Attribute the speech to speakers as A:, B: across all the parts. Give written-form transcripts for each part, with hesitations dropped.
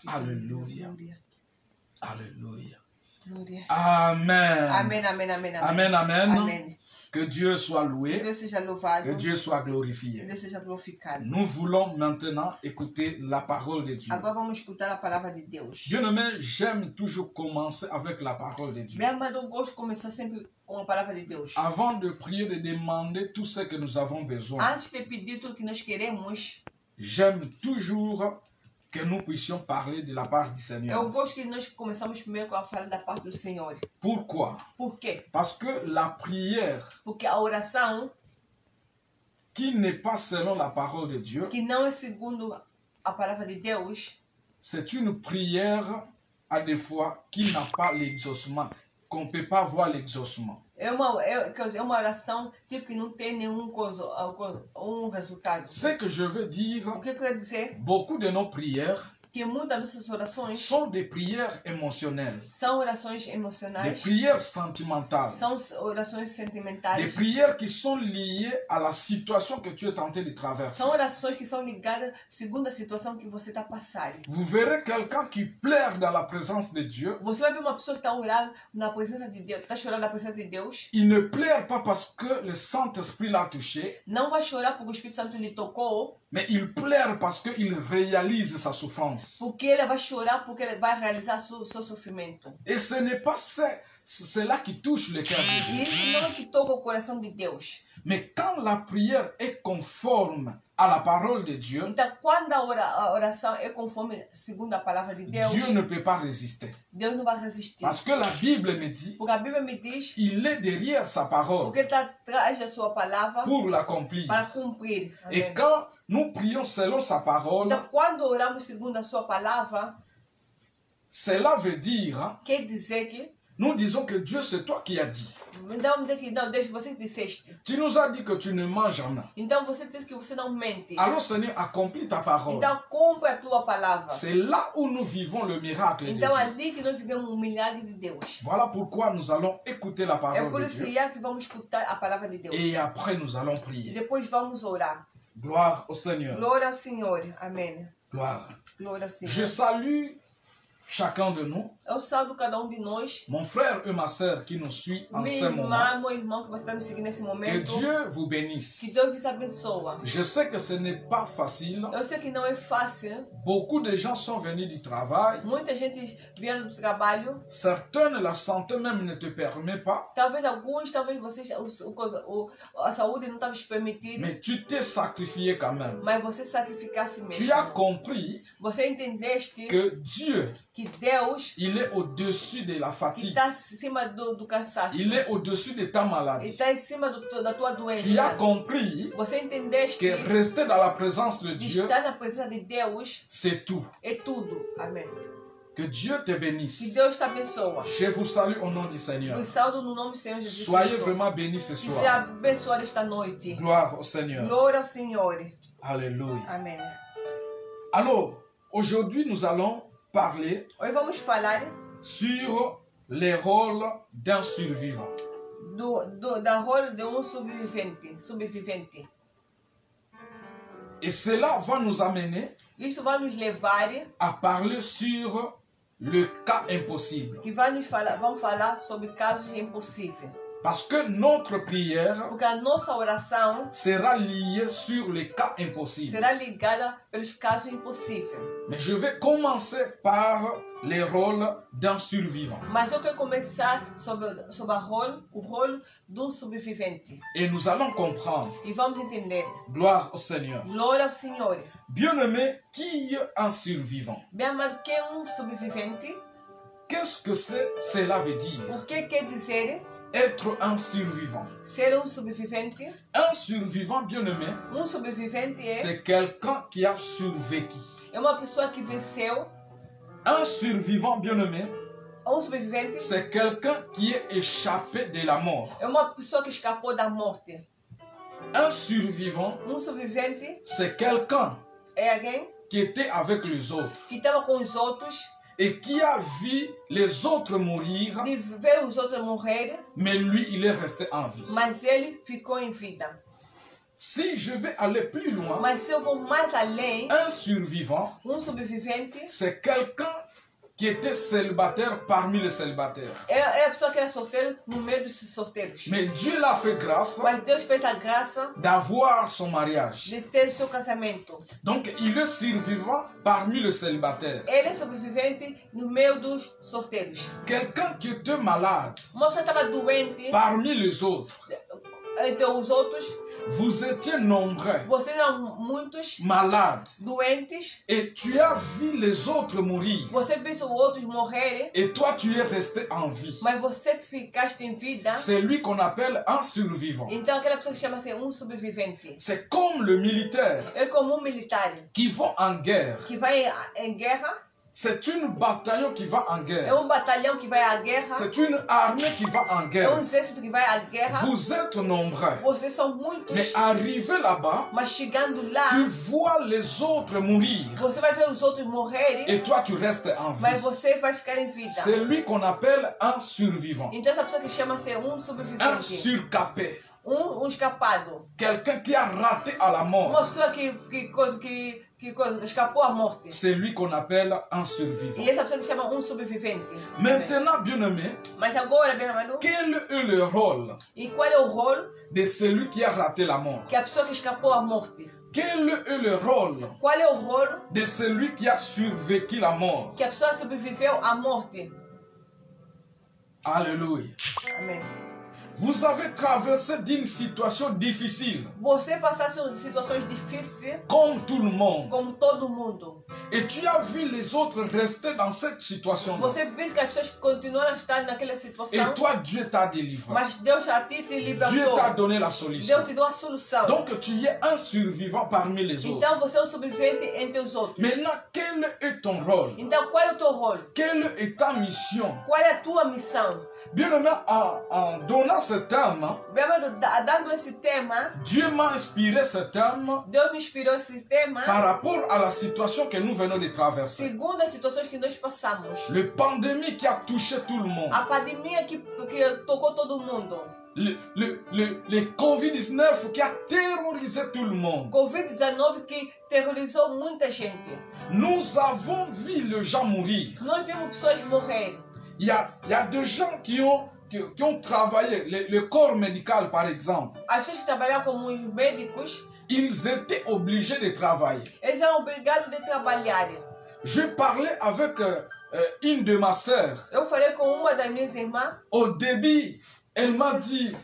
A: Alléluia. Alléluia.
B: Glória.
A: Amen.
B: Amém, amém, amém,
A: Amen, amen.
B: Amém.
A: Que Dieu soit loué.
B: Que Deus seja louvado.
A: Que Dieu soit
B: Que
A: glorifié.
B: Deus seja glorificado.
A: Nous voulons maintenant écouter la parole de Dieu.
B: Agora vamos escutar a palavra de Deus.
A: Bien-aimé, j'aime toujours commencer avec la parole de Dieu.
B: Meu amado, eu gosto de começar sempre com a palavra de Deus.
A: Avant de prier, de demander tout ce que nous avons besoin,
B: Antes de pedir tudo que nós queremos,
A: j'aime toujours que nous puissions parler de la part du
B: eu
A: Seigneur.
B: gosto que nós começamos primeiro com a fala da parte do Senhor.
A: Pourquoi?
B: Por quê?
A: Parce que la prière
B: Porque a oração,
A: qui n'est pas selon la parole de Dieu,
B: que não é segundo a palavra de Deus,
A: c'est une prière à des fois qui n'a pas l'exaucement, qu'on ne peut pas voir l'exaucement.
B: é uma oração tipo que não tem nenhum resultado.
A: Ce que je veux dire,
B: O que eu quero dizer?
A: beaucoup de nos prières
B: Que muitas dessas orações
A: sont des prières émotionnelles,
B: são orações
A: des
B: emocionais,
A: prières sentimentales,
B: são orações
A: des
B: sentimentais,
A: prières qui sont liées à la situation que tu es tenté de traverser.
B: são orações que são ligadas segundo a situação que você está passando.
A: Vous verrez quelqu'un qui pleure dans la présence de Dieu.
B: Você vai ver uma pessoa que está orando na presença de Deus, está chorando na presença de Deus.
A: Il ne pleure pas parce que le Saint-Esprit l'a touché,
B: Não vai chorar porque o Espírito Santo lhe tocou,
A: mais il pleure parce qu'il réalise sa souffrance.
B: porque ele vai chorar porque ele vai realizar seu sofrimento.
A: Et ce n'est pas cela qui touche le cœur de
B: E
A: Dieu.
B: isso não é que toca o coração de Deus.
A: Mais quand la prière est conforme à la parole de Dieu,
B: Então, quando a oração é conforme segundo a palavra de Deus,
A: Dieu ne peut pas résister.
B: Deus não vai resistir.
A: Parce que la Bible me dit,
B: Porque a Bíblia me diz,
A: il est derrière sa parole
B: porque está atrás da sua palavra
A: pour l'accomplir.
B: para cumprir.
A: Et
B: Amém.
A: quand nous prions selon sa parole,
B: Então, quando oramos segundo a sua palavra,
A: cela veut dire,
B: quer dizer que
A: nous disons que Dieu, c'est toi qui as dit.
B: Então, dizer que não, Deus, você disseste.
A: Tu nous as dit que tu ne manges jamais.
B: Então, você disse que você não mente.
A: Alors Seigneur, accomplis ta parole.
B: Então, cumpre a tua palavra.
A: C'est là où nous vivons le miracle de Dieu.
B: Então, ali que nós vivemos um milagre de Deus.
A: Voilà pourquoi nous allons écouter la
B: É
A: parole
B: por
A: de
B: isso
A: Dieu.
B: que vamos escutar a palavra de Deus.
A: Et après, nous allons
B: E
A: prier.
B: depois vamos orar.
A: Gloire au Seigneur.
B: Glória ao Senhor. Amém.
A: Gloire.
B: Glória ao Senhor.
A: Je salue chacun de nous,
B: Eu salvo cada um de nós.
A: mon frère et ma sœur qui nous suivent en
B: Minha
A: ce moment.
B: irmã, meu irmão que você está nos seguindo nesse
A: Que
B: momento.
A: Dieu vous
B: Que
A: bénisse.
B: Deus vos abençoe.
A: Je sais que ce n'est pas facile.
B: Eu sei que não é fácil.
A: Beaucoup de gens sont venus du travail.
B: Muita gente vieram do trabalho.
A: Certaines, la santé même ne te permet pas.
B: Talvez alguns, talvez vocês, a saúde não estava permitida.
A: Mais tu t'es sacrifié quand même.
B: Mas você sacrificasse
A: Tu
B: mesmo.
A: as compris
B: Você entendeste
A: que Dieu,
B: que Deus
A: il est au-dessus de la
B: que
A: fatigue.
B: está acima do cansaço.
A: Il est au-dessus de ta
B: Ele
A: maladie.
B: está em cima da tua
A: Tu as
B: doença.
A: compris
B: Você entendeste
A: que rester dans la présence de
B: que
A: Dieu,
B: estar na presença de Deus
A: c'est tout.
B: é tudo. Amém.
A: Que Dieu te
B: Que
A: bénisse.
B: Deus te abençoe.
A: Je vous salue au nom du Seigneur.
B: Nos saldo no nome do Senhor Jesus
A: Soyez
B: Cristo.
A: vraiment bénis ce
B: Que seja
A: soir.
B: abençoado esta noite.
A: Gloire au Seigneur.
B: Glória ao Senhor.
A: Alléluia.
B: Amém.
A: Alors, aujourd'hui, nous allons parler
B: Hoje vamos falar
A: sur les rôles d'un survivant.
B: da rol de sobrevivente.
A: Et cela va nous amener
B: Isso vai nos levar,
A: à parler sur le cas impossible.
B: que vai nos falar, vamos falar sobre casos impossíveis.
A: Parce que notre prière
B: Porque a nossa oração
A: sera liée sur les cas impossibles.
B: será ligada pelos casos impossíveis.
A: Mais je vais commencer par les rôles d'un survivant.
B: Mas eu quero começar sobre o rol do sobrevivente.
A: Et nous allons comprendre.
B: E vamos entender.
A: Gloire au Seigneur.
B: Glória ao Senhor.
A: Bien-aimé, qui est un survivant?
B: Bem amado, quem é um sobrevivente?
A: Qu'est-ce que cela veut dire?
B: O que quer dizer
A: Être un survivant.
B: ser um sobrevivente?
A: Un survivant, bien-aimé,
B: Um sobrevivente
A: c'est quelqu'un qui a survécu.
B: é uma pessoa que venceu.
A: Un survivant, bien-aimé,
B: Um sobrevivente
A: c'est quelqu'un qui est échappé de la mort.
B: é uma pessoa que escapou da morte.
A: Un survivant,
B: Um sobrevivente
A: c'est quelqu'un
B: é alguém
A: qui était avec les autres
B: que estava com os outros,
A: et qui a vu les autres mourir,
B: de ver os outros morrer,
A: mais lui, il est resté en vie.
B: mas ele ficou em vida.
A: si je vais aller plus loin,
B: Mas se eu vou mais além,
A: un survivant,
B: sobrevivente
A: c'est quelqu'un qui était célibataire parmi les célibataires.
B: é a pessoa que era solteiro no meio dos solteiros.
A: Mais Dieu l'a fait grâce
B: Mas Deus fez a graça
A: d'avoir son mariage.
B: de ter o seu casamento.
A: Donc, il est survivant parmi les célibataires.
B: Ele é sobrevivente no meio dos solteiros.
A: Quelqu'un qui était malade
B: Uma pessoa estava doente
A: parmi les autres.
B: entre os outros.
A: Vous étiez nombreux
B: Vocês eram muitos
A: malades.
B: doentes.
A: Et tu as vu les autres mourir.
B: Você viu os outros morrerem.
A: Et toi, tu es resté en vie.
B: Mas você ficaste em vida.
A: C'est lui qu'on appelle un survivant.
B: Então aquela pessoa que chama-se sobrevivente.
A: C'est comme le militaire
B: É como militar
A: qui va en guerre.
B: que vai em guerra.
A: C'est une bataillon qui va en
B: É
A: guerre.
B: batalhão que vai à guerra.
A: C'est une armée qui va en
B: É
A: guerre.
B: exército que vai à guerra.
A: Vous êtes nombreux.
B: Vocês são muitos.
A: Mais arrivé là-bas,
B: Mas chegando lá,
A: tu vois les autres mourir.
B: você vai ver os outros morrerem.
A: Et toi, tu restes en
B: Mas
A: vie.
B: você vai ficar em vida.
A: C'est lui qu'on appelle un survivant.
B: Então essa pessoa que chama-se
A: Un
B: sobrevivente.
A: surcapé.
B: Escapado.
A: Quelqu'un qui a raté à la
B: Uma
A: mort.
B: pessoa que escapou à morte.
A: C'est lui qu'on appelle un
B: E
A: survivant.
B: essa pessoa que chama sobrevivente.
A: Maintenant, bien-aimé,
B: Mas agora, meu amado,
A: quel est le rôle
B: e qual é o rol
A: de celui qui a raté la mort?
B: que a pessoa que escapou à morte?
A: Quel est le rôle
B: Qual é o rol
A: de celui qui a survécu la mort?
B: que a pessoa sobreviveu à morte?
A: Alléluia.
B: Amém.
A: Vous avez traversé d'une situation difficile,
B: Você passasse por situações difíceis,
A: comme tout le monde,
B: como todo mundo.
A: et tu as vu les autres rester dans cette situation.
B: Você vê que as pessoas continuam a estar naquela
A: Et
B: situação,
A: toi, Dieu t'a délivré.
B: mas Deus a ti te
A: Dieu
B: libertou.
A: t'a donné la solution.
B: Deus te deu a solução.
A: Donc, tu es un survivant parmi les autres.
B: Então você é sobrevivente entre os outros.
A: Maintenant, quel est ton rôle?
B: Então qual é o teu rol?
A: Quelle est ta mission?
B: Qual é a tua missão?
A: Bien-aimé, en donnant ce thème,
B: Meu amado, dando esse tema,
A: Dieu m'a inspiré ce thème
B: Deus me inspirou esse tema
A: par rapport à la situation que nous venons de traverser.
B: segundo as situações que nós passamos.
A: Le pandémie qui a touché tout le monde.
B: A pandemia que tocou todo mundo.
A: Le Covid-19 qui a terrorisé tout le monde.
B: Covid-19 que terrorizou muita gente.
A: Nous avons vu les gens mourir.
B: Nós vimos pessoas morrerem.
A: Il y a des gens qui ont travaillé, le corps médical par exemple.
B: As pessoas que trabalhavam como os médicos,
A: Ils étaient obligés de travailler.
B: eles eram obrigados de trabalhar.
A: Je parlais avec une de ma sœurs.
B: Eu falei com uma das minhas irmãs,
A: Au début, elle m'a dit,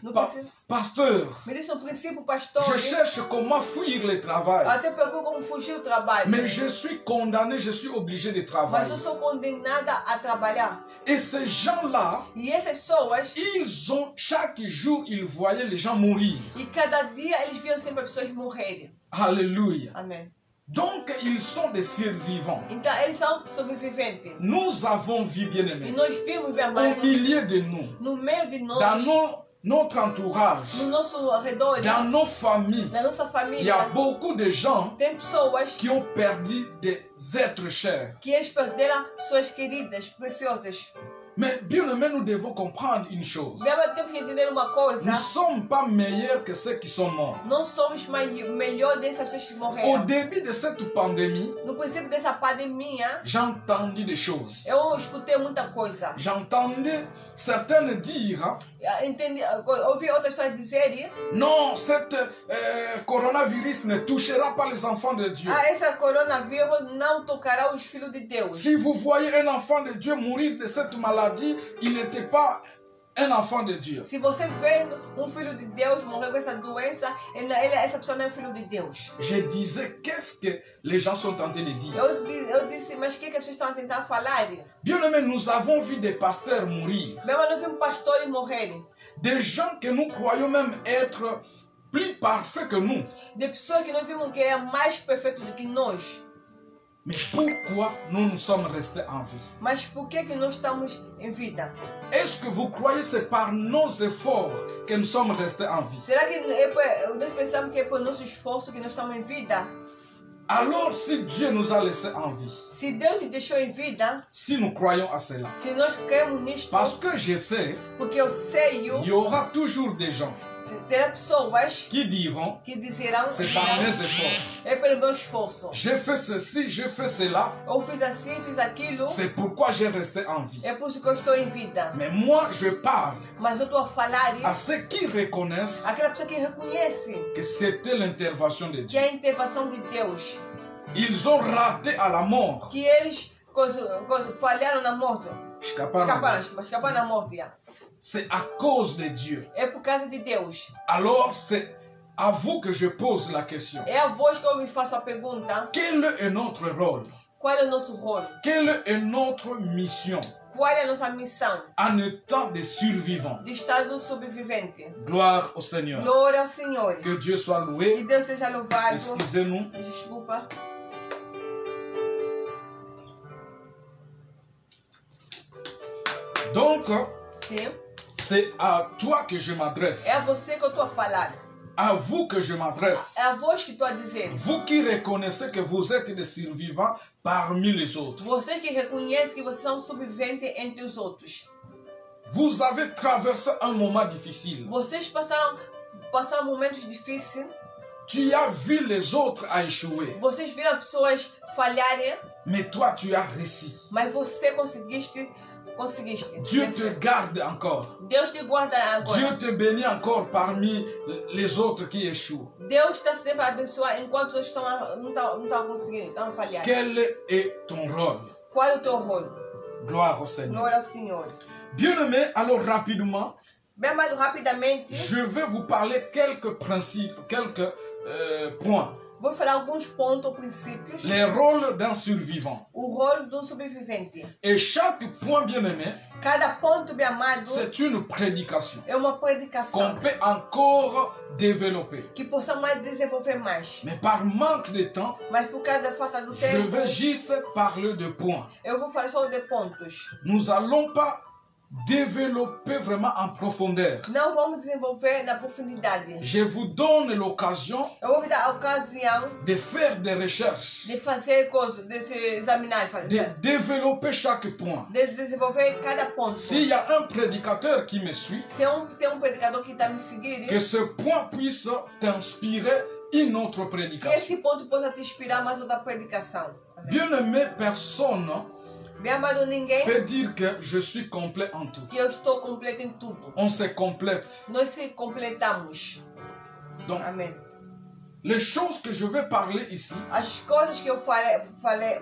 A: pasteur,
B: me disse no princípio, pastor,
A: je cherche comment fuir le travail.
B: até procuro como fugir do trabalho.
A: Mais je suis condamné, je suis obligé de
B: Mas
A: travailler.
B: eu sou condenada a trabalhar.
A: Et ces gens-là,
B: E essas pessoas,
A: ils ont, chaque jour, ils voyaient les gens mourir.
B: e cada dia eles viam sempre as pessoas morrerem.
A: Alléluia.
B: Amém.
A: Donc, ils sont des survivants.
B: Então eles são sobreviventes.
A: Nous avons vu,
B: E
A: bien-aimés,
B: nós vimos, meu
A: au
B: amado,
A: milieu de nous,
B: no meio de nós,
A: dans notre entourage,
B: no nosso redor,
A: dans nos familles,
B: na nossa
A: il y a
B: família,
A: beaucoup de gens
B: tem pessoas
A: qui ont perdu des êtres chers.
B: que eles perderam pessoas queridas, preciosas.
A: Mais bien-aimés, nous devons comprendre une chose.
B: Meu amado, temos que entender uma
A: Nous
B: coisa.
A: ne sommes pas meilleurs que ceux qui sont morts.
B: Não somos melhor dessas pessoas que
A: Au
B: morreram.
A: début de cette pandémie,
B: No princípio dessa pandemia,
A: j'ai entendu des choses.
B: eu escutei muita coisa.
A: J'entendais certaines dire,
B: Ouvi outras pessoas dizerem:
A: non, cette coronavirus ne touchera pas les enfants de Dieu.
B: esse coronavírus não tocará os filhos de Deus.
A: Si vous voyez un enfant de Dieu mourir de cette maladie, il n'était pas un enfant de Dieu.
B: Se você vê filho de Deus morrer com essa doença, essa pessoa não é filho de Deus.
A: Je disais, qu'est-ce que les gens sont en train de dire?
B: Eu disse, mas o que as pessoas estão a tentar falar?
A: Bien-aimés, nous avons vu des pasteurs mourir.
B: Meu irmão, nós vimos pastores morrerem.
A: Des gens que nous croyons même être plus parfaits que nous.
B: De pessoas que nós vimos que eram mais perfeitos do que nós.
A: Mais pourquoi nous sommes restés en vie?
B: Mas por que nós estamos em vida?
A: Est-ce que vous croyez que c'est par nos efforts que nous sommes restés en vie?
B: Será que nós pensamos que é por nosso esforço que nós estamos em vida?
A: Alors, si Dieu nous a laissés en vie,
B: Se Deus nos deixou em vida,
A: si nous croyons à cela,
B: se nós cremos nisto,
A: parce que je sais,
B: porque eu sei,
A: il y aura toujours des gens
B: Terá pessoas
A: qui diront,
B: que dizerão:
A: c'est par mes efforts.
B: é pelo meu esforço.
A: J'ai fait ceci, j'ai fait cela.
B: Eu fiz assim, fiz aquilo.
A: C'est pourquoi j'ai resté en vie.
B: É por isso que eu estou em vida.
A: Mais moi, je parle
B: Mas eu estou a falar
A: à ceux qui reconnaissent
B: aquela pessoa que reconhece
A: que c'était l'intervention de
B: que
A: Dieu.
B: é a intervenção de Deus.
A: Ils ont raté à la mort.
B: Que eles falharam na morte. Escaparam na morte. Já.
A: C'est à cause de Dieu.
B: É por causa de Deus.
A: Alors, c'est à vous que je pose la question.
B: É a vós que eu vos faço a pergunta.
A: Quel est notre rôle?
B: Qual é o nosso rol?
A: Quelle est notre mission
B: Qual é a nossa missão?
A: en étant des survivants?
B: De estar no sobrevivente.
A: Gloire au Seigneur.
B: Glória ao Senhor.
A: Que Dieu soit
B: Que
A: loué.
B: Deus seja louvado.
A: Excusez-nous.
B: Desculpa.
A: Donc,
B: Sim.
A: c'est à toi que je m'adresse.
B: É a você que eu estou a falar.
A: À vous que je m'adresse.
B: É a vós que estou a dizer.
A: Vous qui reconnaissez que vous êtes des survivants parmi les autres.
B: Vocês que reconhecem que vocês são sobreviventes entre os outros.
A: Vous avez traversé un moment difficile.
B: Vocês passaram momentos difíceis.
A: Tu as vu les autres à échouer.
B: Vocês viram pessoas falharem.
A: Mais toi, tu as réussi.
B: Mas você conseguiste.
A: Dieu te garde encore.
B: Deus te guarda agora.
A: Dieu te bénit encore parmi les autres qui échouent.
B: Deus está sempre a abençoar enquanto os outros não estão conseguindo, estão a falhar.
A: Quel est ton rôle?
B: Qual é o teu rol?
A: Gloire au Seigneur.
B: Glória ao Senhor.
A: Bien-aimé, alors rapidement,
B: Bem, amado, rapidamente,
A: je vais vous parler quelques principes, quelques points.
B: vou falar alguns pontos, princípios.
A: Les rôles d'un survivant.
B: O rol de um sobrevivente.
A: Et chaque point, bien-aimé,
B: Cada ponto, bem amado,
A: c'est une prédication
B: é uma
A: qu'on
B: predicação
A: peut encore développer.
B: que possamos mais desenvolver mais.
A: Mais par manque de temps,
B: Mas por causa da falta do
A: je
B: tempo,
A: vais juste parler de points.
B: eu vou falar só de pontos.
A: Nous n'allons pas développer vraiment en profondeur.
B: Não vamos desenvolver na profundidade.
A: Je vous donne l'occasion
B: Eu vou dar a ocasião
A: de faire des recherches,
B: de fazer coisas, de se examinar,
A: de développer chaque point.
B: de desenvolver cada ponto.
A: S'il y a un prédicateur qui me suit,
B: Se tem um predicador que está me seguindo,
A: que ce point puisse t'inspirer une autre
B: que
A: prédication.
B: esse ponto possa te inspirar mais outra predicação. Amém.
A: Bien-aimé, personne
B: Meu amado, ninguém
A: peut dire que je suis complet en tout.
B: que eu estou completo em tudo.
A: On se complète.
B: Nós se completamos.
A: Donc,
B: Amém.
A: les choses que je vais parler ici,
B: As coisas que eu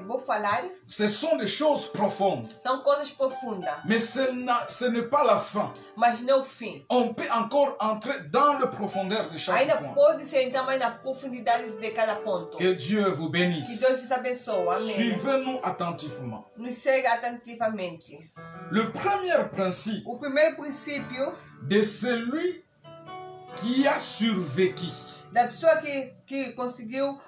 B: vou falar
A: ce sont des choses profondes.
B: são coisas profundas,
A: Mais ce n'est pas la fin.
B: mas não o fim.
A: On peut encore entrer dans la profondeur de chaque
B: Ainda
A: point.
B: pode ser entrar mais na profundidade de cada ponto.
A: Que Dieu vous
B: Que
A: bénisse.
B: Deus te abençoe. Amém.
A: Suivez-nous attentivement.
B: Nos siga attentivamente.
A: Le premier principe
B: O primeiro princípio
A: de celui qui a survécu,
B: da pessoa que conseguiu,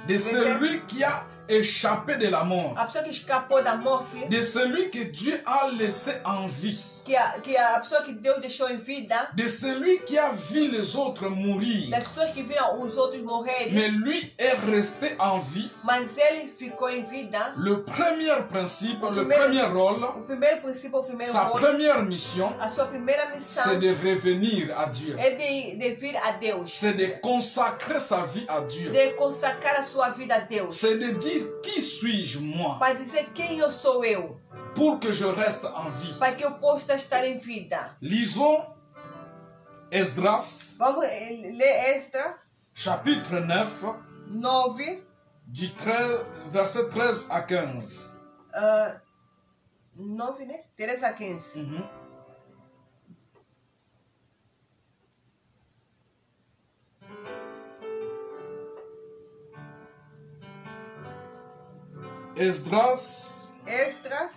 A: de celui qui a échappé de la mort,
B: a pessoa que escapou da morte,
A: de celui que Dieu a laissé en vie,
B: que a pessoa que Deus deixou em vida,
A: de celui qui a vu les autres mourir,
B: das pessoas que viram os outros morrerem,
A: mais lui est resté en vie.
B: mas ele ficou em vida.
A: Le premier principe, le premier rôle,
B: O primeiro princípio, o primeiro
A: sa
B: rol,
A: première mission,
B: a sua primeira
A: c'est
B: missão
A: de revenir à Dieu.
B: é de vir a Deus,
A: C'est de consacrer sa vie à Dieu.
B: de consagrar a sua vida a Deus,
A: C'est de dire qui suis-je moi
B: para dizer quem eu sou eu,
A: pour que je reste en vie.
B: para que eu possa estar em vida.
A: Lisons Esdras,
B: Vamos ler Esdras
A: chapitre 9,
B: 9,
A: du verset 13 à 15.
B: 9, né? 13 a 15.
A: Mhm. Esdras,
B: Esdras,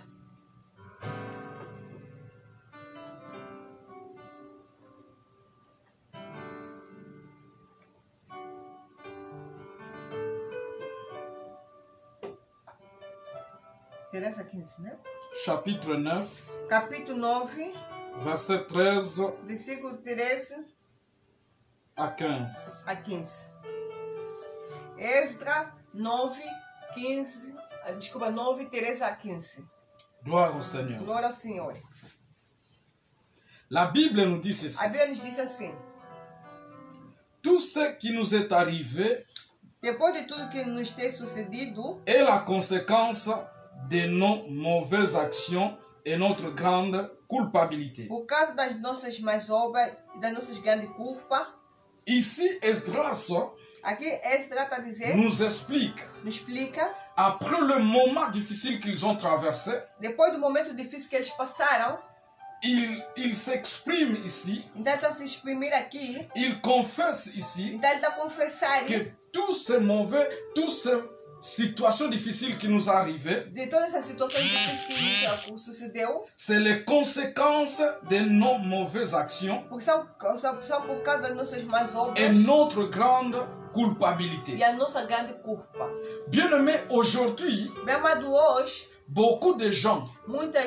B: Teresa 15, né?
A: chapitre 9,
B: Capítulo 9,
A: verset 13
B: versículo 13
A: à 15.
B: a 15. Esdras 9, 15, desculpa, 9, 13 a 15.
A: Gloire au Seigneur.
B: Glória ao Senhor.
A: La Bible nous dit ceci.
B: A Bíblia nos diz assim:
A: tout ce qui nous est arrivé
B: Depois de tudo que nos tem sucedido,
A: est la conséquence de nos mauvaises actions et notre grande culpabilité.
B: por causa das nossas más obras e das nossas grandes culpas,
A: Ici, Esdras
B: aqui Esdras está a dizer,
A: nous explique,
B: nos explica,
A: après le moment difficile qu'ils ont traversé,
B: depois do momento difícil que eles passaram,
A: il s'exprime ici,
B: então ele está a se exprimir aqui,
A: il confesse ici
B: então ele está a confessar
A: que tous ces mauvais, toutes ces situations difficiles qui nous arrivent,
B: de todas essas situações difíceis que sucedeu,
A: c'est les conséquences de nos mauvaises actions
B: porque são por causa das nossas más obras
A: et notre grande culpabilité.
B: e a nossa grande culpa.
A: Bien-aimés, aujourd'hui,
B: Bem amado, hoje,
A: beaucoup de gens,
B: muitas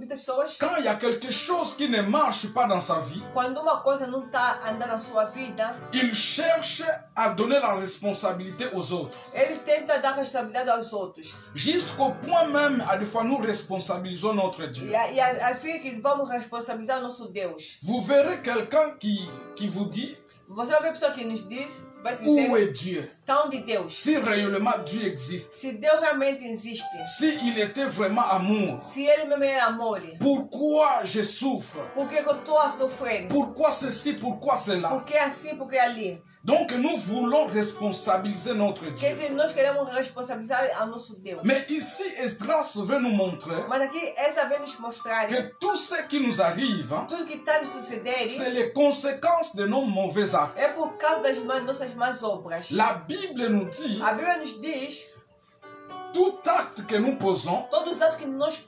B: pessoas,
A: quand il y a quelque chose qui ne marche pas dans sa vie,
B: quando uma coisa não está andando na sua vida,
A: ils cherchent à donner la responsabilité aux autres.
B: ele tenta dar responsabilidade aos outros.
A: Jusqu'au point même, à des fois, nous responsabilisons notre Dieu.
B: E a fim que vamos responsabilizar o nosso Deus.
A: Vous verrez quelqu'un qui vous dit,
B: Você vai ver pessoa que nos diz, vai
A: où
B: dizer,
A: est Dieu?
B: tá onde Deus?
A: Si réellement Dieu existe,
B: Se Deus realmente existe,
A: s'il était vraiment amour,
B: se Ele mesmo é amor,
A: pourquoi je souffre?
B: por que eu estou a sofrer?
A: Pourquoi ceci? Pourquoi cela?
B: Por que assim, por que ali?
A: Donc nous voulons responsabiliser notre Dieu.
B: Que nós queremos responsabilizar ao nosso Deus.
A: Mais ici, Esdras veut nous montrer
B: Mas aqui, essa vez nos mostrar
A: que tout ce qui nous arrive,
B: tudo que está nos suceder
A: c'est les conséquences de nos mauvais actes.
B: é por causa das nossas más obras.
A: La Bible nous dit,
B: A Bíblia nos diz,
A: tout acte que nous posons,
B: todos os atos que nós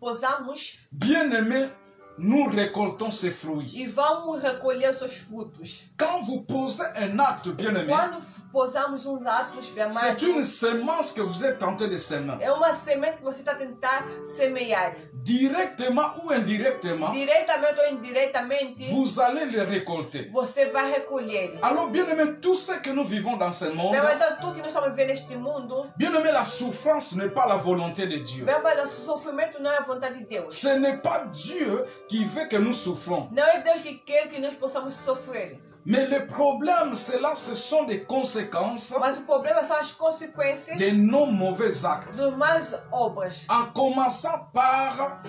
B: posamos
A: bien-aimés, nous récoltons ses fruits.
B: e vamos recolher os seus frutos.
A: Quand vous posez un acte, bien-aimé,
B: Quando posamos uns atos, bem
A: c'est
B: amados,
A: une semence que vous êtes tenté de semer.
B: é uma semente que você está a tentar semear.
A: Directement ou indirectement,
B: Diretamente ou indiretamente,
A: vous allez le récolter.
B: você vai recolher.
A: Alors, bien-aimé, tout ce que nous vivons dans ce monde,
B: Bem, então, tudo que nós estamos vivendo neste mundo,
A: bien-aimé, la souffrance n'est pas la volonté de Dieu.
B: bem, mas o sofrimento não é a vontade de Deus.
A: Ce n'est pas Dieu qui veut que nous souffrons.
B: Não é Deus que quer que nós possamos sofrer.
A: Mais le problème, c'est là, ce sont des conséquences
B: Mas o problema são as consequências
A: de nos mauvais actes.
B: das más obras.
A: En commençant par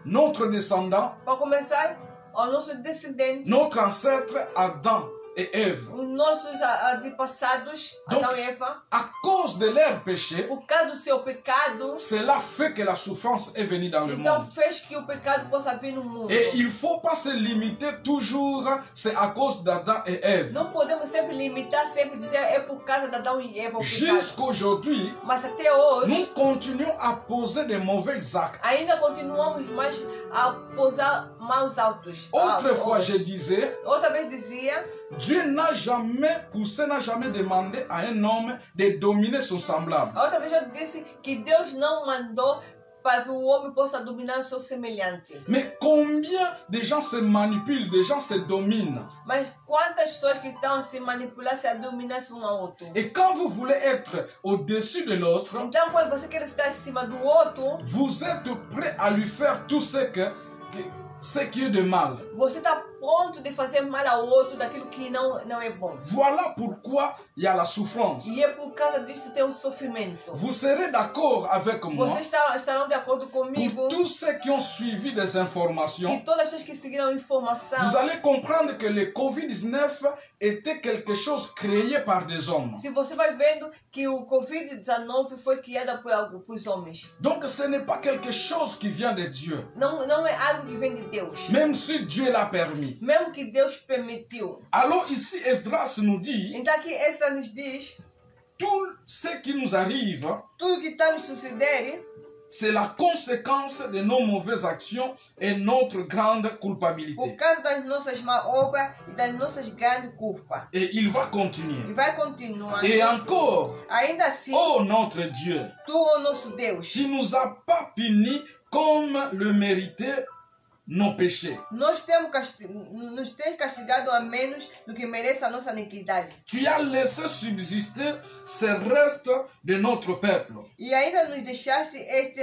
A: notre descendant,
B: Para começar, o nosso descendente,
A: notre ancêtre Adam et Ève.
B: os nossos antepassados,
A: Donc,
B: Adão e Eva,
A: à cause de leur péché,
B: por causa do seu pecado,
A: cela fait que la souffrance est venue dans le
B: então
A: monde.
B: fez que o pecado possa vir no mundo.
A: Et il ne faut pas se limiter toujours, c'est à cause d'Adam et Ève.
B: Não podemos sempre limitar, sempre dizer é por causa de Adão e Eva o pecado.
A: Jusqu'aujourd'hui,
B: Mas até hoje,
A: nous continuons à poser de mauvais actes.
B: ainda continuamos mais a posar maus autos.
A: Autrefois, je disais,
B: Outra vez dizia,
A: Dieu n'a jamais poussé, n'a jamais demandé à un homme de dominer son semblable.
B: a outra vez eu disse que Deus não mandou para que o homem possa dominar o seu semelhante.
A: Mais combien de gens se manipulent, de gens se dominent?
B: Mas quantas pessoas que estão a se manipular, se a dominar um ao outro?
A: Et quand vous voulez être au-dessus de l'autre,
B: Então, quando você quer estar acima do outro,
A: vous êtes prêt à lui faire tout ce qui est de mal.
B: você está pronto de fazer mal ao outro daquilo que não é bom.
A: Voilà pourquoi il y a la souffrance.
B: E é por causa disso que tem o sofrimento.
A: Vous serez d'accord avec moi
B: Vocês estarão de acordo comigo
A: pour tous ceux qui ont suivi des informations.
B: que todas as pessoas que seguiram a informação,
A: Vous allez comprendre que le Covid-19 était quelque chose créé par des hommes.
B: se você vai vendo que o Covid-19 foi criado por os homens.
A: Donc ce n'est pas quelque chose qui vient de Dieu.
B: Não é algo que vem de Deus.
A: Même si Dieu l'a permis.
B: Mesmo que Deus permitiu.
A: Alors ici, Esdras nous dit,
B: Então aqui esta nos diz,
A: tout ce qui nous arrive,
B: tudo que está nos suceder
A: c'est la conséquence de nos mauvaises actions et notre grande
B: por
A: culpabilité.
B: causa das nossas más obras e das nossas grandes culpas.
A: Et il va
B: E
A: continuer.
B: vai continuar.
A: Et encore,
B: Ainda assim,
A: oh notre Dieu,
B: tu, o nosso Deus,
A: tu nous as pas punis comme le méritait nos péchés.
B: Nos tem castigado a menos do que merece a nossa iniquidade.
A: Tu as laissé subsister ces restes de notre peuple.
B: E ainda nos deixaste este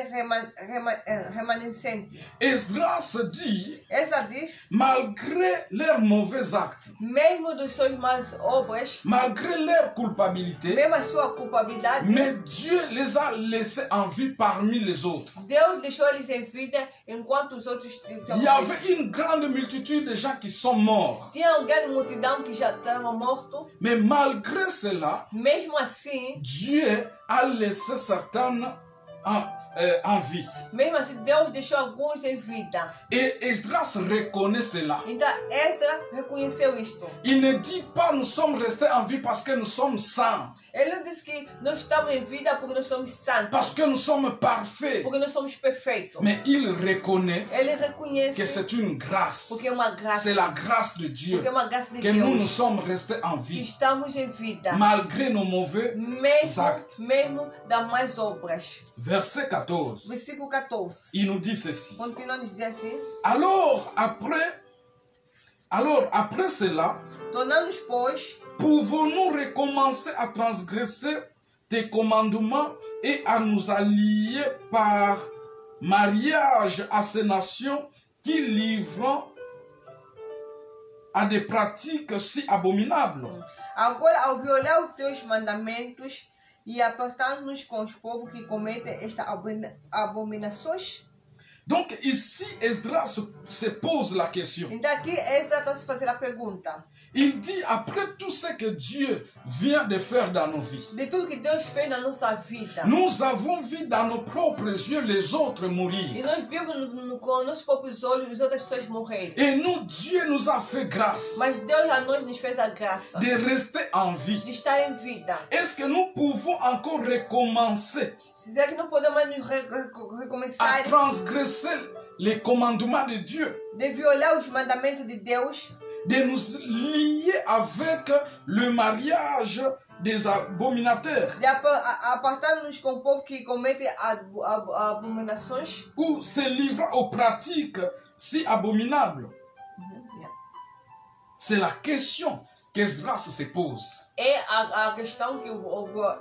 B: remanescente.
A: Esdras dit,
B: Essa diz,
A: malgré leurs mauvais actes,
B: mesmo dos seus más obras,
A: malgré leur culpabilité,
B: mesmo a sua culpabilidade,
A: mais Dieu les a laissés en vie parmi les autres.
B: Deus deixou eles em vida enquanto os outros
A: Il y avait une grande multitude de gens qui sont morts.
B: Tinha uma grande multidão que já estava morto.
A: Mais malgré cela,
B: Mesmo assim,
A: Dieu a laissé certains en vie.
B: mesmo assim, Deus deixou alguns em vida.
A: Et Esdras reconnaît cela.
B: Então, Esdras reconheceu isto.
A: Il ne dit pas nous sommes restés en vie parce que nous sommes saints,
B: Ele não disse que nós estamos em vida porque nós somos santos,
A: parce que nous sommes parfaits.
B: porque nós somos perfeitos.
A: Mais il reconnaît
B: Ele reconhece
A: que c'est une grâce.
B: porque é uma graça.
A: C'est la grâce de Dieu
B: Porque é uma graça de
A: que nous nous
B: Deus
A: sommes restés en
B: que
A: vie,
B: estamos em vida.
A: malgré nos mauvais actes.
B: Mesmo das más obras.
A: Verset 14.
B: Versículo 14.
A: Il nous dit ceci.
B: Continua a nos dizer assim.
A: Alors après cela,
B: Tornamos, pois,
A: pouvons-nous recommencer à transgresser tes commandements et à nous allier par mariage à ces nations qui livrent à des pratiques si abominables?
B: agora, ao violar os teus mandamentos e apertar-nos com os povos que cometem estas abominações?
A: Donc ici, Esdras se pose la question.
B: Então aqui Esdras está se fazer a pergunta.
A: Il dit, après tout ce que Dieu vient de faire dans nos vies,
B: De tudo que Deus fez na nossa vida.
A: nous avons vu dans nos propres yeux les autres
B: E
A: mourir.
B: nós vimos com nossos próprios olhos as outras pessoas morrerem.
A: Et nous, Dieu nous a fait grâce
B: Mas Deus a nós nos fez a graça
A: de rester en vie.
B: de estar em vida.
A: Est-ce que nous pouvons encore recommencer
B: Será que não podemos nos
A: à
B: recomeçar
A: transgresser les commandements de Dieu,
B: de violar os mandamentos de Deus?
A: de nous lier avec le mariage des abominateurs,
B: De apartar-nos com o povo que comete abominações?
A: ou se livrer aux pratiques si abominables? C'est la question qu'Esdras se pose.
B: É a questão que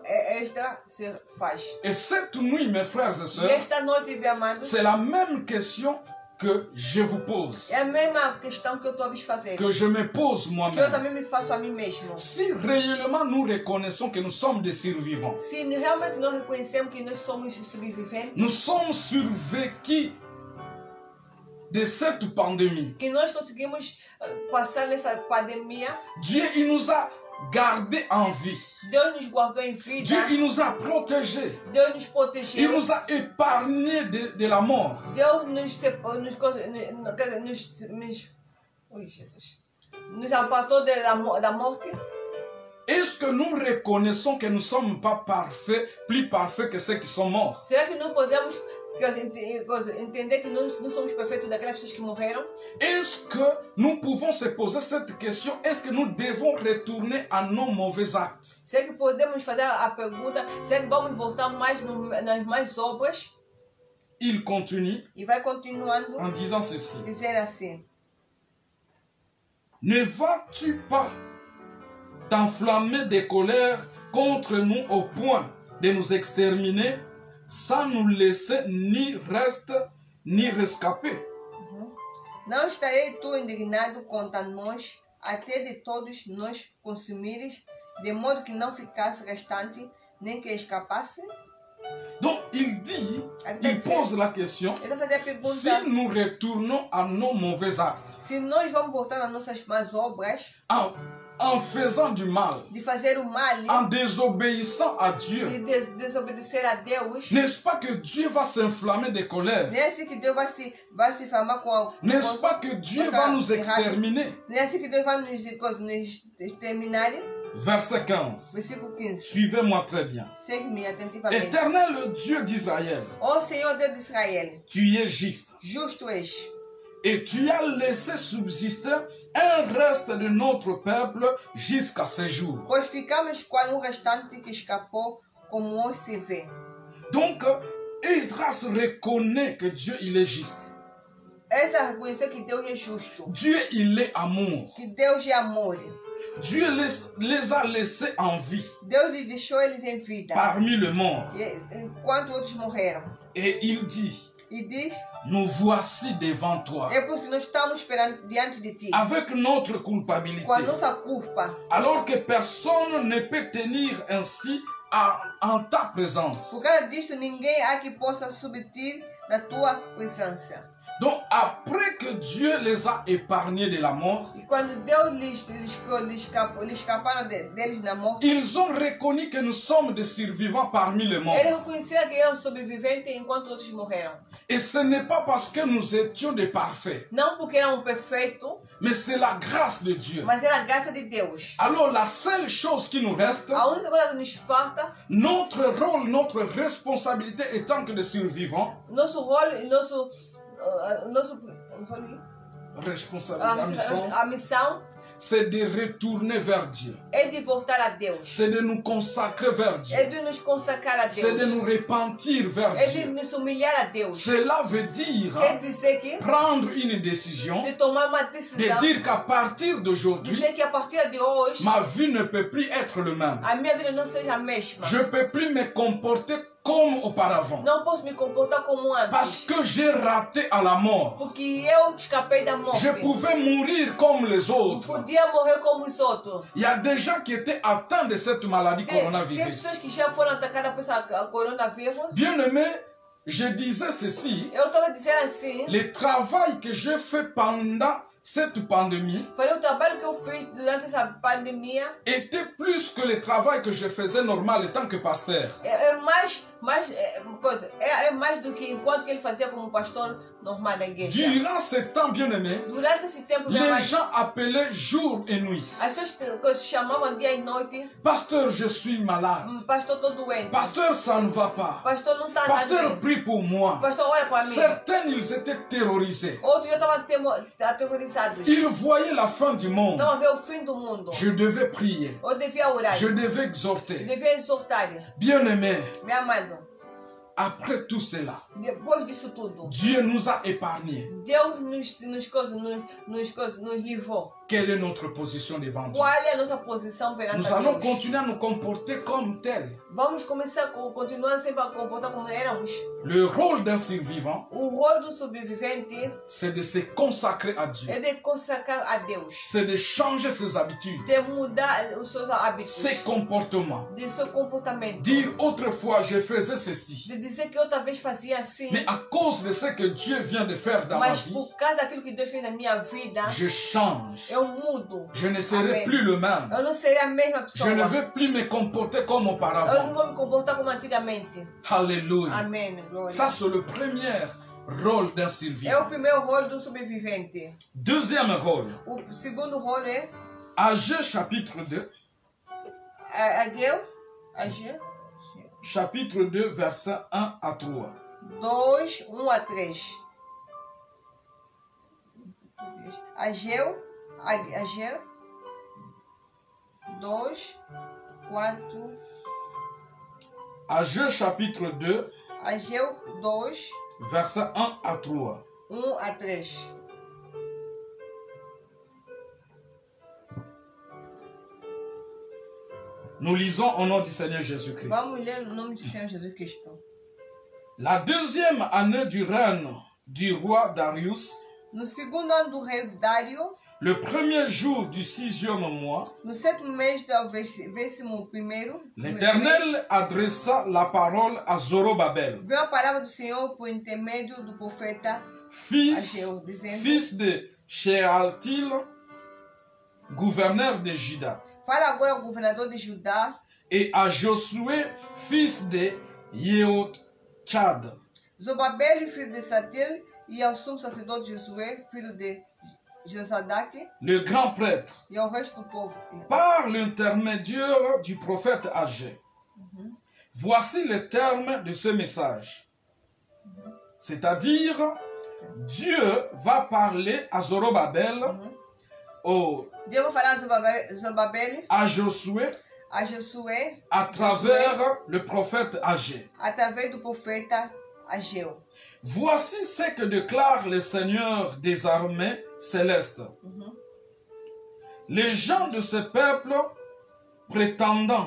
B: esta se faz.
A: Et cette nuit, mes frères et
B: E
A: sœurs,
B: esta noite, meus amados,
A: c'est la même question que je vous pose,
B: é a mesma questão que eu estou a vos fazer.
A: que je me pose
B: Que eu
A: moi-même.
B: também me faço a mim mesmo.
A: Si réellement nous reconnaissons que nous sommes des survivants,
B: Se realmente nós reconhecemos que nós somos sobreviventes,
A: nous sommes survécus de cette pandémie,
B: que nós conseguimos passar nessa pandemia,
A: Dieu il nous a gardés en vie.
B: Deus nos guardou em vida,
A: Dieu il nous a protégés.
B: Deus nos
A: Il
B: protegeu,
A: nous a épargnés de la mort.
B: Deus nos apartou da morte.
A: Est-ce que nous reconnaissons que nous ne sommes pas parfaits, plus parfaits que ceux qui sont morts?
B: Será que não podemos entender que nós não somos perfeitos daquelas pessoas que morreram?
A: Est-ce que nous pouvons se poser cette question? Est-ce que nous devons retourner à nos mauvais actes?
B: Será que podemos fazer a pergunta? Será que vamos voltar mais nas mais obras?
A: Il continue
B: E vai continuando
A: en disant ceci.
B: dizer assim:
A: Ne vas-tu pas t'enflammer de colère contre nous au point de nous exterminer sans nous laisser ni reste ni rescapé?
B: Não estarei tu indignado contra nós, até de todos nós consumires, de modo que não ficasse restante, nem que escapasse?
A: Donc il dit, il pose la question,
B: Ele vai fazer a
A: si
B: pergunta:
A: nous retournons à nos mauvais actes,
B: se nós vamos voltar nas nossas más obras,
A: en faisant du mal,
B: de fazer o mal,
A: en désobéissant à Dieu,
B: de desobedecer a Deus,
A: n'est-ce pas que Dieu va s'enflammer de colère?
B: não é assim que Deus vai se famar com
A: N'est-ce pas que Dieu va nous exterminer?
B: Não é assim que Deus vai nos exterminar?
A: Verset 15.
B: Versículo 15.
A: Suivez-moi très bien.
B: Segue-me attentivamente.
A: Éternel Dieu d'Israël,
B: Ó Senhor Deus de Israel,
A: tu es juste
B: justo és,
A: et tu as laissé subsister un reste de notre peuple jusqu'à ce jour.
B: pois ficamos qual restante que escapou, como hoje se vê.
A: Donc, Esdras reconnaît que Dieu il est juste.
B: Essa reconhecer que Deus é justo,
A: Dieu, il est amour.
B: que Deus é amor.
A: Dieu les a laissés en vie
B: Deus lhe deixou eles em vida,
A: parmi le monde.
B: enquanto outros morreram.
A: Et il dit,
B: E diz,
A: nous voici devant toi.
B: é porque nós estamos esperando diante de ti,
A: Avec notre culpabilité.
B: com a nossa culpa.
A: Alors que personne ne peut tenir ainsi en ta présence.
B: Por causa disto, ninguém há que possa subir na tua presença.
A: Donc après que Dieu les a épargnés de la mort,
B: E quando Deus lhes escaparam deles na morte,
A: ils ont reconnu que nous sommes des survivants parmi le monde.
B: eles reconheceram que eram sobreviventes enquanto outros morreram.
A: Et ce n'est pas parce que nous étions des parfaits,
B: Não porque eram perfeitos,
A: mais c'est la grâce de Dieu.
B: mas era a graça de Deus.
A: Alors la seule chose qui nous reste,
B: A única coisa que nos falta,
A: notre rôle, notre responsabilité étant que des survivants,
B: nosso rol e nosso a missão
A: c'est de retourner vers Dieu.
B: é de voltar a Deus.
A: C'est de nous consacrer vers Dieu.
B: É de nos consagrar a
A: C'est de
B: Deus.
A: nous repentir vers
B: É de
A: Dieu.
B: nos humilhar a Deus.
A: Cela veut dire
B: Quer dizer que
A: prendre une décision,
B: de tomar uma
A: de
B: decisão,
A: dire qu'à partir d'aujourd'hui,
B: dizer que a partir de hoje
A: ma vie ne peut plus être le même.
B: a minha vida não seja a mesma.
A: Je ne peux plus me comporter comme auparavant.
B: Não posso me comportar como
A: Parce
B: antes.
A: que j'ai raté à la mort.
B: Porque eu escapei da morte.
A: Je pouvais mourir comme les autres.
B: Podia morrer como os outros.
A: Il y a des gens qui étaient atteints de cette maladie
B: Tem
A: coronavirus.
B: pessoas que já foram atacadas por essa coronavírus.
A: Bien aimé, je disais ceci,
B: Eu estava dizendo assim,
A: le travail que j'ai fait pendant cette pandémie
B: falei, o trabalho que eu fiz durante essa pandemia
A: était plus que le travail que je faisais normal en tant que pasteur.
B: é mais do que enquanto que ele fazia como pastor normal da igreja.
A: Durant ce temps, bien aimé,
B: Durante esse tempo,
A: les gens appelaient jour et nuit.
B: as pessoas chamavam dia e noite,
A: Pasteur, je suis malade.
B: pastor, estou doente.
A: Pasteur, ça ne va pas.
B: Pastor, não está
A: Pasteur,
B: nada.
A: prie pour moi.
B: Pastor, olha para mim.
A: Certains, ils étaient terrorisés.
B: Outros já estavam aterrorizados.
A: Ils voyaient la fin du monde.
B: Estavam a ver o fim do mundo.
A: Je devais prier.
B: Eu devia orar.
A: Je devais
B: Eu
A: exhorter.
B: devia exortar.
A: Bien-aimés,
B: Meu amado,
A: après tout cela,
B: depois disso tudo,
A: Dieu nous a épargnés.
B: Deus nos livrou.
A: Quelle est notre position devant Dieu?
B: Qual é a nossa posição perante
A: Nous
B: a
A: allons
B: Deus?
A: continuer à nous comporter comme tel.
B: Vamos começar a continuar sempre a comportar como éramos.
A: Le rôle d'un survivant,
B: O rol do sobrevivente
A: c'est de se consacrer à Dieu.
B: é de consagrar a Deus,
A: C'est de changer ses habitudes,
B: de mudar os seus hábitos,
A: ses comportements.
B: de seu comportamento,
A: Dire autrefois, je faisais ceci.
B: de dizer que outra vez fazia assim,
A: Mais à cause de ce que Dieu vient de faire dans ma
B: mas
A: vie,
B: por causa daquilo que Deus fez na minha vida,
A: je change.
B: eu mudo.
A: Je ne serai
B: Amen.
A: plus le même.
B: Eu não serei a mesma
A: Je
B: pessoa.
A: ne veux plus me comporter comme
B: Eu não
A: auparavant.
B: vou me comportar como antigamente.
A: Alléluia.
B: Amém. Glória.
A: Ça, c'est le premier rôle d'un
B: É o
A: survivant.
B: primeiro rol do sobrevivente.
A: Deuxième rôle.
B: O segundo rol é
A: Ageu chapitre 2.
B: Ageu
A: Chapitre 2, versets 1 à 3.
B: 2, 1 a 3. Ageu 2, 4.
A: Ageu chapitre 2,
B: Ageu 2,
A: versets 1 à 3.
B: 1 a 3.
A: Nous lisons au nom du Seigneur Jésus-Christ.
B: Vamos ler no nome do Senhor Jesus Cristo.
A: La deuxième année du règne du roi Darius,
B: No segundo ano do rei Dário,
A: le premier jour du 6e mois,
B: no sétimo mês do 11º,
A: l'Éternel adressa la parole à Zorobabel,
B: veio a palavra do Senhor por intermédio do profeta
A: fils
B: Ageu, dizendo:
A: de Shealtiel, gouverneur de Juda,
B: Fala agora ao governador de Judá
A: et à Josué, fils de Jehoiada,
B: Zorobabel, filho de Saltiel, e ao sumo sacerdote Josué, filho de Josadaque,
A: le grand prêtre,
B: e ao resto do povo.
A: par l'intermédiaire du prophète Agé. Voici les termes de ce message. C'est-à-dire, Dieu va parler à Zorobabel,
B: Deus vai falar a Zorobabel,
A: à Josué,
B: a Josué,
A: à travers le prophète Agé.
B: através do profeta Ageu.
A: Voici ce que déclare le Seigneur des armées célestes. Les gens de ce peuple prétendant,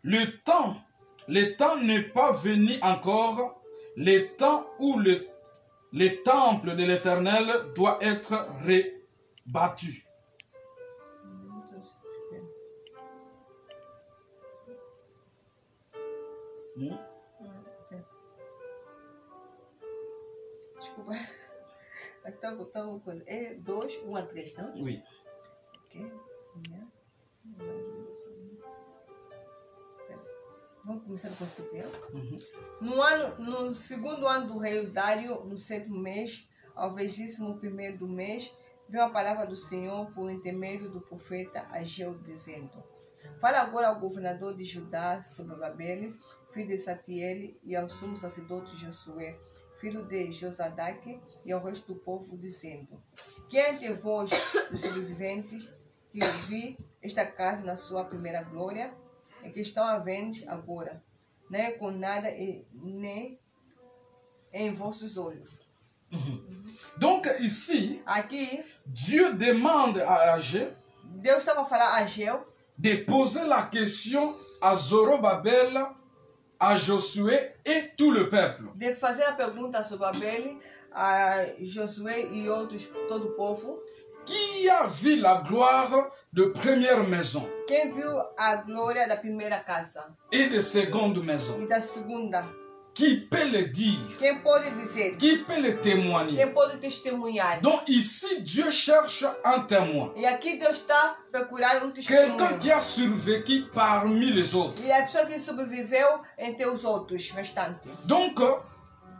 A: le temps n'est pas venu encore, le temps où le temple de l'Éternel doit être rebattu.
B: Desculpa. É 2, 1 a 3, não?
A: Oui.
B: Ok. Vamos começar com esse primeiro. No segundo ano do rei Dário, no 7º mês, ao 21º do mês, veio a palavra do Senhor por intermédio do profeta Ageu, dizendo: Fala agora ao governador de Judá, Zorobabel, filho de Saltiel, e ao sumo sacerdote Josué, filho de Josadaque, e ao resto do povo, dizendo: Quem entre vós, os sobreviventes, que vi esta casa na sua primeira glória, e que estão a ver agora, não é com nada nem em vossos olhos.
A: Donc ici,
B: Aqui,
A: Dieu demande à Ageu
B: Deus estava a falar a Ageu
A: de poser la question à Zorobabel, à Josué et tout le peuple.
B: de fazer a pergunta a Zorobabel, a Josué e outros, todo o povo.
A: Qui a vu la gloire de première maison
B: Quem viu a glória da primeira casa
A: et de seconde maison?
B: e da segunda?
A: Qui peut le dire?
B: Quem pode dizer?
A: Qui peut le témoigner?
B: Quem pode testemunhar?
A: Donc ici, Dieu cherche un témoin.
B: E aqui Deus está procurando
A: Quelqu'un
B: testemunho.
A: qui a survécu parmi les autres.
B: E a pessoa que sobreviveu entre os outros restantes.
A: Donc,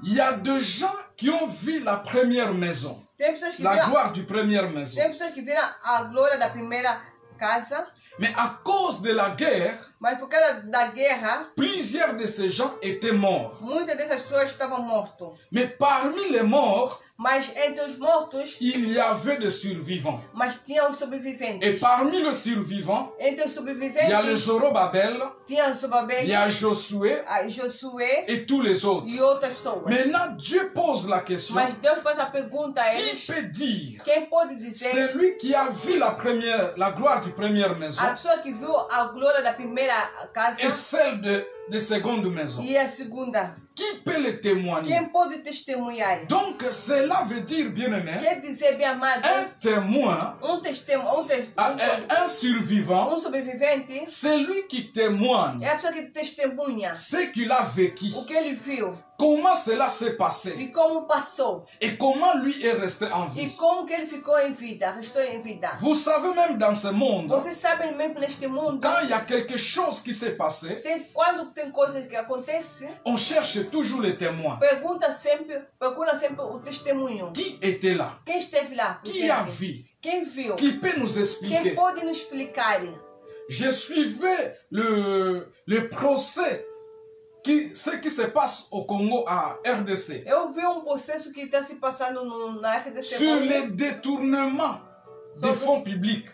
A: il y a des gens qui ont vu la première maison,
B: Tem pessoas que
A: la
B: viram,
A: gloire du première maison.
B: tem pessoas que viram a glória da primeira casa,
A: Mais à cause de la guerre,
B: mas por causa da guerra,
A: plusieurs de ces gens étaient morts.
B: muitas dessas pessoas estavam mortas.
A: Mais parmi les morts,
B: Mas entre os mortos,
A: il y avait des survivants.
B: mas tinha os
A: Et
B: sobreviventes.
A: parmi les survivants,
B: Entre os
A: il y a le
B: sobreviventes,
A: Zorobabel,
B: tinha
A: il
B: Zorobabel,
A: y a Josué
B: a Josué
A: et tous les autres.
B: e outras pessoas.
A: Maintenant, Dieu pose la question,
B: Mas Deus faz a pergunta a
A: qui
B: eles:
A: peut dire?
B: quem pode dizer?
A: Celui qui a vu la gloire du première maison
B: A pessoa que viu a glória da primeira casa
A: et celle de seconde maison.
B: e a segunda.
A: Qui peut le témoigner?
B: Quem pode testemunhar?
A: Donc, cela veut dire, bien aimé,
B: Quer dizer, bem amado,
A: un témoin, un survivant,
B: sobrevivente
A: c'est lui qui témoigne
B: é a pessoa que testemunha
A: ce qu'il a vécu,
B: o que ele viu
A: comment cela s'est passé
B: e como passou
A: et comment lui est resté en
B: e
A: vie.
B: como que ele ficou em vida, restou em vida.
A: Vous savez, même dans ce monde,
B: Vocês sabem mesmo neste mundo,
A: quand il y a quelque chose qui s'est passé,
B: quando tem coisas que acontecem,
A: on cherche toujours les témoins.
B: procura sempre o testemunho.
A: Qui était là?
B: Quem esteve lá?
A: Qui a
B: presente?
A: vu?
B: Quem viu?
A: Qui peut nous
B: Quem
A: expliquer?
B: pode nos explicar?
A: Je suivais le procès, ce qui se passe au Congo, à RDC,
B: Eu vi processo que está se passando na RDC
A: sur les détournements des fonds publics,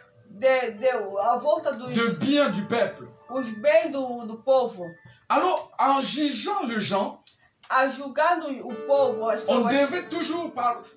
B: a volta
A: de
B: dos
A: biens du peuple.
B: os bens do povo,
A: Alors, en jugeant les gens,
B: a julgando o povo, as
A: on
B: pessoas,
A: devait toujours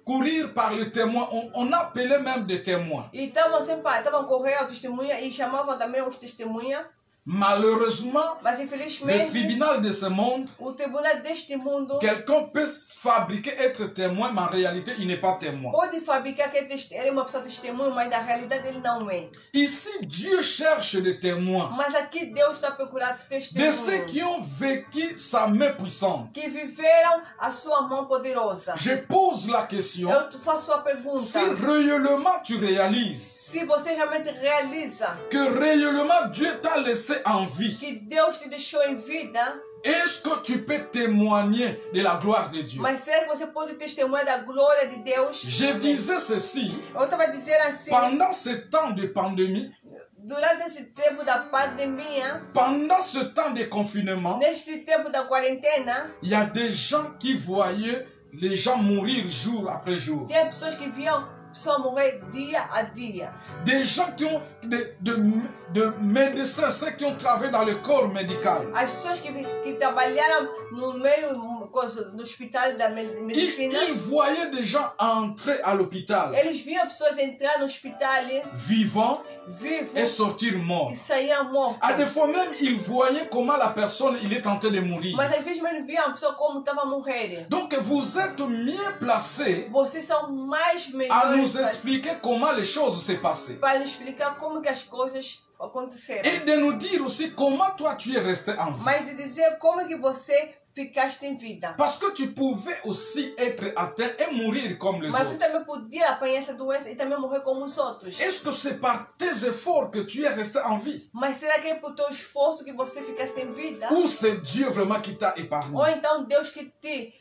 A: courir par les témoins. On appelait même des témoins.
B: e estavam correndo ao testemunha e chamavam também os testemunhas,
A: Malheureusement,
B: mas
A: le
B: infelizmente
A: tribunal de ce monde,
B: o tribunal deste mundo
A: quelqu'un peut fabriquer être témoin, mais en réalité, il n'est pas témoin.
B: pode fabricar que ele é uma pessoa testemunha, mas na realidade ele não é.
A: Ici, Dieu cherche des témoins,
B: Mas aqui Deus está procurando
A: de ceux qui
B: testemunhas
A: ont vécu sa main puissante.
B: que viveram a sua mão poderosa.
A: Je pose la question,
B: Eu te faço a pergunta:
A: si réellement tu réalises
B: se você realmente realiza
A: que réellement Dieu t'a laissé en vie,
B: que Deus te deixou em vida,
A: est-ce que tu peux témoigner de la gloire de Dieu?
B: mas será que você pode testemunhar da glória de Deus?
A: Je disais ceci,
B: Eu estava dizendo assim,
A: pendant ce temps de pandémie,
B: durante esse tempo da pandemia,
A: pendant ce temps de confinement,
B: neste tempo da quarentena,
A: il y a des gens qui voyaient les gens mourir jour après jour.
B: tem pessoas que viam pessoas morrer dia a dia.
A: Des gens qui ont de médecins, ceux qui ont travaillé dans le corps médical.
B: As pessoas que trabalharam no meio do hospital da medicina.
A: Ils voyaient des gens entrer à l'hôpital.
B: Eles viam pessoas entrar no hospital
A: Vivants
B: vivos
A: et sortir morts.
B: e saíam mortos.
A: À des fois même, ils voyaient comment la personne il est en train de mourir.
B: Mas às vezes mesmo viam a pessoa como estava a morrer.
A: Donc vous êtes mieux placés
B: Vocês são mais
A: à
B: melhores
A: nous expliquer comment les choses s'est passées.
B: para nos explicar como que as coisas aconteceram.
A: Et de nous dire aussi comment toi tu es resté en vie.
B: Mas de dizer como que você ficaste em vida.
A: Parce que tu pouvais aussi être atteint et mourir comme les
B: Mas você
A: autres.
B: também podia apanhar essa doença e também morrer como os outros.
A: Est-ce que c'est par tes efforts que tu es resté en vie?
B: Mas será que é por teu esforço que você ficaste em vida?
A: Ou c'est Dieu vraiment qui t'a épargné?
B: Ou então Deus que te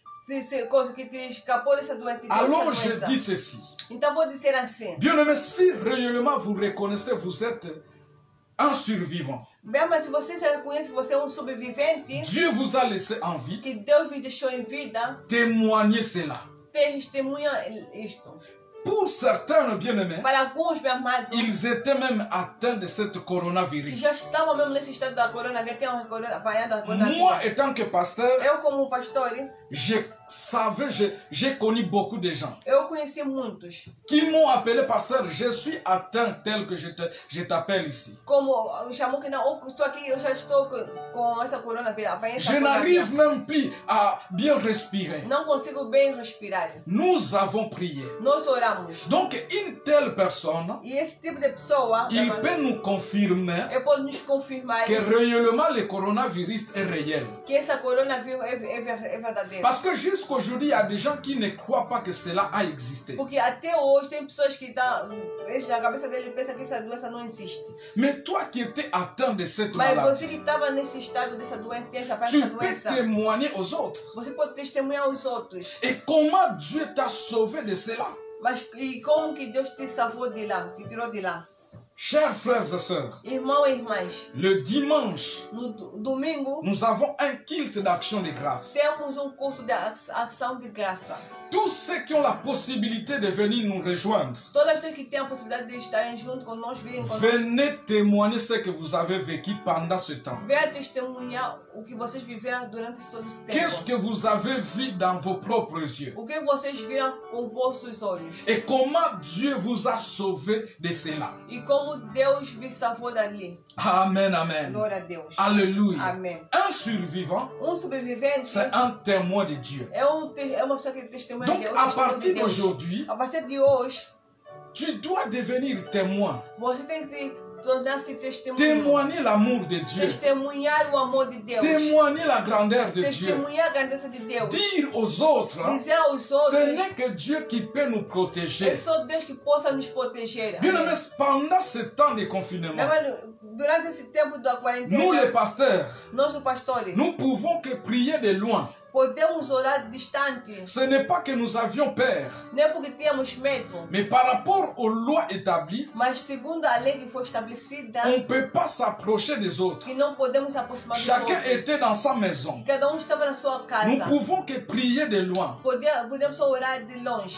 B: escapou dessa doença?
A: Alors je dis ceci.
B: Então vou dizer assim.
A: Bien-aimé, si réellement vous reconnaissez vous êtes un survivant,
B: Bem, mas se você reconhece que você é sobrevivente,
A: Dieu vous a laissé en vie,
B: que Deus vos deixou em vida,
A: témoignez cela.
B: testemunha isto.
A: Pour certains bien-aimés,
B: Para alguns, meu amado,
A: ils étaient même atteints de cette
B: que
A: coronavirus.
B: já estavam mesmo nesse estado da coronavírus, apanhado a coronavírus.
A: Moi, étant que pasteur,
B: Eu como pastor,
A: j'ai connu beaucoup de gens
B: eu conheci muitos.
A: qui m'ont appelé pasteur, je suis atteint tel que je t'appelle ici.
B: Como chamou que não, estou aqui, eu já estou com essa coronavírus.
A: Je n'arrive même plus à bien respirer.
B: Não consigo bem respirar.
A: Nous avons prié.
B: Nós oramos.
A: Donc, une telle personne,
B: E esse tipo de pessoa,
A: il peut nous confirmer
B: eu posso nos confirmar
A: que réellement le coronavirus est réel.
B: que essa coronavírus é verdadeira.
A: Parce que jusqu'aujourd'hui, il y a des gens qui ne croient pas que cela a existé.
B: Porque até hoje tem pessoas que na cabeça dele pensa que essa doença não existe.
A: Mais toi qui étais atteint de cette
B: Mas
A: maladie,
B: você que estava nesse estado dessa doença,
A: tu
B: dessa
A: peux
B: doença,
A: témoigner aux autres.
B: você pode testemunhar aos outros.
A: Et comment Dieu t'a sauvé de cela?
B: Mas e como que Deus te salvou de lá, te tirou de lá?
A: Chers frères et sœurs,
B: Irmãos e irmãs,
A: le dimanche,
B: no domingo
A: nous avons un culte d'action de grâce.
B: temos culto de ação de graça.
A: Tous ceux qui ont la possibilité de venir nous rejoindre,
B: Todas as pessoas que têm a possibilidade de estarem junto com nós, virem conosco,
A: venez témoigner ce que vous avez vécu pendant ce temps.
B: venham testemunhar o que vocês viveram durante todo esse
A: Qu'est-ce
B: tempo.
A: que vous avez vu dans vos propres yeux?
B: O que vocês viram com vossos olhos.
A: Et comment Dieu vous a sauvé de cela?
B: E como Deus vos salvou dali.
A: Amen, amen.
B: Glória a Deus.
A: Alléluia.
B: Amém.
A: Un survivant,
B: Sobrevivente
A: c'est un témoin de Dieu.
B: é uma pessoa que testemunha
A: Donc,
B: de Deus.
A: à
B: testemunho de
A: partir
B: Deus.
A: d'aujourd'hui,
B: A partir de hoje,
A: tu dois devenir témoin.
B: você tem que tornar-se testemunho.
A: Témoigner l'amour de Dieu.
B: Testemunhar o amor de Deus.
A: Témoigner la grandeur de Dieu.
B: Testemunhar a grandeza de Deus.
A: Dire aux autres,
B: Dizer aos
A: ce
B: outros,
A: n'est que Dieu qui peut nous
B: é
A: protéger.
B: só Deus que possa nos proteger.
A: Bien
B: Amém.
A: aimé, pendant ce temps de confinement,
B: Durante esse tempo da
A: nous
B: quarentena,
A: les pasteurs,
B: nós, os pastores,
A: nous pouvons que prier de loin.
B: podemos orar distante.
A: Ce n'est pas que nous avions peur,
B: Não é porque tínhamos medo,
A: mais par rapport aux lois établies,
B: mas segundo a lei que foi estabelecida,
A: on ne peut pas s'approcher des autres.
B: que não podemos se aproximar dos
A: Chacun
B: outros.
A: était dans sa maison.
B: Cada estava na sua casa.
A: Nous pouvons que prier de loin.
B: Podemos só orar de longe.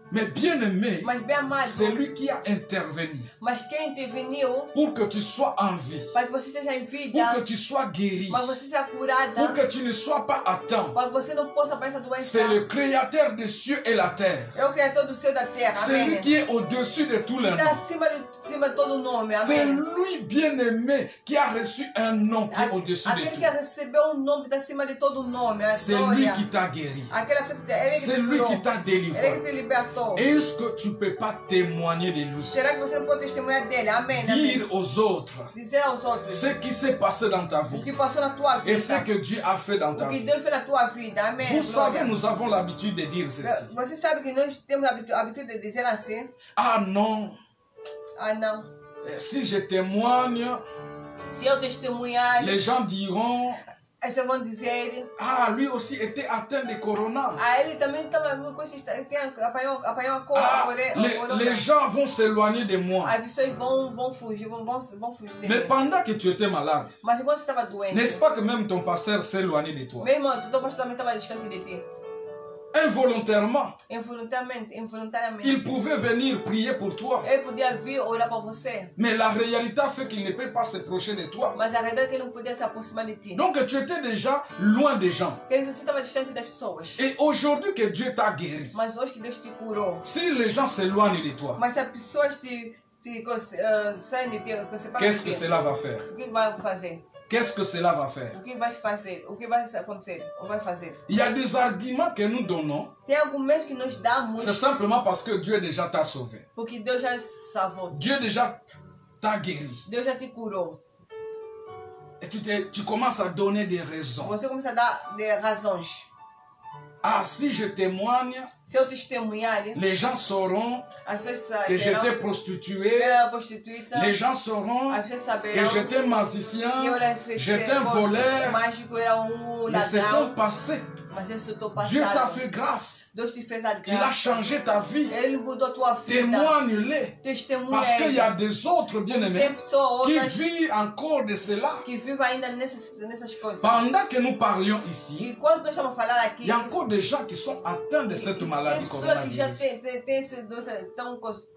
A: Mais bien aimé,
B: Mas bem amado,
A: c'est lui qui a intervenu
B: mas quem interveniu
A: pour que tu sois en vie,
B: para que você seja em
A: pour
B: vida,
A: que tu sois guéri,
B: para que você seja curada,
A: pour que tu ne sois pas atteint.
B: para que você não possa passar essa doença.
A: C'est le créateur des cieux et la terre.
B: É o Criador do céu e da terra.
A: C'est lui
B: Amém.
A: qui est au-dessus de tous les
B: Está
A: noms.
B: acima de todo nome.
A: C'est
B: Amém.
A: lui, bien-aimé, qui a reçu un nom qui est au-dessus de
B: Aquele
A: tout.
B: que recebeu um nome que está acima de todo nome. A
A: C'est lui
B: glória.
A: qui t'a guéri.
B: Aquela pessoa que ele que
A: C'est
B: te
A: lui
B: curou.
A: qui t'a
B: Ele que
A: délivré.
B: te libertou.
A: Est-ce que tu ne peux pas témoigner de lui?
B: Será que você não pode testemunhar dele? Amém. Amém.
A: Dire aux autres
B: Dizer aos outros
A: ce qui s'est passé dans ta
B: o
A: vie
B: que passou na tua
A: et ce
B: vida.
A: que Dieu a fait dans ta
B: O que
A: vie.
B: Deus fez na tua vida. Amém.
A: Vous savez,
B: Glória.
A: nous avons l'habitude de dire ceci.
B: Você sabe que nós temos a habitude de dizer assim?
A: Ah non,
B: Ah, não.
A: si je témoigne,
B: Se eu testemunhar,
A: les gens diront,
B: as pessoas vão dizer.
A: ah, lui aussi était atteint de corona.
B: Ah, ele também estava com esse. Apanhou a
A: Ah,
B: corona.
A: les gens vont s'éloigner de moi.
B: As pessoas vão fugir, vão fugir de
A: Mais
B: mim.
A: pendant que tu étais malade,
B: Mas enquanto você estava doente,
A: n'est-ce pas que même ton pasteur s'éloignait de toi?
B: meu irmão, teu pastor também estava distante de ti.
A: involontairement.
B: Involuntariamente.
A: Il pouvait venir prier pour toi.
B: Ele podia vir orar para você.
A: Mais la réalité fait qu'il ne peut pas se procher de toi.
B: Mas a verdade é que ele não podia se aproximar de ti.
A: Donc tu étais déjà loin des gens.
B: Porque você estava distante das pessoas.
A: Et aujourd'hui que Dieu t'a guéri,
B: Mas hoje que Deus te curou.
A: si les gens s'éloignent de toi,
B: Mas se as pessoas saem de ti, você para
A: qu'est-ce que cela va faire?
B: O que vai fazer?
A: Qu'est-ce que cela va faire?
B: O que vai fazer? O que vai acontecer? Ou vai fazer?
A: Il y a des arguments que nous donnons,
B: Tem argumentos que nós damos
A: c'est simplement parce que Dieu déjà t'a sauvé.
B: porque Deus já salvou.
A: Dieu déjà t'a guéri.
B: Deus já te curou.
A: Et tu commences à donner des raisons.
B: Você começa a dar razões.
A: Ah, si je témoigne,
B: Se eu testemunhar,
A: les gens sauront
B: as pessoas
A: que
B: saberão
A: j'étais
B: que
A: prostituée.
B: eu era prostituta.
A: Les gens sauront
B: As pessoas
A: que
B: saberão
A: j'étais magicien,
B: que eu era
A: j'étais un voleur.
B: mágico, era
A: Mais c'est ton
B: ladrão.
A: passé.
B: Mas isso é o teu
A: Dieu t'a
B: passado.
A: fait grâce.
B: Deus te fez a
A: Il a
B: graça.
A: changé ta vie.
B: Ele mudou a tua vida.
A: Témoigne-les.
B: Testemunha
A: Parce qu'il y
B: ele.
A: a des autres bien-aimés
B: Tem pessoas
A: qui
B: outras
A: vivent encore de cela.
B: que vivem ainda nessas coisas.
A: Pendant que nous parlions ici,
B: E quando nós estamos a falar aqui,
A: il y a encore des gens qui sont atteints de cette
B: tem
A: maladie
B: pessoas que já
A: coronavirus,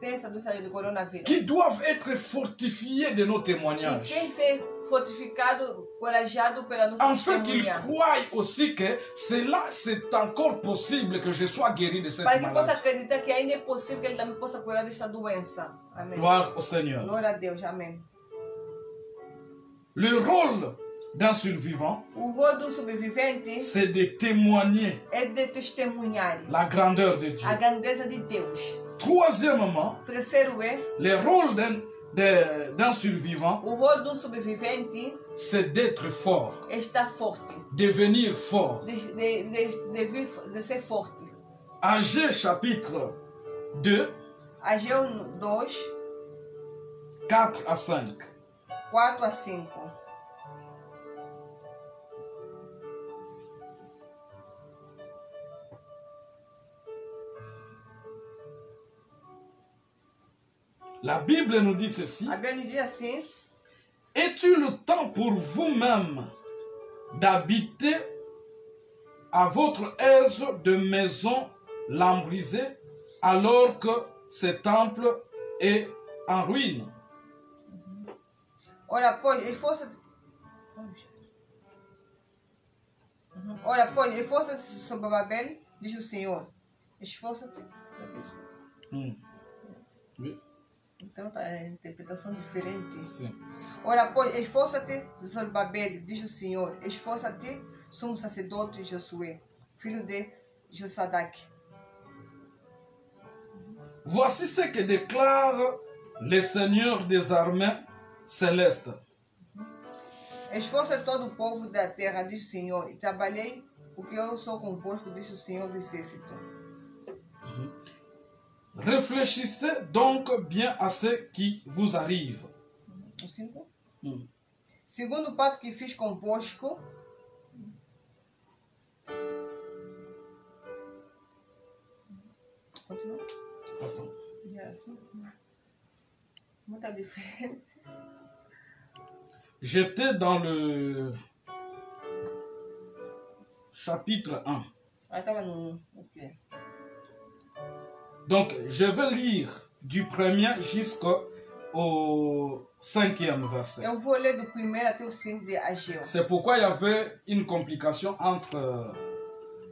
B: tem essa doença do coronavírus.
A: qui doivent être fortifiés de nos
B: E
A: témoignages,
B: tem que ser fortificado, corajado pela nossa
A: afin qu'ils
B: testemunha.
A: croient aussi que cela, c'est encore possible que je sois guéri de cette
B: Para que possa
A: maladie.
B: acreditar que ainda é possível que ele também possa curar desta doença. Amém.
A: Gloire au Seigneur.
B: Glória a Deus. Amém.
A: Le rôle d'un survivant,
B: O rol do sobrevivente
A: c'est de témoigner
B: é de testemunhar
A: la grandeur de Dieu.
B: a grandeza de Deus.
A: Troisièmement,
B: Terceiro é,
A: le rôle d'un survivant,
B: o rol do sobrevivente
A: c'est d'être fort,
B: é estar forte,
A: devenir fort.
B: de ser forte.
A: Agé chapitre 2,
B: Ageu 2,
A: 4 à 5.
B: 4 a 5.
A: La Bible nous dit ceci.
B: A Bíblia diz assim:
A: Es-tu le temps pour vous-même d'habiter à votre aise de maison lambrisée alors que ce temple est en ruine?
B: Ora, pois, esforça-te. Ora, pois, esforça-te sobre Babel, diz o Senhor. Esforça-te.
A: Oui.
B: Então, tá, é interpretação diferente.
A: Sim.
B: Ora, pois, esforça-te sobre Babel, diz o Senhor. Esforça-te, sumo sacerdote Josué, filho de Josadac.
A: Voici ce que déclare le Seigneur des armées célestes.
B: Esforça todo o povo da terra, diz o Senhor, e trabalhei, porque eu sou convosco, diz o Senhor do Exército.
A: Réfléchissez donc bien à ce qui vous arrive.
B: O 5.
A: Hum.
B: Segundo o pacto que fiz convosco, continua.
A: Attends.
B: Assim. Muito diferente.
A: J'étais dans le chapitre 1.
B: Aí estava no. Ok.
A: Donc, je vais lire du premier jusqu'au 5e verset.
B: Eu vou ler do 1 até o 5 de Ageu.
A: C'est pourquoi il y avait une complication entre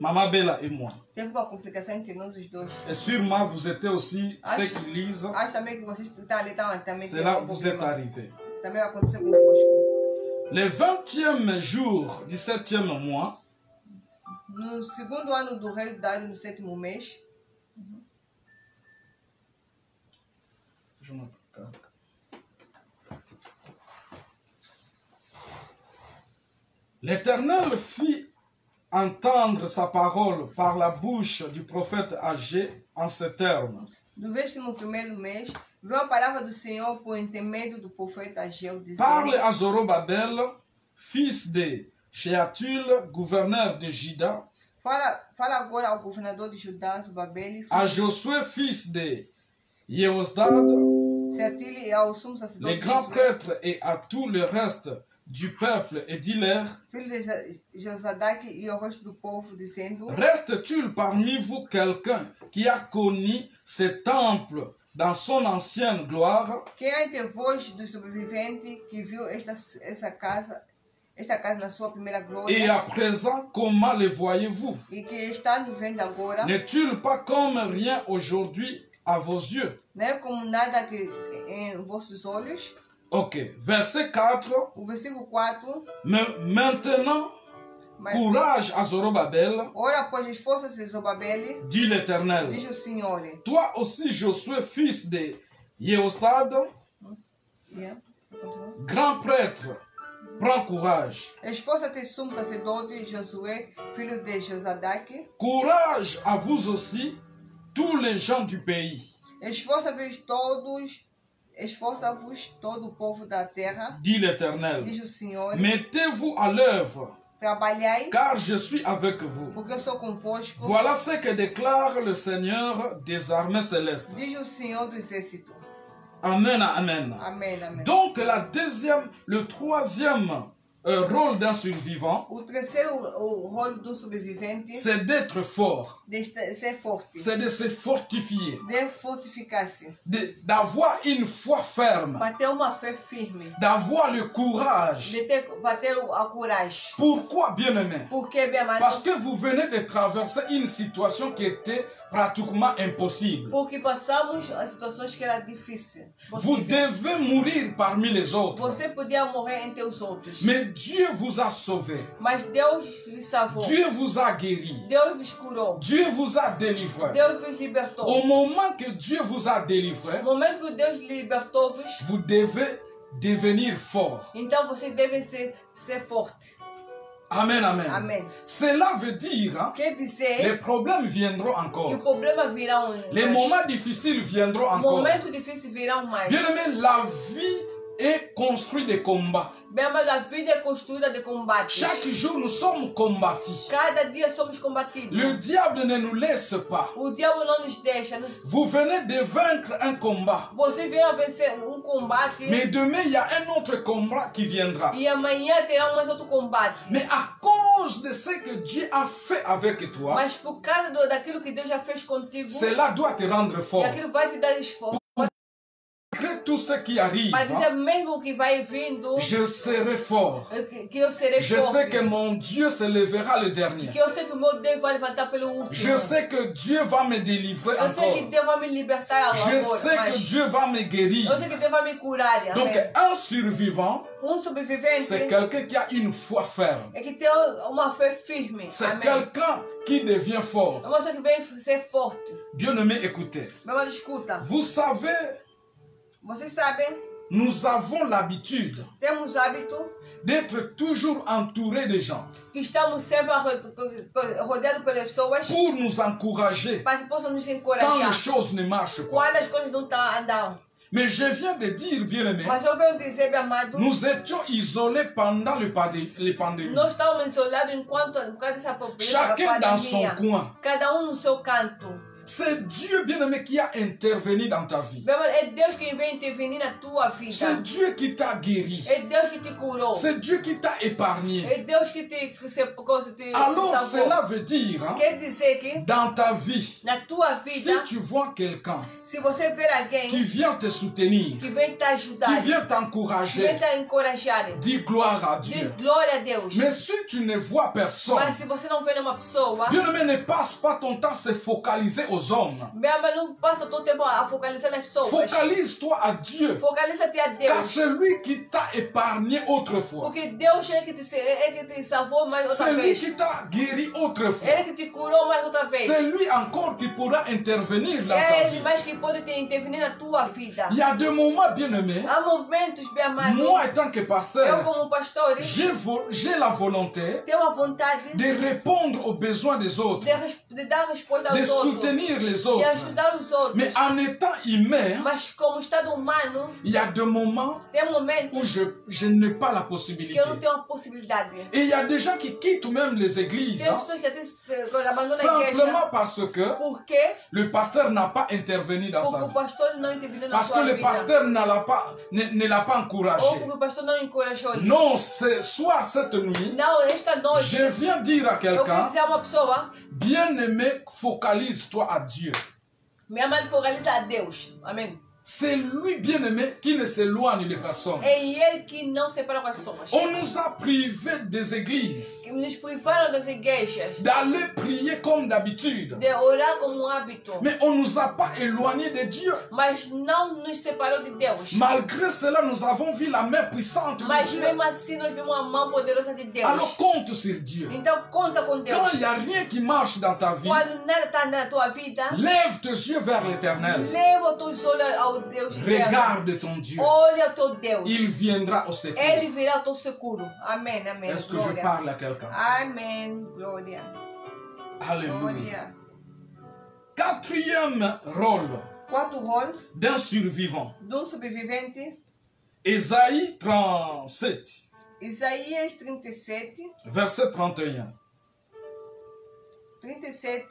A: Maman Bella et moi.
B: Teve uma complicação entre nós os dois.
A: Et sûrement, vous étiez aussi ceux
B: Acho-
A: qui lisent.
B: Acho também que vocês estão ali também.
A: Cela vous est arrivé.
B: Também aconteceu convosco.
A: Le 20e jour du 7e mois,
B: No segundo ano do rei Dário, no 7º mês,
A: je m'attends. L'Éternel fit entendre sa parole par la bouche du prophète Agé en ces termes.
B: no 21º mês, veio a palavra do Senhor por intermédio do profeta Ageu,
A: Parle
B: dizendo:
A: à Zorobabel, fils de Sheatul, gouverneur de Juda,
B: Fala agora ao governador de Judá, Zorobabel,
A: à Josué, fils de Yehozdad,
B: Seatil e ao sumo
A: les
B: sacerdote
A: grands
B: Josué,
A: prêtres et à tout le reste du peuple et dit-leur,
B: filho de Josadaque, e ao resto do povo, dizendo:
A: reste-t-il parmi vous quelqu'un qui a connu ce temple dans son ancienne gloire?
B: Quem há entre vós dos sobreviventes que viu esta casa na sua primeira glória?
A: Et à présent, comment le voyez-vous?
B: E que está nos vendo agora?
A: N'est-il pas comme rien aujourd'hui à vos yeux?
B: Não é como nada que em vossos olhos?
A: Ok, verset 4.
B: O versículo 4.
A: Maintenant,
B: Mas,
A: courage à Zorobabel,
B: ora, pois esforça-se, Zorobabel,
A: dit l'Éternel.
B: diz o Senhor.
A: Toi aussi, Josué, fils de Jéhostad,
B: Yeah.
A: grand prêtre, prends courage.
B: Esforça-te, sumo sacerdote Josué, filho de Josadaque.
A: Courage à vous aussi, tous les gens du pays,
B: Esforça-vos todo o povo da terra,
A: dit l'Éternel.
B: diz o Senhor.
A: Mettez-vous à l'œuvre,
B: Trabalhai,
A: car je suis avec vous.
B: porque eu sou convosco,
A: Voilà ce que déclare le Seigneur des armées célestes.
B: diz o Senhor do exército.
A: Amen, amen.
B: Amém, amém.
A: Donc le troisième rôle d'un survivant,
B: O terceiro, o rolo do sobrevivente,
A: c'est d'être fort,
B: de ser forte,
A: c'est de se fortifier,
B: de fortificar-se,
A: d'avoir une foi ferme,
B: para ter uma fé firme,
A: d'avoir le courage.
B: para ter a coragem.
A: Pourquoi, bien-aimé?
B: Por que, meu amado?
A: Parce que vous venez de traverser une situation qui était pratiquement impossible.
B: Porque passamos as situações que eram difíceis.
A: Vous devez mourir parmi les autres.
B: Você podia morrer entre os outros.
A: Mais Dieu vous a sauvé.
B: Mas Deus vos salvou.
A: Dieu vous a guéri.
B: Deus vos curou.
A: Dieu vous a délivré.
B: Deus vos libertou.
A: Au moment que Dieu vous a délivré,
B: No momento que Deus libertou-vos,
A: vous devez devenir fort.
B: então vocês devem ser fortes.
A: Amen, amen.
B: Amém.
A: Cela veut dire, hein,
B: Quer dizer
A: les problèmes viendront
B: que o
A: encore.
B: problema virão
A: Les
B: mais.
A: moments difficiles viendront encore.
B: Momentos difíceis virão mais.
A: Bien aimé, la vie est construite de combats.
B: Bem, mas a vida é construída de combates.
A: Chaque jour, nous sommes combattus.
B: Cada dia somos combatidos.
A: Le diable ne nous laisse pas.
B: O diabo não nos deixa.
A: Vous venez de vaincre un combat.
B: Você vem a vencer combate.
A: Mais demain, il y a un autre combat qui viendra.
B: E amanhã terá mais outro combate.
A: Mais à cause de ce que Dieu a fait avec toi,
B: Mas por causa daquilo que Deus já fez contigo,
A: cela doit te rendre fort.
B: aquilo vai te dar esforço.
A: Malgré tout ce qui arrive,
B: Mas dizer mesmo o que vai vindo,
A: je serai fort.
B: que eu serei
A: Je
B: forte.
A: sais que mon Dieu se levera le dernier.
B: Que eu sei que o meu Deus vai levantar pelo último.
A: Je sais que Dieu va me délivrer
B: Eu sei que
A: encore.
B: Deus vai me libertar agora.
A: Je sais que
B: Mas
A: Dieu va me guérir.
B: eu sei que Deus vai me curar.
A: Donc,
B: Amém.
A: un survivant,
B: Sobrevivente
A: c'est quelqu'un qui a une foi ferme.
B: é que tem uma fé firme.
A: C'est
B: Amém.
A: quelqu'un qui devient fort.
B: É uma pessoa que vem ser forte.
A: Bien-aimé, écoutez.
B: Meu irmão, escuta.
A: Vous savez,
B: Vocês sabem,
A: nous avons l'habitude
B: temos hábito
A: d'être toujours entouré de gens
B: que estamos sempre rodeados pelas pessoas
A: pour nous encourager
B: para que possam nos
A: quand
B: encorajar.
A: les choses ne marchent pas.
B: Quando as coisas não estão andando.
A: Mais je viens de dire, bien-aimé,
B: Mas eu venho dizer, meu amado,
A: nous étions isolés pendant les pandémies.
B: nós estávamos isolados por causa dessa pandemia.
A: Chacun dans son coin.
B: Cada no seu canto.
A: C'est Dieu, bien-aimé, qui a intervenu dans ta vie.
B: Meu amado, é Deus quem vem intervenir na tua vida.
A: C'est Dieu qui t'a guéri.
B: É Deus que te curou.
A: C'est Dieu qui t'a épargné.
B: É Deus que te
A: Alors,
B: salvou.
A: cela veut dire, hein,
B: Quer dizer que
A: dans ta vie,
B: na tua
A: si
B: vida,
A: tu vois quelqu'un
B: se você ver alguém
A: qui vient te soutenir,
B: que vem te ajudar,
A: qui vient
B: que vem
A: t'encourager,
B: te encorajar,
A: dis gloire à
B: diz
A: Dieu.
B: glória a Deus.
A: Mais si tu ne vois personne,
B: Mas se você não vê nenhuma pessoa,
A: bien-aimé, ne passe pas ton temps à se focaliser aux hommes.
B: mas não passa todo tempo a focalizar nas pessoas.
A: Focalise-toi à Dieu,
B: Focaliza-te a
A: car
B: Deus.
A: c'est lui qui t'a épargné autrefois.
B: Porque Deus é que te salvou mais outra
A: C'est lui
B: vez.
A: qui t'a guéri autrefois.
B: Ele que te curou mais outra vez.
A: C'est lui encore qui pourra intervenir dans ta
B: É
A: vie.
B: Ele mais que pode te intervenir na tua vida.
A: Il y a des moments, bien-aimés,
B: Há momentos, meu amado,
A: moi étant que
B: eu
A: pasteur,
B: como pastor,
A: j'ai la volonté
B: tenho a vontade
A: de répondre aux besoins des autres,
B: de dar resposta
A: de
B: aos outros.
A: soutenir soutenir les
B: e
A: autres.
B: ajudar os outros.
A: Mais en étant humain,
B: Mas como estado humano,
A: il y a des moments
B: tem momentos
A: où je n'ai pas la
B: que
A: possibilité.
B: eu não tenho a possibilidade.
A: Et il y a des gens qui quittent même les églises
B: Tem
A: hein,
B: pessoas que até abandonam a igreja
A: simplement parce que
B: porque
A: le pasteur n'a pas intervenu dans sa
B: o
A: vie.
B: pastor não interviu na
A: Parce que
B: sua
A: le
B: vida.
A: pasteur ne l'a pas
B: Ou
A: encouragé.
B: porque o pastor não encorajou ele.
A: Non, c'est soit cette nuit,
B: Não, esta noite
A: je viens dire à
B: eu quero
A: quelqu'un,
B: dizer a uma pessoa,
A: bien-aimé, focalise-toi à Dieu.
B: minha mãe focaliza a Deus. Amém.
A: C'est lui, bien-aimé, qui ne s'éloigne de personne.
B: É ele que não separa com as pessoas.
A: On nous a privés des églises
B: Que nos privaram das igrejas
A: d'aller prier comme d'habitude.
B: de orar como um hábito.
A: Mais on ne nous a pas éloignés de Dieu.
B: Mas não nos separou de Deus.
A: Malgré cela, nous avons vu la main puissante de
B: Mas
A: Dieu.
B: mesmo assim nós vimos a mão poderosa de Deus.
A: Alors compte sur Dieu.
B: Então conta com Deus.
A: Quand il n'y a rien qui marche dans ta vie,
B: Quando nada está na tua vida,
A: lève tes yeux vers l'éternel.
B: leva os teus olhos ao Deus de terra.
A: Regarde ton Dieu.
B: Olha o teu Deus.
A: Il viendra au secours.
B: Ele virá ao teu seguro. Amém, amém.
A: Est-ce que je
B: Glória.
A: parle à quelqu'un?
B: Amém, glória.
A: Alléluia.
B: Glória.
A: Quatrième rôle
B: Quarto rol
A: d'un survivant.
B: sobrevivente.
A: Ésaïe 37,
B: Isaías 37,
A: verset 31.
B: 37,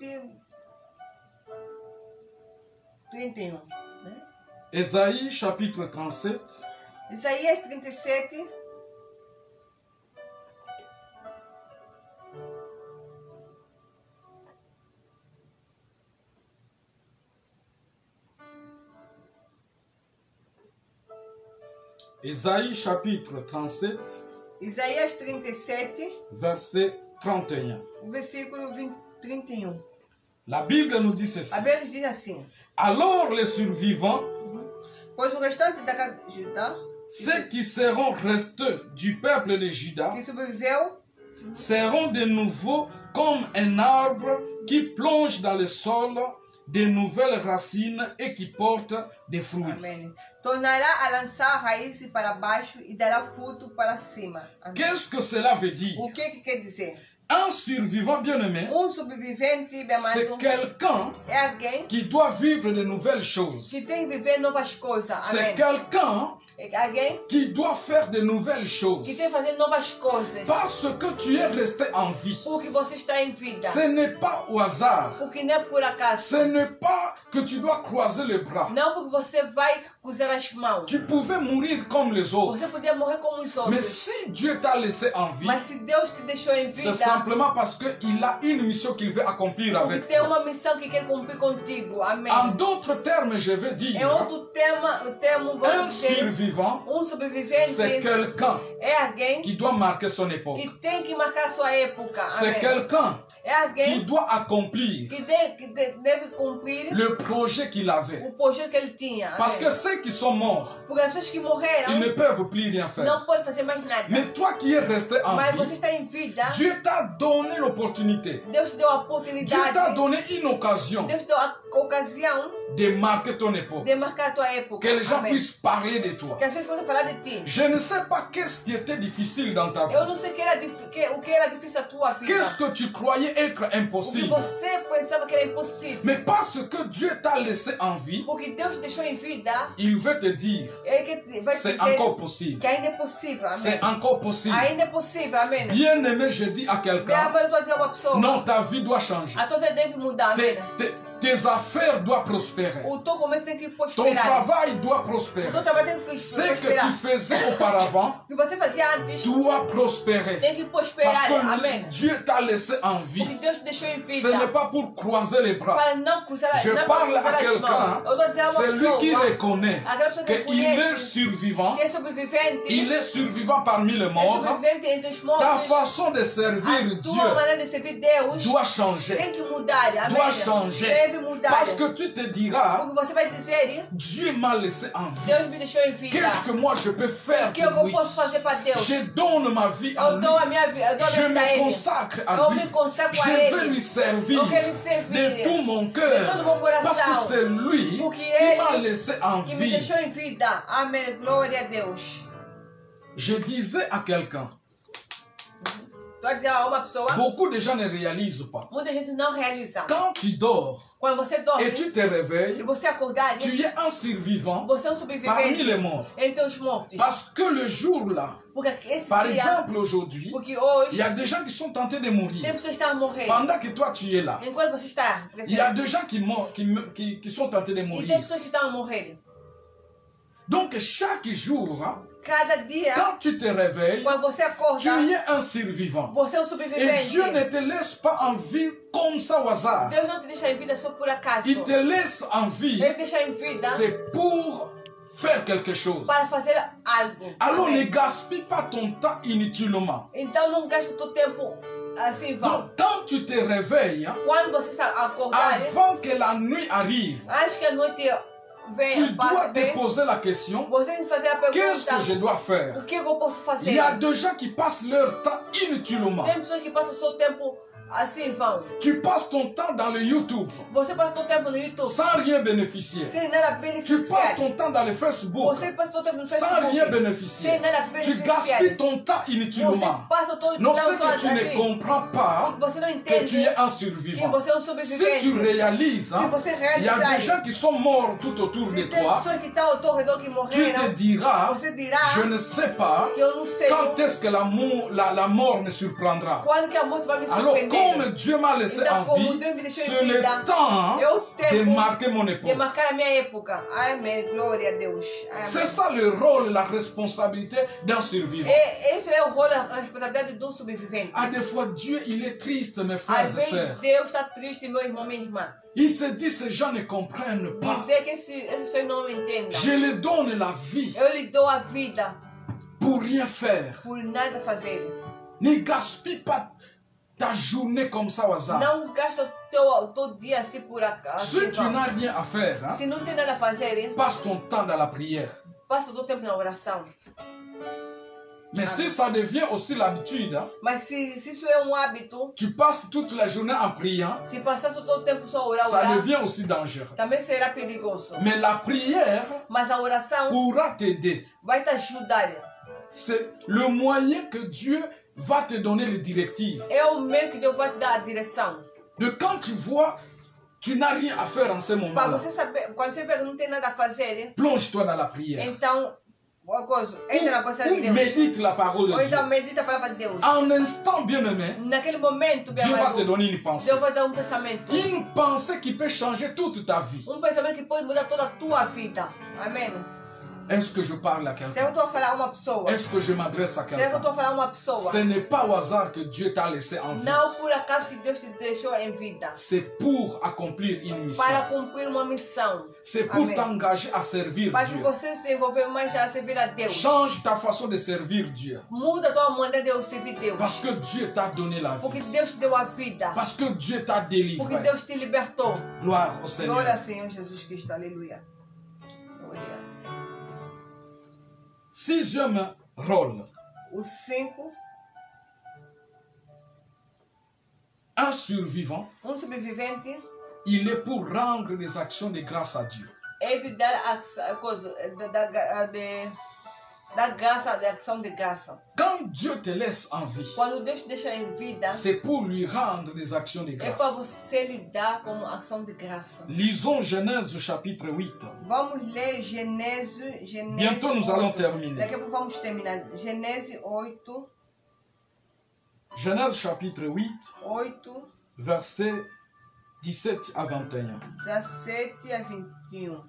B: 31.
A: Ésaïe chapitre 37,
B: Isaías 37,
A: Ésaïe chapitre 37,
B: Isaías 37,
A: verset 31.
B: versículo 31.
A: La Bible nous dit ceci.
B: A Bíblia diz assim:
A: Alors les survivants,
B: pois o restante da casa de Judá,
A: ceux qui seront restés du peuple de Juda,
B: que sobreviveu,
A: seront de nouveau comme un arbre qui plonge dans le sol de nouvelles racines et qui porte des fruits.
B: amém, tornará a lançar raízes para baixo e dará fruto para cima. Amém.
A: Qu'est-ce que cela veut dire?
B: O que quer dizer?
A: Un survivant bien-aimé,
B: Sobrevivente, bem
A: c'est
B: amado,
A: quelqu'un
B: é alguém
A: qui doit vivre de nouvelles choses.
B: que tem que viver novas coisas.
A: C'est
B: Amém.
A: quelqu'un
B: É alguém
A: qui doit faire de nouvelles choses.
B: que tem que fazer novas coisas.
A: Parce que tu es resté en vie.
B: Porque você está em vida.
A: Ce n'est pas au hasard.
B: Porque não é por acaso.
A: Ce n'est pas que tu dois croiser les bras.
B: Não porque você vai cruzar as mãos.
A: Tu pouvais mourir comme les autres.
B: Você podia morrer como os outros.
A: Mais si Dieu t'a laissé en vie,
B: Mas se Deus te deixou em
A: c'est
B: vida,
A: simplement parce qu'il a une mission qu'il veut accomplir
B: porque
A: avec
B: tem
A: toi.
B: uma missão que quer cumprir contigo. Amém.
A: En d'autres termes, je veux
B: É
A: dire,
B: outro tema, o termo
A: un
B: vou dizer,
A: survivant,
B: sobrevivente
A: c'est quelqu'un
B: é alguém
A: qui doit marquer son époque.
B: que tem que marcar a sua época.
A: C'est
B: Amém.
A: quelqu'un
B: É
A: qui
B: alguém
A: doit accomplir
B: que deve cumprir
A: le projet qu'il avait.
B: o projeto que ele tinha.
A: Parce
B: Amém.
A: que ceux qui sont morts,
B: Porque as pessoas que
A: ils
B: morreram
A: ne peuvent plus rien faire.
B: não podem fazer mais nada.
A: Mais toi qui es resté en
B: Mas você
A: vie,
B: está em vida,
A: Dieu t'a donné l'opportunité.
B: Deus te deu a
A: Dieu t'a
B: oportunidade,
A: donné une occasion
B: Deus te deu a ocasião
A: de marquer ton époque.
B: de marcar a tua época.
A: Que les gens
B: Amém.
A: puissent parler de toi.
B: Que as pessoas possam falar de ti.
A: Je ne sais pas qu'est-ce qui était difficile dans ta vie.
B: Eu não sei o que era difícil na tua vida.
A: Qu'est-ce que tu croyais être
B: O que
A: impossible.
B: você pensava que era impossível.
A: Mais parce que Dieu t'a laissé en vie,
B: Porque Deus te deixou em vida,
A: il veut te dire,
B: Ele que vai te
A: c'est
B: dizer
A: encore possible.
B: que ainda é possível.
A: C'est
B: Amém.
A: encore possible.
B: Ainda é possível. Amém.
A: Bien aimé, je dis à
B: Bem,
A: quelqu'un,
B: agora eu estou a dizer a uma pessoa.
A: non, ta vie doit changer.
B: A tua vida deve mudar. Amém.
A: Tes affaires doivent prospérer.
B: O teu comércio tem que
A: Ton
B: prosperar.
A: travail doit
B: O
A: prospérer.
B: teu trabalho tem que
A: Ce que
B: prosperar.
A: tu faisais auparavant
B: O que você fazia antes
A: doit prospérer.
B: tem que
A: Parce
B: prosperar.
A: que
B: Amém.
A: Dieu t'a laissé en
B: Porque
A: vie.
B: Deus te deixou em
A: Ce n'est
B: vida.
A: pas pour croiser les bras.
B: Para não cruzar as
A: Je
B: não
A: parle
B: cruzar
A: à
B: as
A: quelqu'un,
B: mãos. Eu estou a dizer a uma
A: c'est lui qui
B: pessoa.
A: reconnaît
B: Aquela pessoa que
A: qu'il est
B: conhece
A: survivant,
B: que é sobrevivente.
A: il est survivant parmi les
B: É
A: morts.
B: sobrevivente entre os
A: Ta
B: mortos.
A: façon de servir
B: A tua
A: Dieu
B: maneira de servir Deus
A: doit changer.
B: tem que mudar. Amém.
A: Doit changer.
B: Deve mudar.
A: Parce que tu te diras,
B: Porque você vai dizer,
A: Dieu m'a laissé en vie.
B: Deus me deixou em vida.
A: Qu'est-ce que moi je peux faire
B: O que eu
A: pour lui?
B: posso fazer para Deus?
A: Je donne ma vie à
B: Eu dou a
A: lui.
B: minha vida, eu dou a
A: Je
B: minha vida a
A: me
B: Ele.
A: consacre à
B: Eu
A: lui.
B: me consagro a
A: Je
B: Ele.
A: veux lui servir
B: Eu quero lhe servir.
A: de tout mon
B: De
A: cœur.
B: todo mon coração.
A: Parce que c'est lui
B: Porque
A: qui
B: Ele
A: m'a laissé en
B: que me
A: vie.
B: deixou em vida. Amém. Glória a Deus.
A: Je disais à quelqu'un,
B: Estou vai dizer a uma pessoa,
A: beaucoup de gens ne réalisent pas.
B: muita gente não realiza.
A: Quand tu dors
B: Quando você dorme
A: et tu te
B: e
A: réveilles,
B: você acordar,
A: tu es un survivant
B: você é um
A: parmi
B: sobrevivente
A: les morts.
B: entre os mortos.
A: Parce que le jour-là,
B: Porque esse
A: par
B: dia,
A: exemple aujourd'hui,
B: porque
A: il
B: hoje,
A: y a des gens qui sont tentés de
B: tem
A: mourir.
B: pessoas que estão a morrer.
A: Pendant que toi tu es là,
B: Enquanto você está
A: il y a
B: presente.
A: des gens qui sont tentés de
B: E tem
A: mourir.
B: pessoas que estão a morrer.
A: Donc chaque jour, hein,
B: Cada dia,
A: quand tu te réveilles,
B: quando você acorda,
A: tu es un survivant.
B: você é um
A: Et
B: sobrevivente.
A: Dieu ne te laisse pas en vie comme ça au hasard.
B: Deus não te deixa em vida só por acaso.
A: Il te laisse en vie,
B: Ele deixa em vida
A: c'est pour faire quelque chose.
B: para fazer algo.
A: Alors ne
B: Amém.
A: gaspille pas ton temps inutilement.
B: Então não gasta o teu tempo assim vão.
A: Donc quand tu te réveilles, hein,
B: Quando você está acordar,
A: avant que la nuit arrive,
B: antes que a noite
A: tu
B: venha,
A: dois te
B: passe,
A: poser la question,
B: você tem que fazer a
A: qu'est-ce que je
B: pergunta:
A: dois faire?
B: o que eu posso fazer?
A: Il y a des gens qui passent leur temps inutilement.
B: Tem pessoas que passam o seu tempo assim vão.
A: Tu passes ton temps dans le YouTube
B: Você passa o seu tempo no YouTube
A: sans rien bénéficier.
B: sem nada
A: Tu passes
B: beneficiar.
A: ton temps dans le Facebook
B: Você passa o seu tempo no
A: sans
B: Facebook
A: rien
B: sem
A: bénéficier.
B: nada
A: Tu
B: beneficiar.
A: gaspilles ton temps
B: Você
A: inutilement.
B: passa todo
A: Non,
B: não
A: c'est
B: só
A: que tu ne
B: assim.
A: comprends pas
B: Você não
A: que
B: entende
A: tu es un
B: que
A: survivant.
B: você é um
A: Si
B: sobrevivente.
A: tu réalises,
B: Se
A: hein,
B: você
A: il y a des
B: realizar,
A: gens qui sont morts tout autour de
B: se tem
A: toi,
B: pessoas que estão ao teu redor que
A: tu te
B: morreram,
A: diras,
B: você dirá
A: je ne sais pas
B: que eu não sei
A: quand est-ce que la mort me surprendra.
B: quando que a morte vai me
A: Alors,
B: surpreender.
A: comme Dieu m'a laissé
B: Então,
A: en
B: como
A: vie,
B: Deus me deixou
A: c'est
B: em
A: le
B: vida,
A: temps
B: é o
A: de
B: tempo
A: marquer mon
B: de
A: époque.
B: marcar a minha época. Amém. Glória a Deus.
A: C'est
B: Amém.
A: ça le rôle, la responsabilité d'un survivant.
B: Esse é o rol, a responsabilidade do sobrevivente.
A: Ah, des fois, Dieu, il est triste, mes frères
B: Às
A: et
B: vezes
A: sœurs.
B: Deus está triste, meu irmão, minha irmã.
A: Il se dit, ces gens ne comprennent pas.
B: Dizer que esses pessoas não me entendam.
A: Je leur donne la vie
B: Eu lhe dou a vida
A: pour rien faire.
B: por nada fazer.
A: Ne gaspille pas ta journée comme ça au hasard.
B: Não gasta o teu dia assim por acaso.
A: Si tu n'as rien à faire, hein,
B: Se não tem nada a fazer,
A: passe ton temps dans la prière.
B: passa o teu tempo na oração.
A: Mais si ça devient aussi l'habitude, hein,
B: Mas se isso é um hábito,
A: tu passes toute la journée en priant,
B: se passasse o teu tempo só a orar,
A: ça
B: orar,
A: devient aussi dangereux.
B: também será perigoso.
A: Mais la prière
B: Mas a oração
A: pourra t'aider.
B: vai te ajudar.
A: C'est le moyen que Dieu va te donner les directives.
B: É o meio que Deus vai te dar a direção.
A: De quand tu vois, tu n'as rien à faire en ce
B: Para
A: moment-là,
B: você saber, quando você vê que não tem nada a fazer,
A: plonge-toi dans la prière.
B: então, uma coisa, entra na presença de
A: Ou
B: Deus.
A: médite la parole
B: Ou
A: de
B: então
A: Dieu.
B: medita a palavra de Deus.
A: En instant bien-aimé,
B: Naquele momento, meu
A: Dieu va te
B: amado,
A: donner une pensée.
B: Deus vai dar pensamento.
A: Une pensée qui peut changer toute ta vie.
B: Pensamento que pode mudar toda a tua vida. Amém?
A: Est-ce que je parle à
B: Será que
A: quelqu'un?
B: eu estou a falar a uma pessoa?
A: Est-ce que je m'adresse à
B: Será que eu
A: quelqu'un?
B: estou a falar a uma pessoa?
A: Ce n'est pas au hasard que Dieu t'a laissé en vie.
B: Não por acaso que Deus te deixou em vida.
A: C'est pour accomplir une mission.
B: Para cumprir uma missão.
A: C'est pour
B: Amen.
A: t'engager à servir
B: Para que
A: Dieu.
B: você se envolver mais a servir a Deus.
A: Change ta façon de servir Dieu.
B: Muda a tua maneira de servir Deus.
A: Parce que Dieu t'a donné la
B: Porque
A: vie.
B: Deus te deu a vida.
A: Parce que Dieu t'a
B: Porque
A: délivré.
B: Deus te libertou.
A: Gloire au
B: Glória
A: Seigneur.
B: ao Senhor Jesus Cristo. Aleluia. Glória.
A: Sixième rôle.
B: O 5.
A: Un survivant,
B: Sobrevivente
A: il est pour rendre des actions de grâce à Dieu.
B: é de dar a coisa, da graça, da ação de graça.
A: Quand Dieu te laisse en vie,
B: Quando Deus te deixa em vida,
A: c'est pour lui rendre des actions de
B: é para
A: grâce.
B: você lidar como ação de graça.
A: Lisons Genèse chapitre 8.
B: Vamos ler Gênesis
A: Bientôt nous
B: 8.
A: allons terminer.
B: Daqui a pouco vamos terminar. Gênesis 8,
A: Genèse chapitre 8,
B: 8,
A: versets 17 à 21.
B: 17 a 21.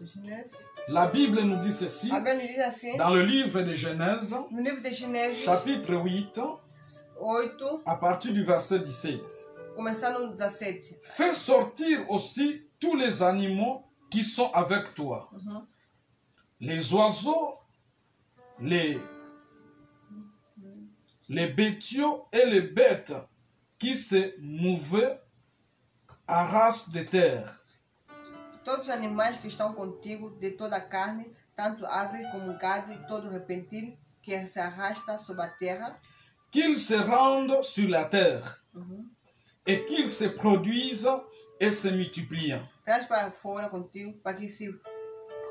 B: Genèse.
A: La Bible nous dit ceci,
B: A Bíblia diz assim,
A: dans le livre de Genèse,
B: no livro de Gênesis
A: chapitre 8,
B: 8,
A: à partir du verset 17.
B: começando no 17.
A: Fais sortir aussi tous les animaux qui sont avec toi, les oiseaux, les bestiaux et les bêtes qui se mouvaient à race de terre.
B: Todos os animais que estão contigo, de toda a carne, tanto ave como gado e todo reptil que se arrasta sobre a terra,
A: qu'ils se rendent sur la terre et qu'ils se produisent et se multiplient.
B: traz para fora contigo para que se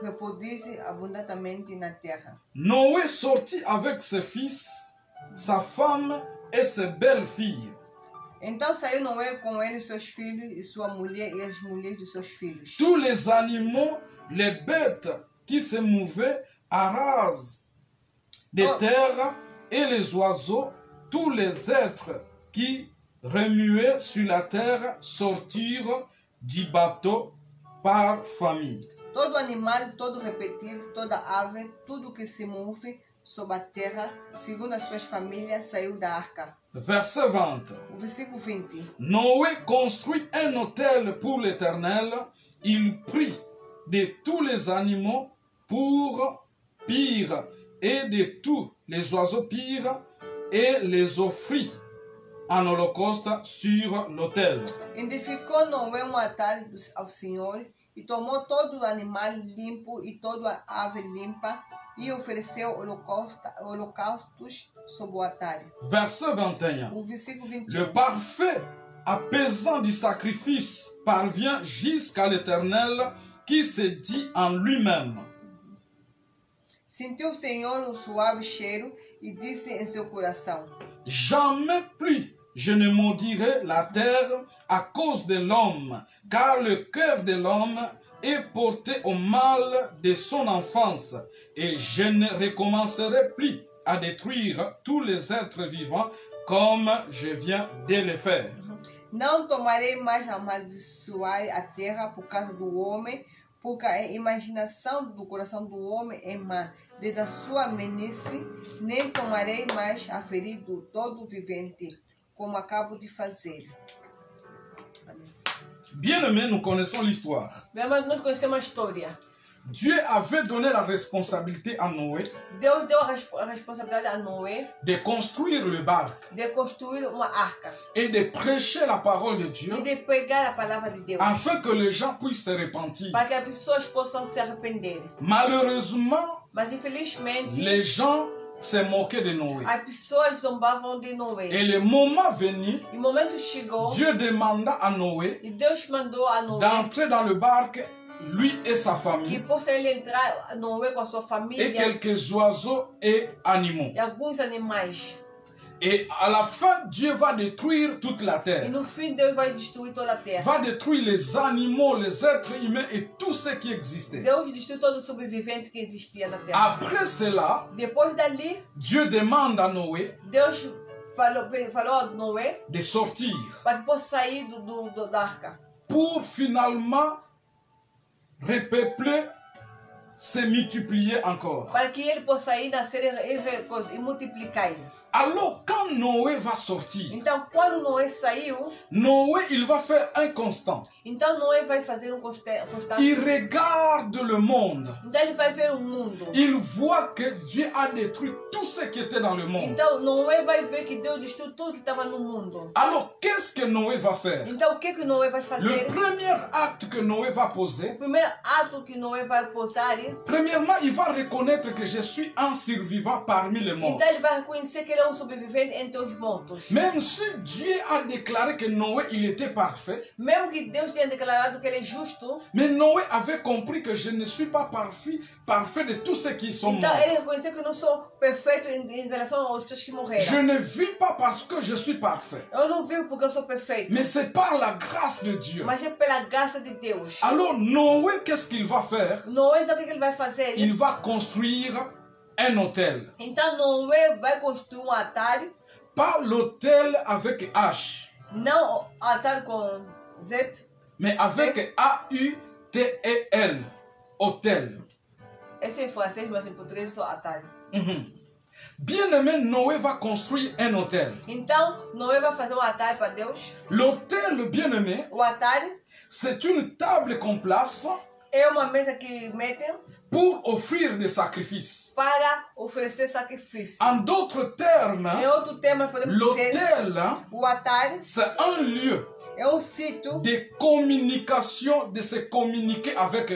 B: reproduzam abundantemente na terra.
A: Noé sortit avec ses fils, sa femme et ses belles-filles.
B: Então saiu Noé com ele, seus filhos e sua mulher e as mulheres de seus filhos.
A: Tous les animaux, les bêtes qui se mouvaient à ras des terres et les oiseaux, tous les êtres qui remuaient sur la terre sortirent du bateau par famille.
B: Todo animal, todo reptil, toda ave, tudo que se move sobre a terra, segundo as suas famílias, saiu da arca.
A: Verset 20.
B: O versículo 20.
A: Noé construit un autel pour l'Éternel. Il prit de tous les animaux pour pire et de tous les oiseaux pires et les offrit en holocauste sur l'autel.
B: Edificou Noé altar ao Senhor e tomou todo o animal limpo e toda a ave limpa e ofereceu holocaustos sobre o altar.
A: Verset 21.
B: O versículo 21.
A: Le parfait apaisant du sacrifice parvient jusqu'à l'Éternel qui se dit en lui-même.
B: Sentiu o Senhor um suave cheiro e disse em seu coração:
A: Jamais plus je ne maudirai la terre à cause de l'homme, car le cœur de l'homme est porté au mal de son enfance, et je ne recommencerai plus à détruire tous les êtres vivants comme je viens de le faire.
B: Não tomarei mais amaldiçoar a terra por causa do homem, porque a imaginação do coração do homem é má, desde a sua meninice, nem tomarei mais a ferir do todo vivente, como acabo de fazer.
A: Bien-aimés, nous connaissons l'histoire.
B: Mas nós conhecemos a história.
A: Dieu avait donné la responsabilité à Noé
B: Deus deu a responsabilidade a Noé
A: de construire le barque
B: de construir uma arca
A: et de prêcher la parole de Dieu
B: e de pregar a palavra de Deus,
A: afin que les gens puissent se repentir.
B: para que as pessoas possam se arrepender.
A: Malheureusement,
B: Mas infelizmente,
A: les gens se moquaient de Noé.
B: as pessoas zombavam de
A: Et
B: Noé.
A: le moment venu,
B: E o momento chegou
A: Dieu demanda à Noé
B: e Deus mandou a Noé
A: d'entrer dans le barque, lui et sa
B: que
A: famille,
B: possa ele entrar, Noé com a sua
A: et
B: família
A: quelques oiseaux et animaux.
B: e alguns animais.
A: Et à la fin, Dieu va détruire toute la
B: E
A: terre.
B: no fim Deus vai destruir toda a terra.
A: Va détruire les animaux, les êtres humains et tout ce qui existait.
B: Deus destruiu todo o sobrevivente que existia na terra.
A: Après cela,
B: Depois dali,
A: Dieu demande à Noé
B: Deus falou a Noé
A: de sortir
B: para que possa sair da arca,
A: pour finalement repeupler, se multiplier encore.
B: para que ele possa ir nascer e multiplicar.
A: Alors quand Noé va sortir,
B: Então, quando Noé saiu,
A: Noé, il va faire un constant.
B: então Noé vai fazer constante.
A: Il regarde le monde.
B: Então ele vai ver o mundo.
A: Il voit que Dieu a détruit tout ce qui était dans le monde.
B: Então Noé vai ver que Deus destruiu tudo que estava no mundo.
A: Alors qu'est-ce que Noé va faire?
B: Então o que Noé vai
A: Le
B: fazer?
A: premier acte que Noé va poser,
B: O primeiro ato que Noé vai posar,
A: premièrement, il va reconnaître que je suis un survivant parmi les morts.
B: então ele vai reconhecer que ele é um sobrevivente entre os mortos.
A: Même si Dieu a déclaré que Noé, il était parfait,
B: Mesmo que Deus tenha declarado que ele é justo,
A: mais Noé avait compris que je ne suis pas parfait de tous ceux qui sont
B: então
A: morts.
B: ele reconheceu que eu não sou perfeito em relação aos pessoas que
A: Je
B: morreram.
A: ne vis pas parce que je suis parfait,
B: Eu não vivo porque eu sou perfeito,
A: mais c'est par la grâce de Dieu.
B: mas é pela graça de Deus.
A: Alors Noé, qu'est-ce qu'il va faire?
B: Noé, então o que ele vai fazer?
A: Il va construire un autel.
B: Então Noé vai construir altar,
A: Pas l'autel avec H,
B: não altar com Z,
A: mais avec A-U-T-E-L. Autel.
B: esse é em francês, mas em português é só altar.
A: Bien-aimé, Noé va construire un autel.
B: Então Noé vai fazer altar para Deus.
A: L'autel, bien-aimé,
B: O altar
A: c'est une table qu'on place
B: é uma mesa que metem
A: pour offrir des sacrifices.
B: para oferecer sacrifício.
A: En d'autres termes,
B: Em outro tema, podemos dizer,
A: l'autel,
B: o altar
A: c'est un lieu
B: é um sítio
A: de communication, de se communiquer avec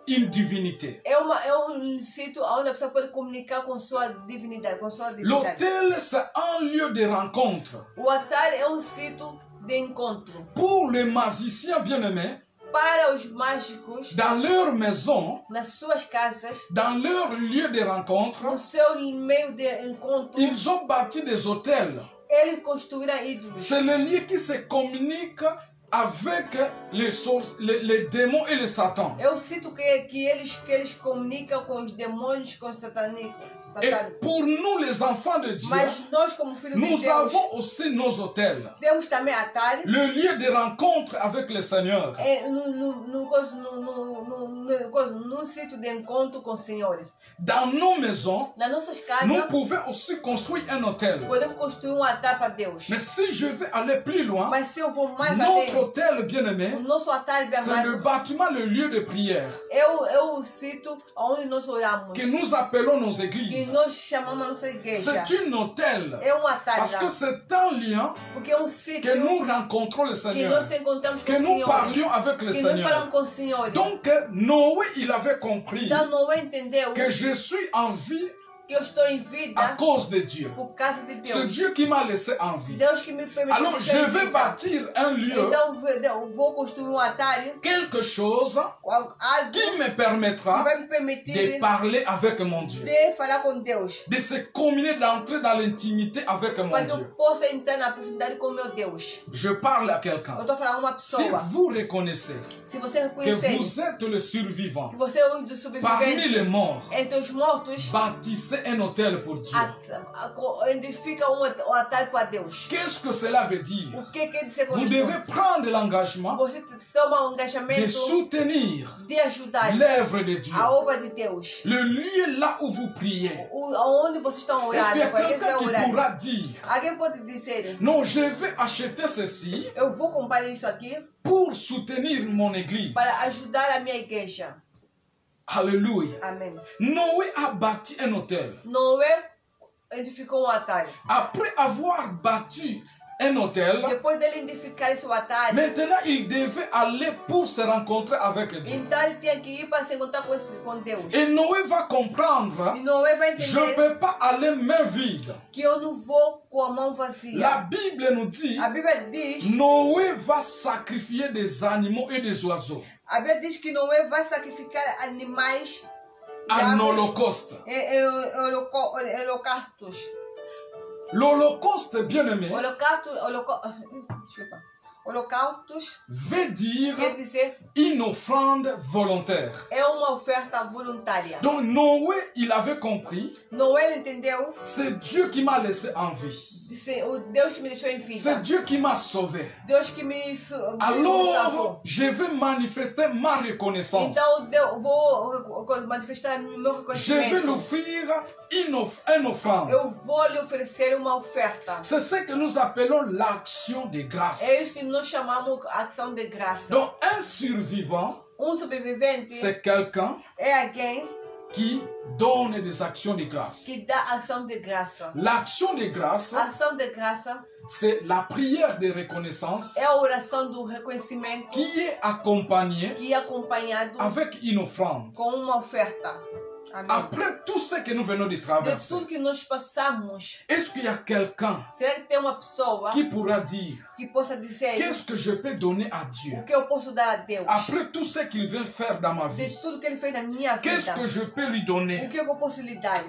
A: une divinité.
B: É um sítio onde a pessoa pode comunicar com sua divindade,
A: L'autel, c'est un lieu de rencontre.
B: O altar é um sítio de encontro.
A: Pour les magiciens bien-aimés,
B: Para os mágicos,
A: dans leur maison,
B: nas suas casas,
A: dans leur lieu de rencontre,
B: no seu meio de encontro,
A: ils ont bâti des hôtels.
B: eles construíram ídolos.
A: C'est le lieu qui se communique avec les démons et les satans.
B: É o sítio que eles comunicam com os demônios, com os satânicos.
A: Et pour nous, les enfants de Dieu,
B: Mas nós, como filhos de
A: nous
B: Deus,
A: avons aussi nos hôtels.
B: temos também altar.
A: Le lieu de rencontre avec le Seigneur.
B: É num sítio de encontro com o Senhor.
A: Dans nos maisons,
B: Nas nossas casas,
A: nous pouvons aussi construire un hôtel.
B: podemos construir altar para Deus.
A: Mais si je vais aller plus loin,
B: Mas se eu vou mais
A: notre
B: além,
A: hôtel
B: o
A: bien-aimé,
B: nosso altar, bem
A: c'est le
B: amado,
A: bâtiment, le lieu de prière
B: é o sítio onde nós oramos.
A: que nous appelons nos
B: Que
A: églises.
B: nós chamamos a nossa igreja.
A: C'est un hôtel.
B: É altar
A: Parce
B: lá.
A: que c'est un lieu
B: Porque é
A: que
B: sítio
A: nous rencontrons le
B: que
A: Seigneur,
B: nós encontramos com
A: que
B: o
A: nous
B: Senhor.
A: parlions avec le
B: Que nós
A: Seigneur.
B: falamos com o Senhor.
A: Donc Noé, il avait compris
B: Então Noé entendeu
A: que je suis en vie
B: que eu estou em
A: à
B: vida
A: cause de Dieu.
B: por causa de
A: C'est
B: Deus.
A: Dieu qui m'a laissé en vie.
B: Deus que me permitiu
A: Alors
B: viver
A: je
B: em
A: vais
B: vida.
A: bâtir un lieu,
B: Então eu vou construir altar,
A: quelque chose
B: algo
A: qui me
B: que
A: permettra
B: vai me
A: de
B: permitir
A: parler avec mon Dieu,
B: de falar com Deus.
A: de se communier, d'entrer dans l'intimité avec mon
B: Para que eu
A: Dieu.
B: possa entrar na profundidade com meu Deus.
A: Je parle à
B: Eu
A: quelqu'un.
B: estou falando a uma
A: Si
B: pessoa.
A: vous reconnaissez
B: Se você
A: que
B: reconhecer
A: vous êtes le survivant,
B: que você é um dos
A: parmi les
B: sobreviventes
A: morts,
B: entre os mortos,
A: bâtissez un hôtel pour Dieu.
B: edifica altar para Deus.
A: Qu'est-ce que cela veut dire?
B: O que quer dizer com
A: Vous
B: isso?
A: devez prendre l'engagement
B: Você toma
A: de
B: engajamento
A: soutenir
B: de ajudar
A: l'œuvre de Dieu.
B: a obra de Deus.
A: Le lieu là où vous priez.
B: Onde vocês estão
A: Est-ce qu'il y
B: orando?
A: a
B: Para quem
A: quelqu'un
B: está
A: qui
B: orando?
A: pourra dire,
B: Alguém pode dizer,
A: non, je vais acheter ceci
B: eu vou comprar isso aqui
A: pour soutenir mon église?
B: para ajudar a minha igreja.
A: Alléluia.
B: Amém.
A: Noé a bâti un hôtel.
B: Noé edificou altar.
A: Après avoir bâti un hôtel,
B: Depois dele edificar esse altar,
A: maintenant il devait aller pour se rencontrer avec Dieu.
B: então ele tinha que ir para se encontrar com Deus.
A: Et Noé va comprendre,
B: E Noé vai
A: je ne
B: entender
A: peux pas aller main vide.
B: que eu não vou com a mão vazia.
A: La Bible nous dit,
B: A Bíblia diz,
A: Noé va sacrifier des animaux et des oiseaux
B: a Bíblia diz que Noé vai sacrificar animais
A: en
B: aves,
A: holocauste.
B: holocaustos.
A: L'holocauste, bien-aimé,
B: Holocaustos
A: veut dire
B: quer dizer
A: une offrande volontaire.
B: é uma oferta voluntária.
A: Donc Noé, il avait compris,
B: Noé entendeu,
A: c'est Dieu qui m'a laissé en vie.
B: disse, o Deus que me deixou em
A: C'est
B: vida.
A: Dieu qui m'a sauvé.
B: Deus que me salvou.
A: Alors, je vais manifester ma reconnaissance.
B: Então eu vou manifestar meu
A: Je vais
B: reconhecimento.
A: lui offrir une offrande.
B: Eu vou lhe oferecer uma oferta.
A: C'est ce que nous appelons l'action de grâce.
B: É isso que nós chamamos ação de graça.
A: Donc, un survivant,
B: Sobrevivente
A: c'est quelqu'un
B: é alguém
A: qui donne des actions de grâce.
B: que dá ação de graça.
A: L'action de grâce,
B: A ação de graça
A: c'est la prière de reconnaissance
B: é a oração do reconhecimento
A: qui est accompagnée
B: que é acompanhado
A: avec une offrande.
B: com uma oferta. Amém.
A: Après tout ce que nous venons de
B: De
A: traverser,
B: tudo que nós passamos,
A: est-ce qu'il y a quelqu'un
B: será que tem uma pessoa
A: qui pourra dire,
B: que possa dizer
A: qu'est-ce que je peux donner à Dieu
B: o que eu posso dar a Deus?
A: après tout ce qu'il vient faire dans ma vie?
B: De tudo que ele fez na minha
A: Qu'est-ce
B: vida,
A: que je peux lui
B: o
A: donner?
B: que eu posso lhe dar?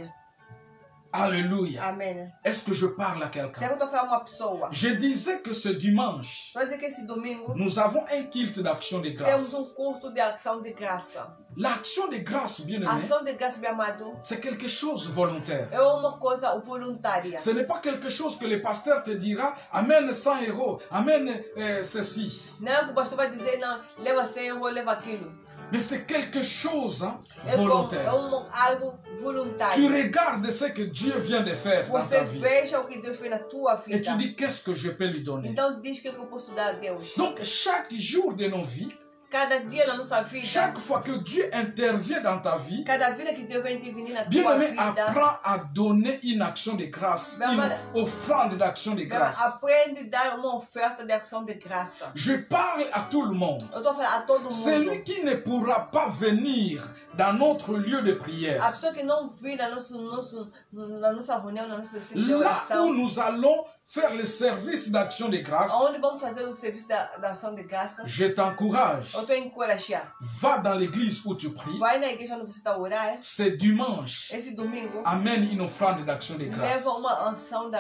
A: Alléluia.
B: Amém.
A: Est-ce que je parle à
B: Será
A: quelqu'un?
B: que eu estou falando uma pessoa?
A: Je disais que ce dimanche,
B: Estou a dizer que esse domingo
A: nous avons un culte d'action de
B: temos
A: grâce.
B: culto de ação de graça.
A: L'action de grâce, bien
B: A
A: aimé,
B: ação de graça, meu amado,
A: c'est quelque chose volontaire.
B: é uma coisa voluntária.
A: Ce n'est pas quelque chose que le pasteur te dira, amène 100 euros, amène ceci.
B: Não que o pastor vai dizer, não, leva 100 euros, leva aquilo.
A: Mais c'est quelque chose
B: É
A: volontaire.
B: algo
A: Tu
B: voluntário.
A: regardes ce que Dieu vient de faire dans
B: Você
A: ta vie.
B: veja o que Deus fez na tua
A: Et
B: vida.
A: tu dis, qu'est-ce que je peux lui donner?
B: Então diz o que eu posso dar a Deus.
A: Donc, chaque jour de nos vies,
B: Cada dia na nossa vida.
A: Chaque fois que Dieu intervient dans ta vie,
B: Cada vida que Deus vem intervenir na tua
A: bien-aimé,
B: vida.
A: apprends à donner une action de grâce, une offrande d'action de grâce.
B: Aprende a dar uma oferta de ação de graça.
A: Je parle à tout le monde.
B: Eu estou falando a todo mundo.
A: Celui qui ne pourra pas venir dans notre lieu de prière,
B: A pessoa que não vir na nossa reunião, na nossa sessão de
A: là où
B: oração,
A: nous allons faire le service d'action de grâce,
B: onde vamos fazer o serviço da ação de graça,
A: je t'encourage.
B: eu estou encorajando.
A: Va dans l'église où tu pries.
B: Vai na igreja onde você está a orar.
A: C'est dimanche.
B: Esse domingo,
A: Amène une offrande d'action de grâce.
B: leva uma ação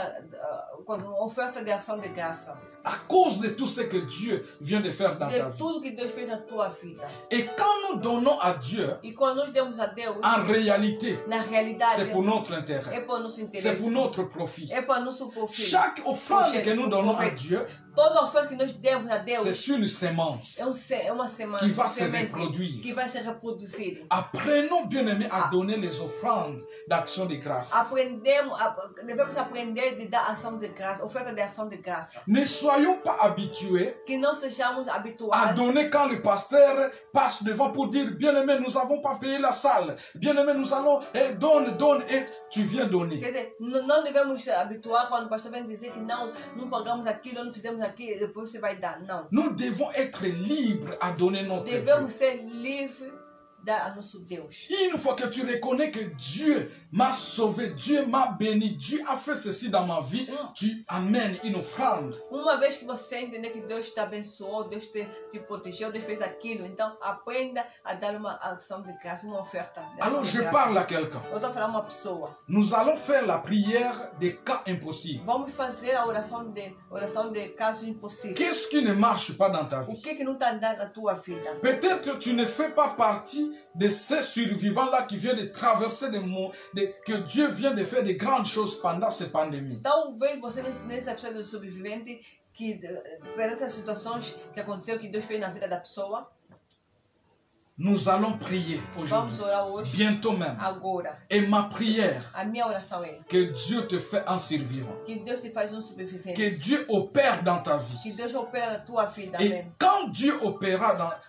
B: uma oferta de ação de graça.
A: À cause de tout ce que Dieu vient de faire dans ta
B: De
A: vie.
B: tudo que Deus fez na tua vida.
A: Et quand nous donnons à Dieu,
B: E quando nós demos a Deus,
A: en réalité,
B: na realidade,
A: c'est pour notre
B: é
A: intérêt.
B: para o nosso
A: C'est
B: interesse.
A: pour notre profit.
B: É para nosso profit.
A: Chaque offrande que nous donnons à Dieu,
B: Toda oferta que nós demos a Deus
A: c'est une sémence
B: é uma semana
A: qui va se
B: semente
A: reproduire.
B: que vai se reproduzir.
A: Apprenons, bien-aimés, à donner les offrandes d'action de grâce.
B: Devemos aprender de dar ação de graça, oferta de ação de graça.
A: Ne soyons pas habitués
B: Que não sejamos
A: à
B: habituados
A: donner quand le pasteur passe devant pour dire, bien-aimé, nous n'avons pas payé la salle. Bien-aimé, nous allons, et donne, et tu viens donner.
B: Quer dizer, não devemos se habituar quando o pastor vem dizer que não pagamos aquilo, não fizemos aquilo, depois você vai dar. Não.
A: Nous devons être libres à donner notre Dieu.
B: Devemos ser livres a nosso Deus.
A: Une fois que tu reconnais que Dieu m'a sauvé, Dieu m'a béni, Dieu a fait ceci dans ma vie, tu amènes une offrande.
B: Uma vez que você entender que Deus te abençoou, Deus te protegeu, Deus fez aquilo, então aprenda a dar uma ação de graça, uma oferta.
A: Alors je parle à quelqu'un.
B: Eu estou falando a uma pessoa.
A: Nous allons faire la prière des cas impossibles.
B: Vamos fazer a oração de casos impossíveis.
A: Qu'est-ce qui ne marche pas dans ta
B: O
A: vie?
B: que não está andando na tua vida?
A: Peut-être que tu ne fais pas partie de ces survivants-là qui viennent de traverser que Dieu vient de faire de grandes choses pendant cette pandémie.
B: Talvez você nessa pessoa do sobrevivente que perante as situações que aconteceu, que Deus fez na vida da pessoa.
A: Nous allons prier aujourd'hui,
B: Vamos orar hoje,
A: bientôt même.
B: agora.
A: Et ma prière,
B: A minha oração é
A: que Dieu te fait un survivant.
B: que Deus te faz sobrevivente.
A: Que Dieu opère dans ta vie.
B: Que Deus opera na tua vida.
A: Et
B: Amém.
A: quand Dieu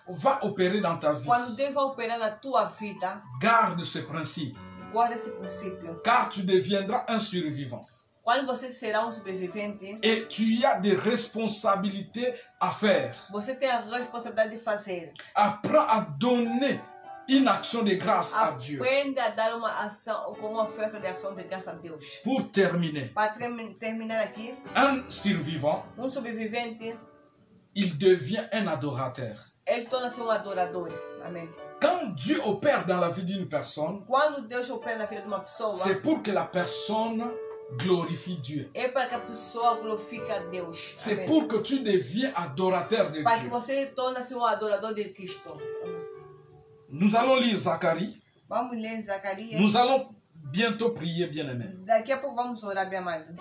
A: va opérer dans ta vie,
B: Quando Deus vai operar na tua vida,
A: garde ce principe,
B: guarda esse princípio.
A: car tu deviendras un survivant.
B: Quando você será sobrevivente,
A: Et tu as des responsabilités à faire.
B: você tem a responsabilidade de fazer.
A: Apprends à donner une action de grâce à Dieu.
B: Aprenda a dar uma ação, como uma oferta de ação de graça a Deus.
A: Pour terminer,
B: Para terminar aqui,
A: un survivant,
B: sobrevivente,
A: il devient un adorateur.
B: ele torna-se adorador. Amém.
A: Quand Dieu opère dans la vie d'une personne,
B: Quando Deus opera na vida de uma pessoa,
A: c'est pour que la personne glorifie Dieu.
B: é para que a pessoa glorifique a Deus.
A: C'est
B: Amém.
A: pour que tu deviens adorateur de
B: Para que
A: Dieu.
B: você torne-se adorador de Cristo.
A: Nous allons lire Zacharie.
B: Vamos ler Zacarias.
A: Nous allons bientôt prier, bien-aimés.
B: Daqui a pouco vamos orar, meu amado.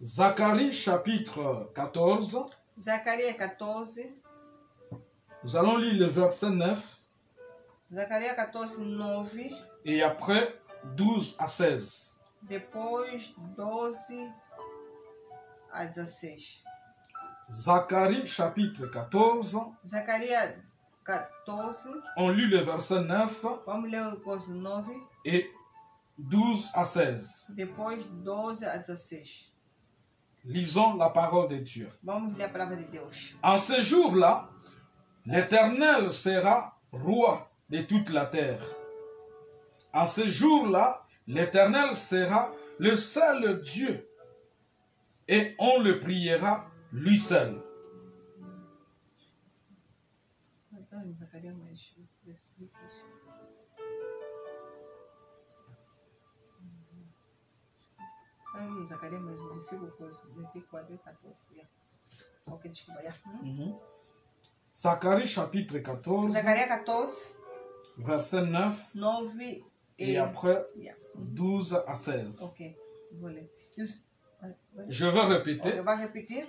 A: Zacharie chapitre 14.
B: Zacarias 14.
A: Nous allons lire le verset 9
B: Zacarias 14, 9.
A: et après 12 à 16.
B: Depois 12 a 16.
A: Zacharie chapitre 14.
B: Zacarias 14.
A: On lit le verset 9
B: Vamos ler o verso 9.
A: et 12 à 16.
B: Depois 12 a 16.
A: Lisons la parole de Dieu.
B: Vamos ler a palavra de Deus.
A: En ce jour-là, l'Éternel sera roi de toute la terre. En ce jour-là, l'Éternel sera le seul Dieu et on le priera lui seul.
B: Zacarias mais versículos. Zacarias mais versículo 24 e 14. Ok, desculpa.
A: Zacharie chapitre 14,
B: Zacarias 14,
A: verset 9
B: 9
A: et après 12 à 16.
B: Ok, vou ler.
A: Je vais répéter.
B: Eu vou repetir.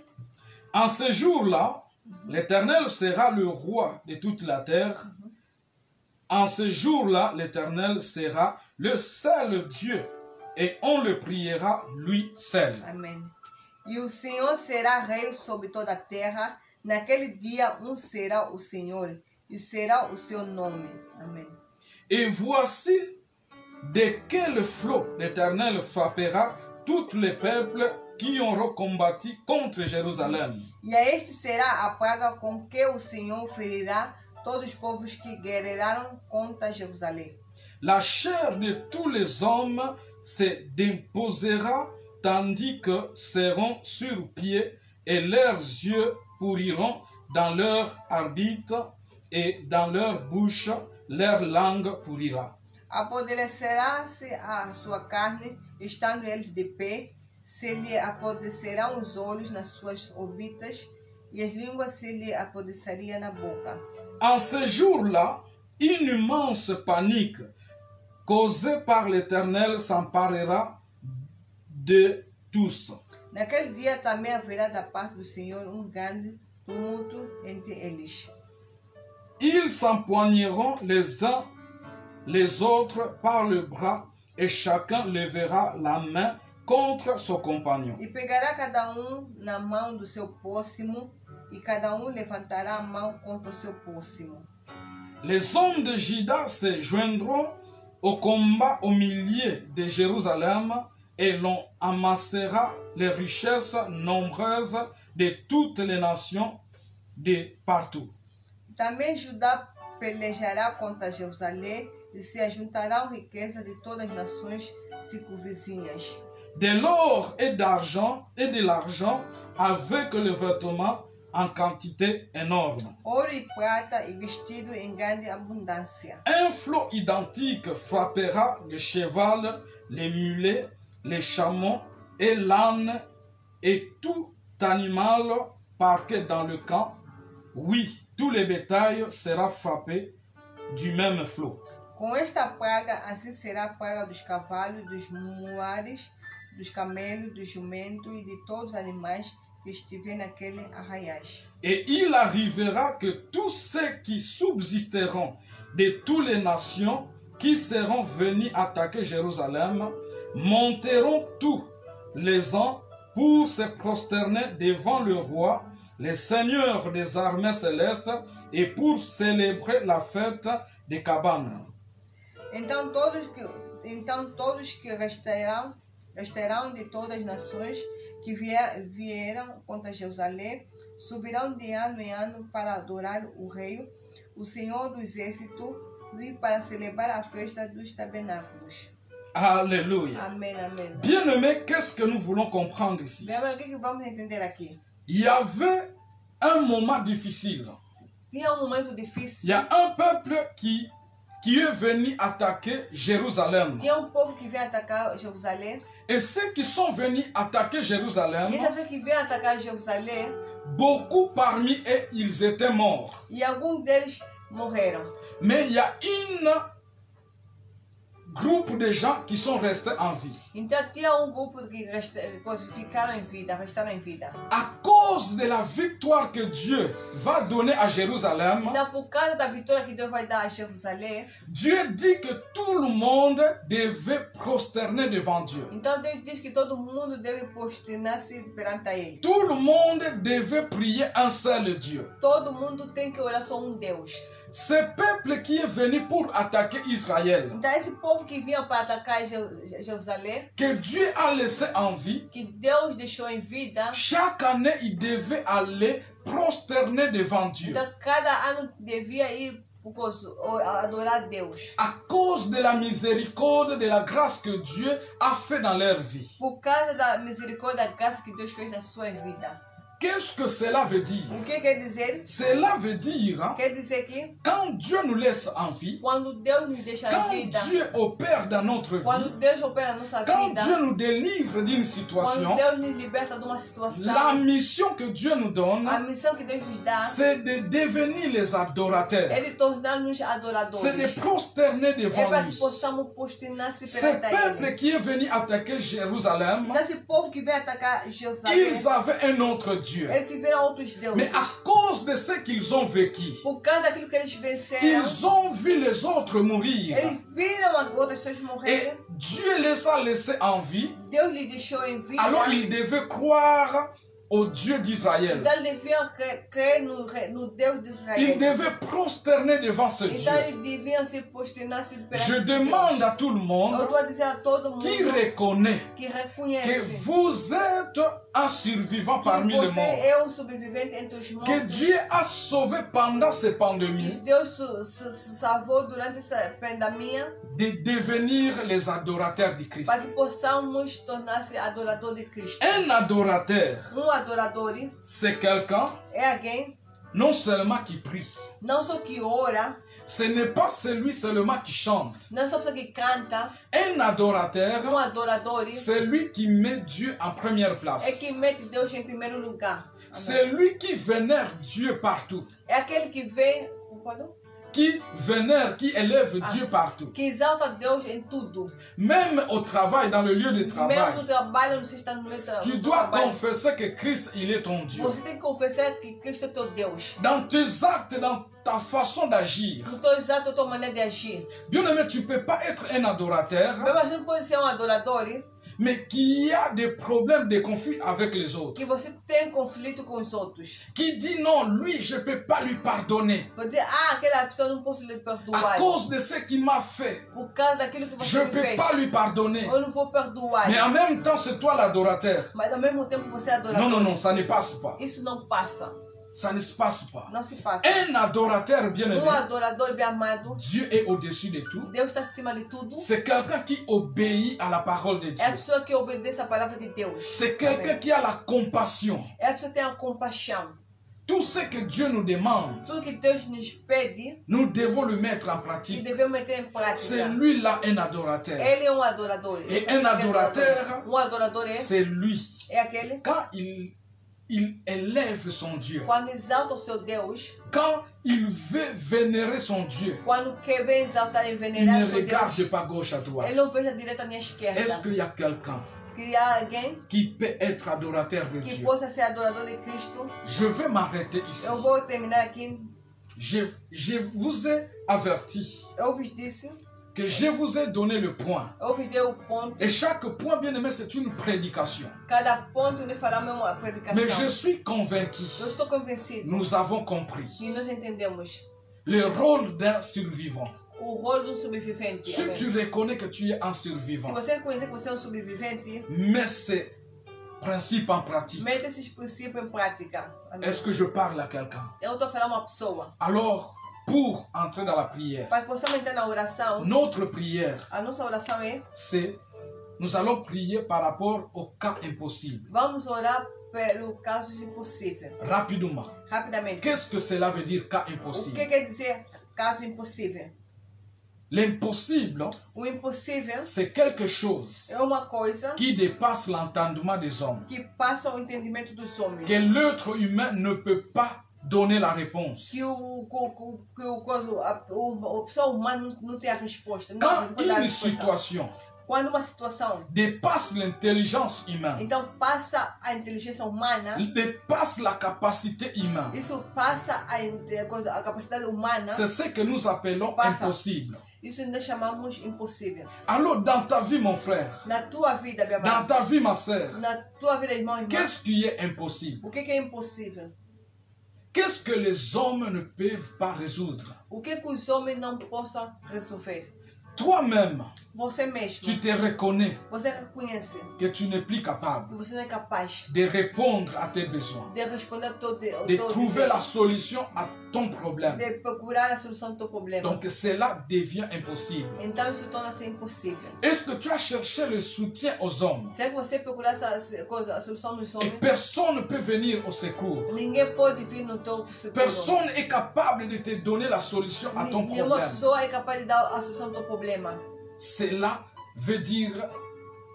A: En ce jour-là, l'Éternel sera le roi de toute la terre. En ce jour-là, l'Éternel sera le seul Dieu et on le priera lui seul.
B: Amém. E o Senhor será rei sobre toda a terra. Naquele dia, será o Senhor e será o seu nome. Amém.
A: Et voici de quel flot l'Éternel frappera tous les peuples qui auront combattu contre Jérusalem.
B: E a este será a praga com que o Senhor ferirá todos os povos que guerrearam contra Jerusalém.
A: La chair de tous les hommes se déposera tandis que seront sur pied et leurs yeux pourriront dans leur arbitre et dans leur bouche leur langue pourrira.
B: Apodrecerá-se a sua carne, estando eles de pé, se lhe apodrecerão os olhos nas suas orbitas, e as línguas se lhe apodreceriam na boca.
A: En ce jour-là, une immense panique causée par l'Éternel s'emparera de tous.
B: Naquele dia também haverá da parte do Senhor grande tumulto entre eles.
A: Ils s'empoigneront les uns les autres par le bras et chacun lèvera la main contre son compagnon.
B: E pegará cada na mão do seu próximo, e cada levantará a mão contra o seu próximo.
A: Les hommes de Juda se joindront au combat au milieu de Jérusalem et l'on amassera les richesses nombreuses de toutes les nations de partout.
B: Também Judá pelejará contra Jerusalém e se ajuntarão riquezas de todas as nações circunvizinhas.
A: De l'or et d'argent et de l'argent avec le vêtement en quantité énorme.
B: Ouro e prata e vestido em grande abundância.
A: Un flot identique frappera le cheval, les mulets, les chameaux et l'âne et tout animal parqué dans le camp. Oui, tout le bétail sera frappé du même flot.
B: Com esta praga, assim será a praga dos cavalos, dos muares, dos camelos, dos jumentos e de todos os animais que estiverem naquele arraiais.
A: Et il arrivera que tous ceux qui subsisteront de toutes les nations qui seront venus attaquer Jérusalem monteront tous les ans pour se prosterner devant le roi, le Seigneur des armées célestes, et pour célébrer la fête des cabanes.
B: Então todos que restarão de todas as nações que vieram contra Jerusalém, subirão de ano em ano para adorar o Rei, o Senhor dos Exércitos, e para celebrar a festa dos tabernáculos.
A: Alléluia.
B: Amém, amém.
A: Bien-aimés, qu'est-ce que nous voulons comprendre ici?
B: Bem, o que vamos entender aqui?
A: Il y avait un moment difficile.
B: Tinha momento difícil.
A: Il y a un peuple qui est venu attaquer Jérusalem.
B: Tinha povo que veio atacar Jerusalém.
A: Et ceux qui sont venus attaquer Jérusalem,
B: E essas que veio atacar Jerusalém,
A: beaucoup parmi eux, ils étaient morts.
B: e alguns deles morreram.
A: Mais il y a un groupe de gens qui sont restés en vie.
B: Então tinha grupo que ficaram em vida, restaram em vida.
A: À cause de la victoire que Dieu va donner à Jérusalem,
B: Então por causa da vitória que Deus vai dar a Jerusalém,
A: Dieu dit que tout le monde devait prosterner devant Dieu.
B: então Deus diz que todo mundo deve prosternar-se perante a Ele.
A: Tout le monde devait prier un seul Dieu.
B: Todo mundo tem que orar só Deus.
A: Ce peuple qui est venu pour attaquer Israël,
B: Então esse povo que vinha para atacar Jerusalém,
A: que Dieu a laissé en vie,
B: que Deus deixou em vida,
A: chaque année il devait aller prosterner devant Dieu.
B: então cada ano devia ir adorar a Deus.
A: À cause de la miséricorde, de la grâce que Dieu a fait dans leur vie.
B: Por causa da misericórdia, da graça que Deus fez na sua vida.
A: Qu'est-ce que cela veut dire?
B: O que quer dizer?
A: Cela veut dire,
B: Quer dizer que
A: quand Dieu nous laisse en vie,
B: quando Deus nos deixa
A: quand
B: em vida,
A: Dieu opère dans notre
B: quando
A: vie,
B: Deus opera na nossa
A: quand
B: vida,
A: Dieu nous délivre d'une
B: quando
A: situation,
B: Deus nos liberta de uma situação,
A: la mission que Dieu nous donne,
B: a missão que Deus nos dá
A: c'est de devenir les adorateurs.
B: é de tornar-nos
A: C'est de
B: adoradores.
A: prosterner
B: É
A: devant
B: para
A: lui.
B: que possamos posternar-se
A: Ce
B: perante a
A: peuple
B: Ele.
A: qui est venu attaquer Jérusalem,
B: Então, esse povo que vem atacar Jerusalém,
A: ils avaient un autre dieux.
B: Eles tiveram outros deuses.
A: Mais à cause de ce qu'ils ont vécu,
B: Por causa daquilo que eles venceram,
A: ils ont vu les autres mourir.
B: eles viram outras pessoas
A: Et
B: morrerem.
A: Dieu les a laissés en vie.
B: Deus lhe deixou em vida.
A: Alors ils devaient croire au Dieu d'Israël.
B: Então eles deviam crer no Deus de Israel.
A: Ils devaient prosterner devant ce Dieu.
B: Então eles deviam se posternar perante
A: Je
B: Deus.
A: demande à tout le
B: Eu
A: monde
B: estou a dizer a todo mundo
A: qui reconnaît
B: que
A: que
B: reconhece
A: vous êtes un survivant parmi
B: que
A: les
B: você
A: morts.
B: é sobrevivente entre os mortos.
A: Que Dieu a sauvé pendant ces
B: Que
A: pandémies
B: Deus se salvou durante essa pandemia
A: de devenir les adorateurs de Christ.
B: para que possamos tornar-se adorador de Cristo.
A: Un adorateur,
B: Adorador
A: c'est quelqu'un
B: é alguém
A: non seulement qui prie,
B: não só que ora,
A: ce n'est pas celui seulement qui chante.
B: não só pessoa que canta.
A: Un adorateur,
B: Adorador
A: c'est lui qui met Dieu en première place.
B: é que mete Deus em primeiro lugar.
A: C'est lui qui vénère Dieu partout.
B: É aquele que vê,
A: Qui vénère, qui élève Dieu partout.
B: que exalta Deus em tudo.
A: Même au travail, dans le lieu de
B: Mesmo
A: travail.
B: no trabalho, você está no meio do
A: Tu dois
B: trabalho.
A: confesser que Christ, il est ton Dieu.
B: Você tem que confessar que Cristo é teu Deus.
A: Dans tes actes, dans ta façon d'agir.
B: No teu exato, a tua maneira de agir.
A: Bien aimé, tu ne peux pas être un adorateur,
B: Mesmo assim, não pode ser adorador
A: mais qui a des problèmes, des conflits avec les autres.
B: que você tem conflito com os outros.
A: Qui dit non, lui, je ne peux pas lui pardonner.
B: Pode dizer, aquela pessoa não posso lhe
A: À
B: perdoar.
A: cause de ce qu'il m'a fait,
B: Por causa daquilo que
A: je
B: você
A: ne
B: me
A: peux
B: fez.
A: pas lui pardonner.
B: Eu não vou perdoar.
A: Mais en même temps, c'est toi l'adorateur.
B: Mas ao mesmo tempo você é adorador.
A: Non, non, non, ça ne passe pas.
B: Isso não passa.
A: Ça ne se passe pas.
B: Não se passa.
A: Un adorateur bien aimé,
B: Adorador bem amado.
A: Dieu est au-dessus de tout.
B: Deus está acima de tudo.
A: C'est quelqu'un qui obéit à la parole de
B: É a
A: Dieu.
B: pessoa que obedece a palavra de Deus.
A: C'est quelqu'un qui a la compassion.
B: É a pessoa que tem a compaixão.
A: Tout ce que Dieu nous demande,
B: Tudo que Deus nos pede,
A: nous devons le mettre en
B: que
A: pratique.
B: devemos meter em
A: C'est
B: prática.
A: lui là un adorateur.
B: Ele é adorador.
A: Et
B: Esse
A: un
B: é
A: adorateur,
B: adorador
A: c'est lui.
B: é aquele
A: Quand il élève son Dieu,
B: quando exalta o seu Deus,
A: quand il veut vénérer son Dieu,
B: quando quer ver exaltar e
A: il
B: venerar
A: ne
B: o seu
A: regarde
B: Deus,
A: pas gauche à droite.
B: ele não veja a direita nem a
A: Est-ce
B: esquerda.
A: qu'il y a quelqu'un
B: Que há alguém
A: qui peut être adorateur de
B: que
A: Dieu?
B: possa ser adorador de Cristo.
A: Je vais m'arrêter ici.
B: Eu vou terminar aqui.
A: Je vous ai averti
B: Eu vos disse,
A: que je vous ai donné le point.
B: eu vos dei o ponto.
A: Et chaque point, bien aimé, c'est une prédication.
B: Cada ponto nós falamos é uma
A: Mais je
B: predicação.
A: suis convaincu,
B: Eu estou convencido
A: nous avons compris
B: que nós entendemos
A: le rôle d'un survivant.
B: o rol do sobrevivente.
A: Si
B: Amém.
A: tu reconnais que tu es un
B: Se
A: survivant,
B: você reconhecer que você é um sobrevivente,
A: mets ces principes en pratique.
B: mete esses princípios em prática. Amém.
A: Est-ce que je parle à quelqu'un?
B: Eu estou falando a uma pessoa.
A: Alors, pour entrer dans la prière,
B: Para que possamos entrar na oração,
A: notre prière,
B: a nossa oração é:
A: c'est nous allons prier par rapport au cas impossible.
B: vamos orar pelo caso impossível.
A: Rapidement.
B: Rapidamente.
A: Qu'est-ce que cela veut dire, cas
B: O que
A: impossible?
B: quer dizer caso impossível?
A: L'impossible,
B: O impossível
A: c'est quelque chose
B: é uma coisa
A: qui dépasse l'entendement des hommes,
B: que passa o entendimento dos homens.
A: que l'être humain ne peut pas donner la réponse.
B: Que a pessoa humana não tem a resposta. Não
A: Quand
B: pode dar a
A: une
B: resposta.
A: situation
B: Quando uma situação
A: dépasse l'intelligence humaine,
B: então passa a inteligência humana,
A: dépasse la capacité humaine,
B: isso passa a capacidade humana,
A: c'est ce que nous appelons
B: Passa.
A: impossible.
B: isso nós chamamos impossível.
A: Alors, dans ta vie, mon frère,
B: Na tua vida, minha
A: dans
B: mãe,
A: ta vie, ma sœur,
B: na tua vida, irmão e irmã,
A: qu'est-ce qui est impossible?
B: o que é impossível?
A: Qu'est-ce que les hommes ne peuvent pas résoudre?
B: O que os homens não possam resolver?
A: Toi-même,
B: Você mesmo,
A: tu te reconnais
B: você reconhece
A: que tu n'es plus capable
B: que você não é capaz
A: de répondre à tes besoins,
B: de responder ao
A: de
B: teu
A: trouver la
B: desejo,
A: solution à ton problème.
B: de procurar a solução do teu problema.
A: Donc cela devient impossible.
B: Então isso torna-se impossível.
A: Est-ce que tu as cherché le soutien aux hommes
B: Se você procurar essa coisa, a solução dos
A: et
B: homens,
A: personne ne peut venir au secours?
B: ninguém pode vir no teu seguro.
A: Personne n'est capable de te donner la solution à ton
B: Nenhuma
A: problème.
B: pessoa é capaz de dar a solução do teu problema.
A: Cela veut dire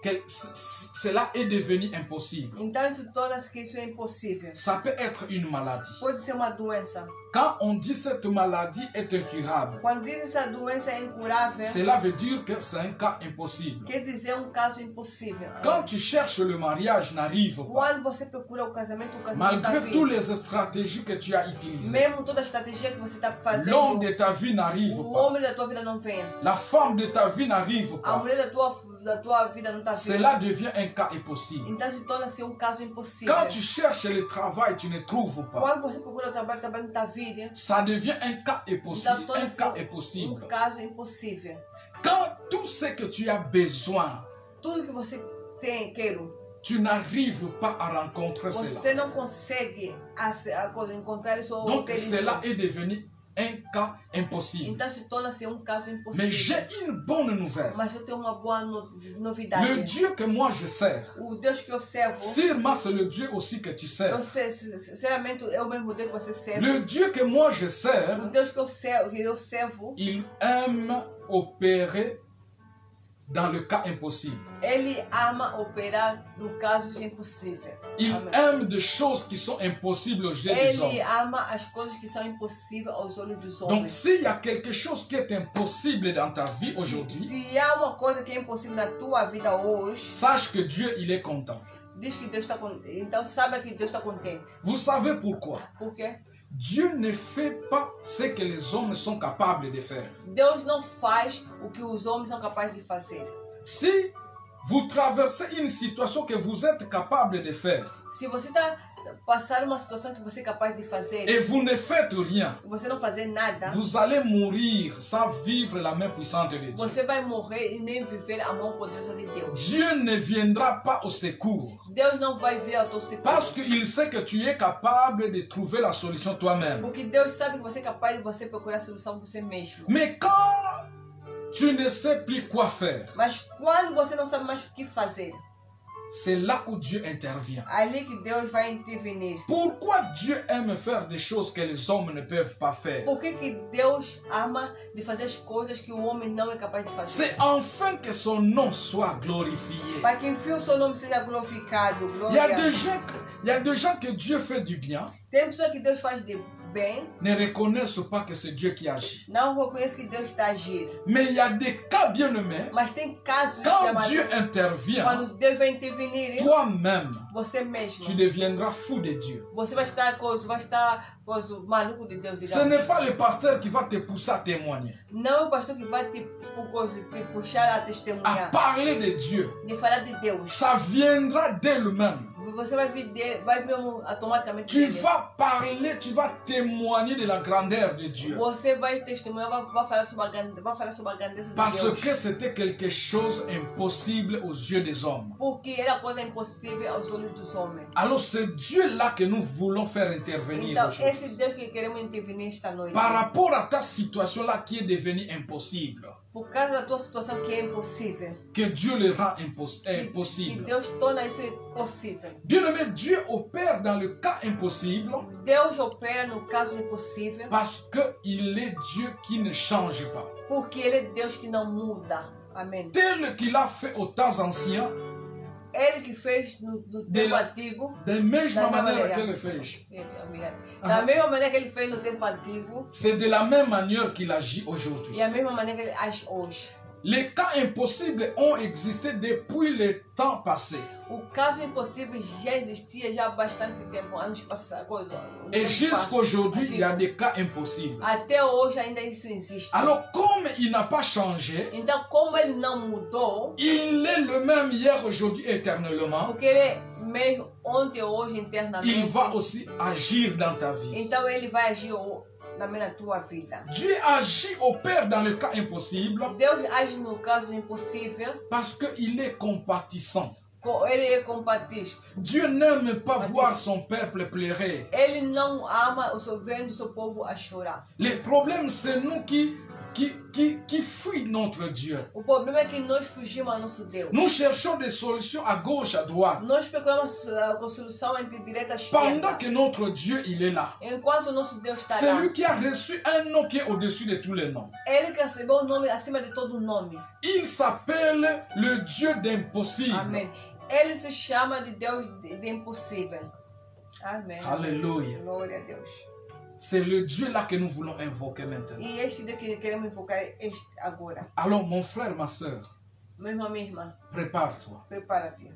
A: que cela est devenu impossible.
B: Então isso torna-se que isso é impossível.
A: Ça peut être une maladie.
B: Pode ser uma doença.
A: Quand on dit cette maladie est incurable,
B: Quando diz essa doença é incurável,
A: cela veut dire que c'est un cas impossible.
B: quer dizer um caso impossível.
A: Quand tu cherches le mariage, n'arrive pas.
B: Quando você procura o casamento está
A: Malgré toutes
B: vindo.
A: les stratégies que tu as utilisées,
B: Mesmo toda a estratégia que você está fazendo,
A: l'homme de ta vie n'arrive
B: o
A: pas.
B: homem da tua vida não vem.
A: La femme de ta vie n'arrive
B: A
A: pas.
B: mulher da tua vida não está vindo.
A: Cela devient un cas impossible.
B: Então se torna-se um caso impossível.
A: Quand tu cherches le travail, tu ne trouves pas.
B: Quando você procura o trabalho não está vindo.
A: Ça devient un cas impossible.
B: Então
A: Un cas
B: torna-se
A: impossible.
B: um caso impossível.
A: Quand tout ce que tu as besoin,
B: Tudo que você tem, quero,
A: tu n'arrives pas à rencontrer
B: você
A: cela.
B: não consegue encontrar isso ou
A: Donc
B: ter isso.
A: cela est devenu un cas impossible.
B: Então se torna-se um caso
A: Mais
B: impossível.
A: j'ai une bonne nouvelle.
B: Mas eu tenho uma boa novidade.
A: Le Dieu que moi je sers,
B: O Deus que eu servo,
A: sûrement c'est le Dieu aussi que tu
B: eu
A: sers.
B: sei, sinceramente é o mesmo Deus que você serve.
A: Le Dieu que moi je sers,
B: O Deus que eu servo,
A: il aime opérer dans le cas impossible.
B: Ele ama operar no casos impossíveis.
A: Il
B: Amém.
A: aime des choses qui sont impossibles aux yeux des hommes.
B: Ele ama as coisas que são impossíveis aos olhos dos
A: Donc
B: homens.
A: s'il y a quelque chose qui est impossible dans ta vie aujourd'hui,
B: Se há uma coisa que é impossível na tua vida hoje,
A: sache que Dieu, il est content.
B: diz que Deus está contente. Então saiba que Deus está contente.
A: Vous savez pourquoi?
B: Por quê?
A: Dieu ne fait pas ce que les hommes sont capables de faire.
B: Deus não faz o que os homens são capazes de fazer.
A: Si vous traversez une situation que vous êtes capable de faire
B: Se você está passando uma situação que você é capaz de fazer,
A: et vous ne faites rien,
B: você não fazer nada,
A: vous allez mourir sans vivre la main puissante de Dieu.
B: você vai morrer e nem viver a mão poderosa de Deus.
A: Dieu ne viendra pas au secours
B: Deus não vai vir ao teu secours.
A: parce qu'il sait que tu es capable de trouver la solution toi-même.
B: Porque Deus sabe que você é capaz de você procurar a solução você mesmo.
A: Mais quand tu ne sais plus quoi faire,
B: Mas quando você não sabe mais o que fazer,
A: c'est là où Dieu intervient.
B: ali que Deus vai intervenir.
A: Pourquoi Dieu aime faire des choses que les hommes ne peuvent pas faire?
B: Por que Deus ama de fazer as coisas que o homem não é capaz de fazer?
A: C'est afin que son nom soit glorifié.
B: Para que enfim o seu nome seja glorificado.
A: Il y a
B: Glória.
A: des gens que Dieu fait du bien,
B: Tem pessoas que Deus faz de bem,
A: ne reconnaissent pas que c'est Dieu qui agit.
B: não reconhece que Deus está agindo.
A: Mais il y a des cas bien-aimés,
B: Mas tem casos
A: quand
B: chamados,
A: Dieu intervient,
B: quando Deus vai intervenir,
A: toi-même,
B: você mesmo,
A: tu deviendras fou de Dieu.
B: você vai estar maluco de Deus,
A: Ce
B: digamos.
A: n'est pas le pasteur qui va te pousser à témoigner,
B: Não é o pastor que vai te puxar a
A: à
B: testemunhar,
A: parler de Dieu.
B: de falar de Deus.
A: Ça viendra d'elle-même.
B: Você vai mesmo automaticamente
A: Tu
B: dele.
A: vas parler, tu vas témoigner de la grandeur de Dieu.
B: Você vai testemunhar, vai falar sobre a grandeza de
A: Parce
B: Deus.
A: que c'était quelque chose impossible aux yeux des hommes.
B: Porque era coisa impossível aos olhos dos homens.
A: Alors c'est Dieu-là que nous voulons faire intervenir
B: Então,
A: aujourd'hui.
B: esse Deus que queremos intervenir esta noite.
A: Par rapport à ta situation-là qui est devenue impossible,
B: Por causa da tua situação que é impossível.
A: que Dieu le rend
B: Que
A: impossible.
B: Deus torna isso possível.
A: Bien-aimé, Dieu opère dans le cas impossible
B: Deus opera no caso impossível.
A: parce qu'il est Dieu qui ne change pas.
B: Porque Ele é Deus que não muda. Amém.
A: Tel qu'il a fait aux temps anciens,
B: Ele que fez no tempo antigo.
A: da mesma
B: Da
A: maneira
B: maneira.
A: que ele fez.
B: Da mesma maneira que Ele fez no tempo antigo.
A: C'est de la même manière qu'il agit aujourd'hui.
B: E a mesma maneira que Ele age hoje.
A: Les cas impossibles ont existé depuis le temps passé.
B: O caso impossível já existia já há bastante tempo, anos passados.
A: Et jusqu'aujourd'hui, il y a des cas impossibles.
B: Até hoje ainda isso existe.
A: Alors, comme il n'a pas changé,
B: Então, como ele não mudou,
A: il est le même hier, aujourd'hui, éternellement,
B: porque ele é mesmo ontem, hoje,
A: il
B: internamente,
A: va aussi agir dans ta vie.
B: então ele vai agir também na tua vida.
A: Dieu agit, opère dans le cas impossible
B: Deus age no caso impossível,
A: parce qu'il est compatissant.
B: ele é compatível.
A: Dieu n'aime pas voir son peuple pleurer.
B: Ele não ama vendo seu povo a chorar.
A: Le problème, c'est nous qui qui fuit notre Dieu.
B: O problema é que nós fugimos ao nosso Deus.
A: Nous cherchons des solutions à gauche, à droite.
B: Nós procuramos a solução entre direita e
A: Pendant
B: esquerda.
A: que notre Dieu, il est là.
B: Enquanto o nosso Deus está
A: C'est
B: lá.
A: lui qui a reçu un nom qui est au-dessus de tous les noms.
B: Ele que recebeu o nome acima de todo nome.
A: Il s'appelle le Dieu d'impossible.
B: Amém. Ele se chama de Deus de impossível. Amém.
A: Alléluia.
B: Glória a Deus.
A: C'est le Dieu là que nous voulons invoquer maintenant.
B: E este Deus que queremos invocar agora.
A: Alors mon frère, ma soeur,
B: Meu irmão, minha irmã,
A: prépare-toi.
B: prepara-te.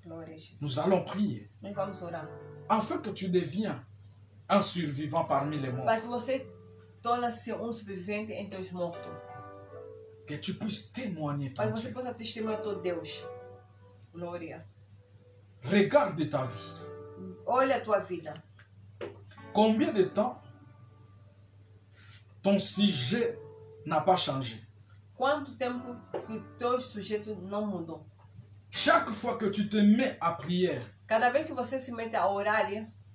B: Glória a Jesus.
A: Nous allons prier.
B: Nós vamos orar.
A: Afin que tu deviens un survivant parmi les morts.
B: Para que você torne-se sobrevivente entre os mortos.
A: Que tu puisses témoigner
B: Para
A: ton
B: que você
A: Dieu.
B: possa testemunhar teu Deus. Glória.
A: Regarde ta vie.
B: Olha a tua vida.
A: Combien de temps ton sujet n'a pas changé?
B: Quanto tempo que o teu sujeito não mudou?
A: Chaque fois que tu te mets à prière,
B: Cada vez que você se mete a orar,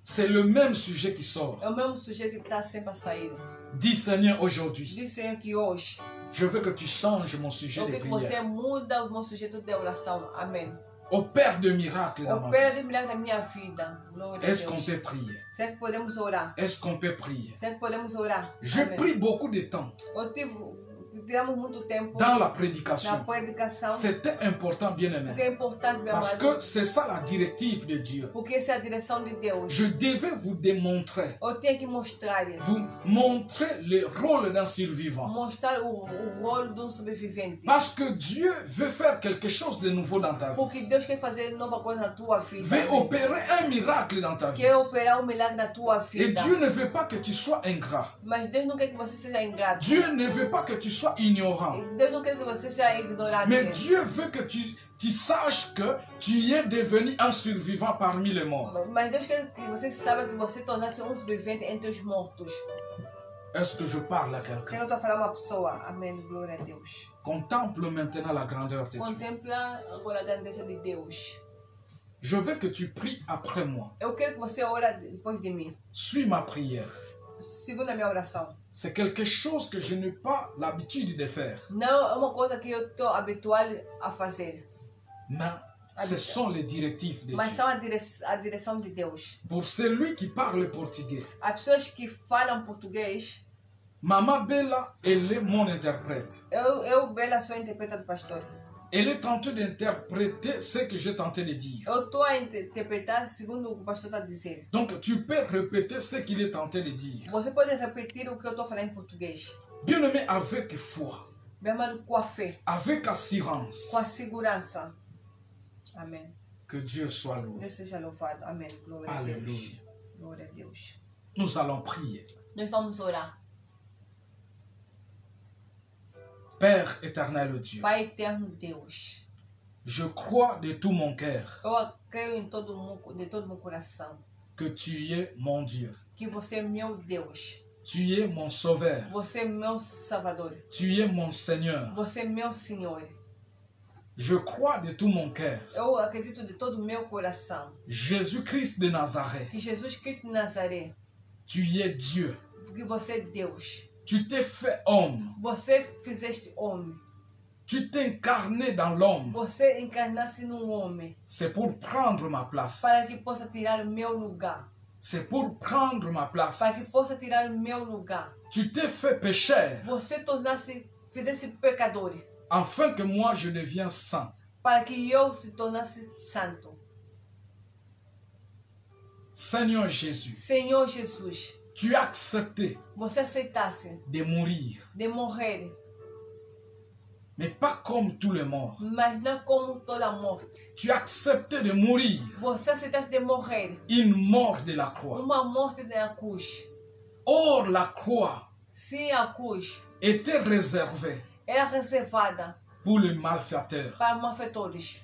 A: c'est le même sujet qui sort.
B: é o mesmo sujeito que está sempre a sair.
A: Dis Seigneur, aujourd'hui,
B: Diz Senhor que hoje
A: je veux que tu changes mon sujet
B: eu
A: de
B: quero que você
A: prière.
B: muda o meu sujeito de oração. Amém.
A: Opère de miracles dans ma vie.
B: Opera de milagre na minha vida. Glória a
A: Est-ce qu'on
B: Deus.
A: peut prier?
B: Será que podemos orar?
A: Est-ce qu'on peut prier?
B: Será que podemos orar?
A: Je
B: Amém.
A: prie beaucoup de temps
B: Tiramos muito tempo
A: dans la
B: na
A: prédication.
B: predicação.
A: C'était important, bien
B: Porque
A: aimé.
B: é importante, meu
A: Parce
B: amado.
A: que c'est ça la directive de Dieu.
B: Porque essa é a direção de Deus.
A: Je devais vous démontrer,
B: Eu tenho que mostrar isso.
A: vous montrer le rôle d'un survivant.
B: Mostrar o rolo de um sobrevivente.
A: Parce que Dieu veut faire quelque chose de nouveau dans ta vie.
B: Porque Deus quer fazer nova coisa na tua vida.
A: Veut opérer un miracle dans ta vie.
B: Quer operar milagre na tua
A: Et
B: vida.
A: Dieu ne veut pas que tu sois ingrat.
B: Mas Deus não quer que você seja ingrato.
A: Dieu ne veut pas que tu sois ignorant.
B: Deus não quer que você seja ignorante.
A: Mais Dieu veut que tu saches que tu es devenu un survivant parmi les morts.
B: Mas Deus quer que você saiba que você tornasse sobrevivente entre os mortos.
A: Est-ce que je parle à quelqu'un?
B: Senhor, eu estou a falar uma pessoa. Amém. Glória a Deus.
A: Contemple maintenant la grandeur de Dieu.
B: Contempla agora a grandeza de Deus.
A: Je veux que tu pries après moi.
B: Eu quero que você ore depois de mim.
A: Suis ma prière.
B: Segundo a minha oração.
A: C'est quelque chose que je n'ai pas l'habitude de faire.
B: Não é uma coisa que eu estou habituado a fazer.
A: Mais ce sont les directives de
B: Mas
A: Dieu.
B: são a direção de Deus.
A: Pour celui qui parle portugais,
B: As pessoas que falam português,
A: Maman Bella, elle est mon interprète.
B: eu Bela, sou a intérprete do pastor.
A: Elle est en train d'interpréter ce que j'ai tenté de dire.
B: Eu estou a interpretar segundo o que o pastor está a dizer.
A: Donc tu peux répéter ce qu'il est tenté de dire.
B: Você pode repetir o que eu estou a falar em português.
A: Bien-aimé, avec foi,
B: Meu amado, com a fé,
A: avec assurance,
B: com a segurança. Amém.
A: que Dieu soit loué.
B: Deus seja louvado. Amém. Glória a Deus.
A: Alléluia.
B: Glória a Deus.
A: Nous allons prier.
B: Nós vamos orar.
A: Père éternel Dieu,
B: Pai eterno Deus,
A: je crois de tout mon cœur
B: eu creio de todo o meu coração
A: que tu es mon Dieu.
B: que você é meu Deus.
A: Tu es mon sauveur.
B: Você é meu Salvador.
A: Tu es mon Seigneur.
B: Você é meu Senhor.
A: Je crois de tout mon cœur.
B: Eu acredito de todo o meu coração
A: Jésus-Christ de Nazareth,
B: que Jesus Cristo de Nazaré,
A: tu es Dieu.
B: que você é Deus.
A: Tu t'es fait homme.
B: Você fizeste homem.
A: Tu t'es incarné dans l'homme.
B: Você encarnasse num homem
A: C'est pour prendre ma place.
B: para que possa tirar o meu lugar.
A: C'est pour prendre ma place.
B: Para que possa tirar o meu lugar.
A: Tu t'es fait pécheur
B: Você fizesse pecador
A: afin que moi je devienne saint.
B: para que eu se tornasse santo.
A: Seigneur Jésus,
B: Senhor Jesus,
A: tu as accepté
B: você aceitasse
A: de mourir,
B: de morrer,
A: mais pas comme tous les morts.
B: mas não como toda morte.
A: Tu as accepté de mourir
B: Você aceitasse de morrer,
A: une mort de la croix.
B: uma morte na cruz.
A: Or, la croix
B: Sim, a cruz
A: était réservée
B: era reservada
A: pour les malfaiteurs,
B: para malfeitores,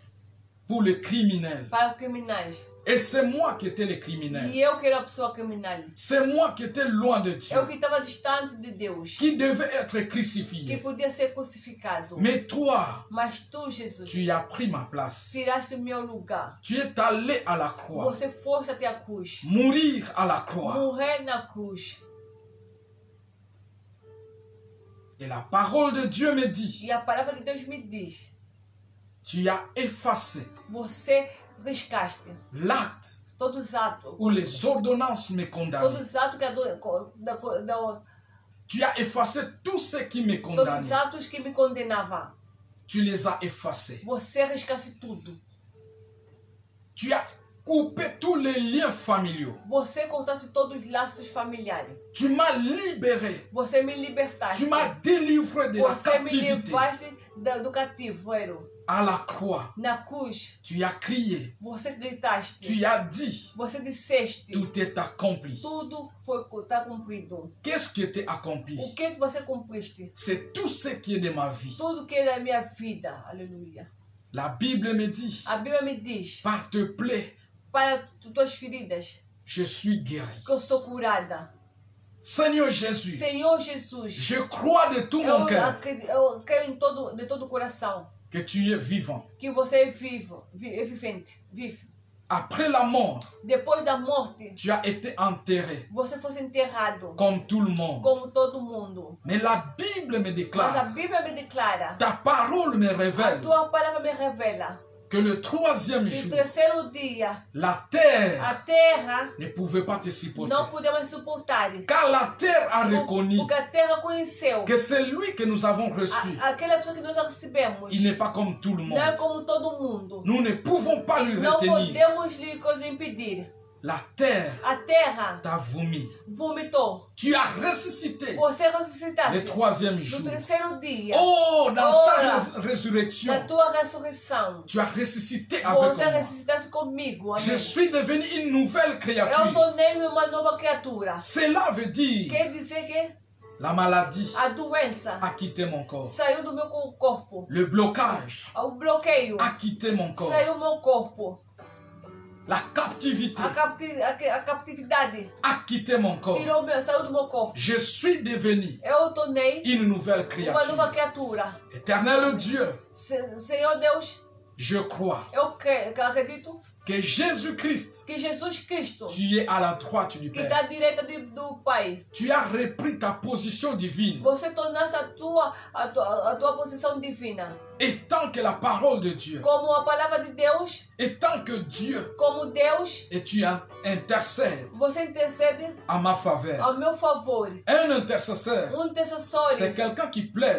A: pour les criminels.
B: para criminais.
A: Et c'est moi qui étais le criminel.
B: E eu que era a pessoa criminal.
A: C'est moi qui étais loin de Dieu,
B: Eu que estava distante de Deus,
A: qui devait être
B: que
A: crucifié.
B: podia ser crucificado.
A: Mais toi,
B: Mas tu, Jesus,
A: tu as pris ma place.
B: tiraste o meu lugar.
A: Tu es allé à la croix,
B: Você foste até a cruz,
A: mourir à la croix.
B: morrer na cruz.
A: Et la parole de Dieu me dit,
B: E a palavra de Deus me diz,
A: tu as effacé
B: você riscaste
A: l'acte
B: todos os atos,
A: où les ordonnances me
B: todos
A: condamnaient.
B: os atos
A: Tu as effacé tout ce qui me
B: todos os
A: condamnait.
B: atos que me condenavam.
A: Tu les as effacés.
B: Você riscaste tudo.
A: Tu as coupé tous les liens familiaux.
B: Você cortaste todos os laços familiares.
A: Tu m'as libéré.
B: Você me libertaste.
A: Tu m'as délivré de la
B: Você me
A: captivité.
B: livraste do cativeiro.
A: À la croix,
B: Na cruz,
A: tu as crié.
B: você gritaste.
A: Tu as dit,
B: Você disseste.
A: tout est accompli.
B: Tudo está cumprido.
A: Qu'est-ce qui était accompli?
B: O que você cumpriste?
A: C'est tout ce qui est de ma vie.
B: Tudo que é da minha vida. Aleluia.
A: La Bible me dit,
B: A Bíblia me diz,
A: par te plaie,
B: para tuas feridas,
A: je suis guéri.
B: que eu sou curada.
A: Seigneur Jésus,
B: Senhor Jesus,
A: je crois de tout mon cœur
B: eu creio de todo o coração
A: que tu es vivant.
B: que você é vivo, é vivente, vive.
A: Après la mort,
B: Depois da morte,
A: tu as été enterré
B: você fosse enterrado,
A: comme tout le monde.
B: como todo mundo.
A: Mais la Bible me
B: Mas a
A: déclare,
B: Bíblia me declara,
A: ta parole me
B: a
A: révèle
B: tua palavra me revela,
A: que le troisième
B: no
A: jour,
B: terceiro dia,
A: la
B: a
A: terre
B: terra
A: ne pouvait pas te supporter.
B: não podia mais suportar.
A: Car la terre a reconnu
B: Porque a terra conheceu
A: que celui que nous avons reçu,
B: aquela pessoa que nós recebemos.
A: il n'est pas comme tout le
B: Não é
A: monde.
B: como todo mundo.
A: Nous ne pouvons pas lui
B: Não
A: retenir.
B: podemos lhe impedir.
A: La terre
B: A terra
A: t'a vomi.
B: vomitou.
A: Tu as ressuscité
B: Você ressuscitaste
A: le troisième jour.
B: no terceiro dia.
A: Oh, dans ta
B: Ora,
A: résurrection,
B: na tua ressurreição.
A: tu as ressuscité avec
B: Você
A: moi.
B: ressuscitaste comigo.
A: Je
B: Amém.
A: suis devenu une nouvelle
B: Eu
A: créature.
B: tornei-me uma nova criatura.
A: Cela veut dire
B: Quer dizer que
A: la maladie
B: a doença
A: a quitté mon corps.
B: saiu do meu corpo.
A: Le blocage
B: O bloqueio
A: a quitté mon corps.
B: saiu do meu corpo.
A: La captivité
B: A captividade
A: a quitté mon corps.
B: saiu do meu corpo.
A: Je suis devenu
B: Eu tornei
A: une nouvelle
B: uma nova
A: créature.
B: criatura.
A: Éternel Dieu,
B: Senhor Deus,
A: je crois
B: eu acredito
A: que Jésus-Christ,
B: que Jesus Cristo,
A: tu es à la droite du
B: que
A: Père.
B: está à direita do Pai,
A: Tu as repris ta position divine.
B: você tornasse a tua posição divina.
A: Et tant que la parole de Dieu,
B: Como a palavra de Deus,
A: et tant que Dieu,
B: como Deus,
A: et tu intercèdes
B: você intercede
A: à ma faveur.
B: ao meu favor.
A: Un intercesseur,
B: Intercessor
A: c'est quelqu'un qui plaide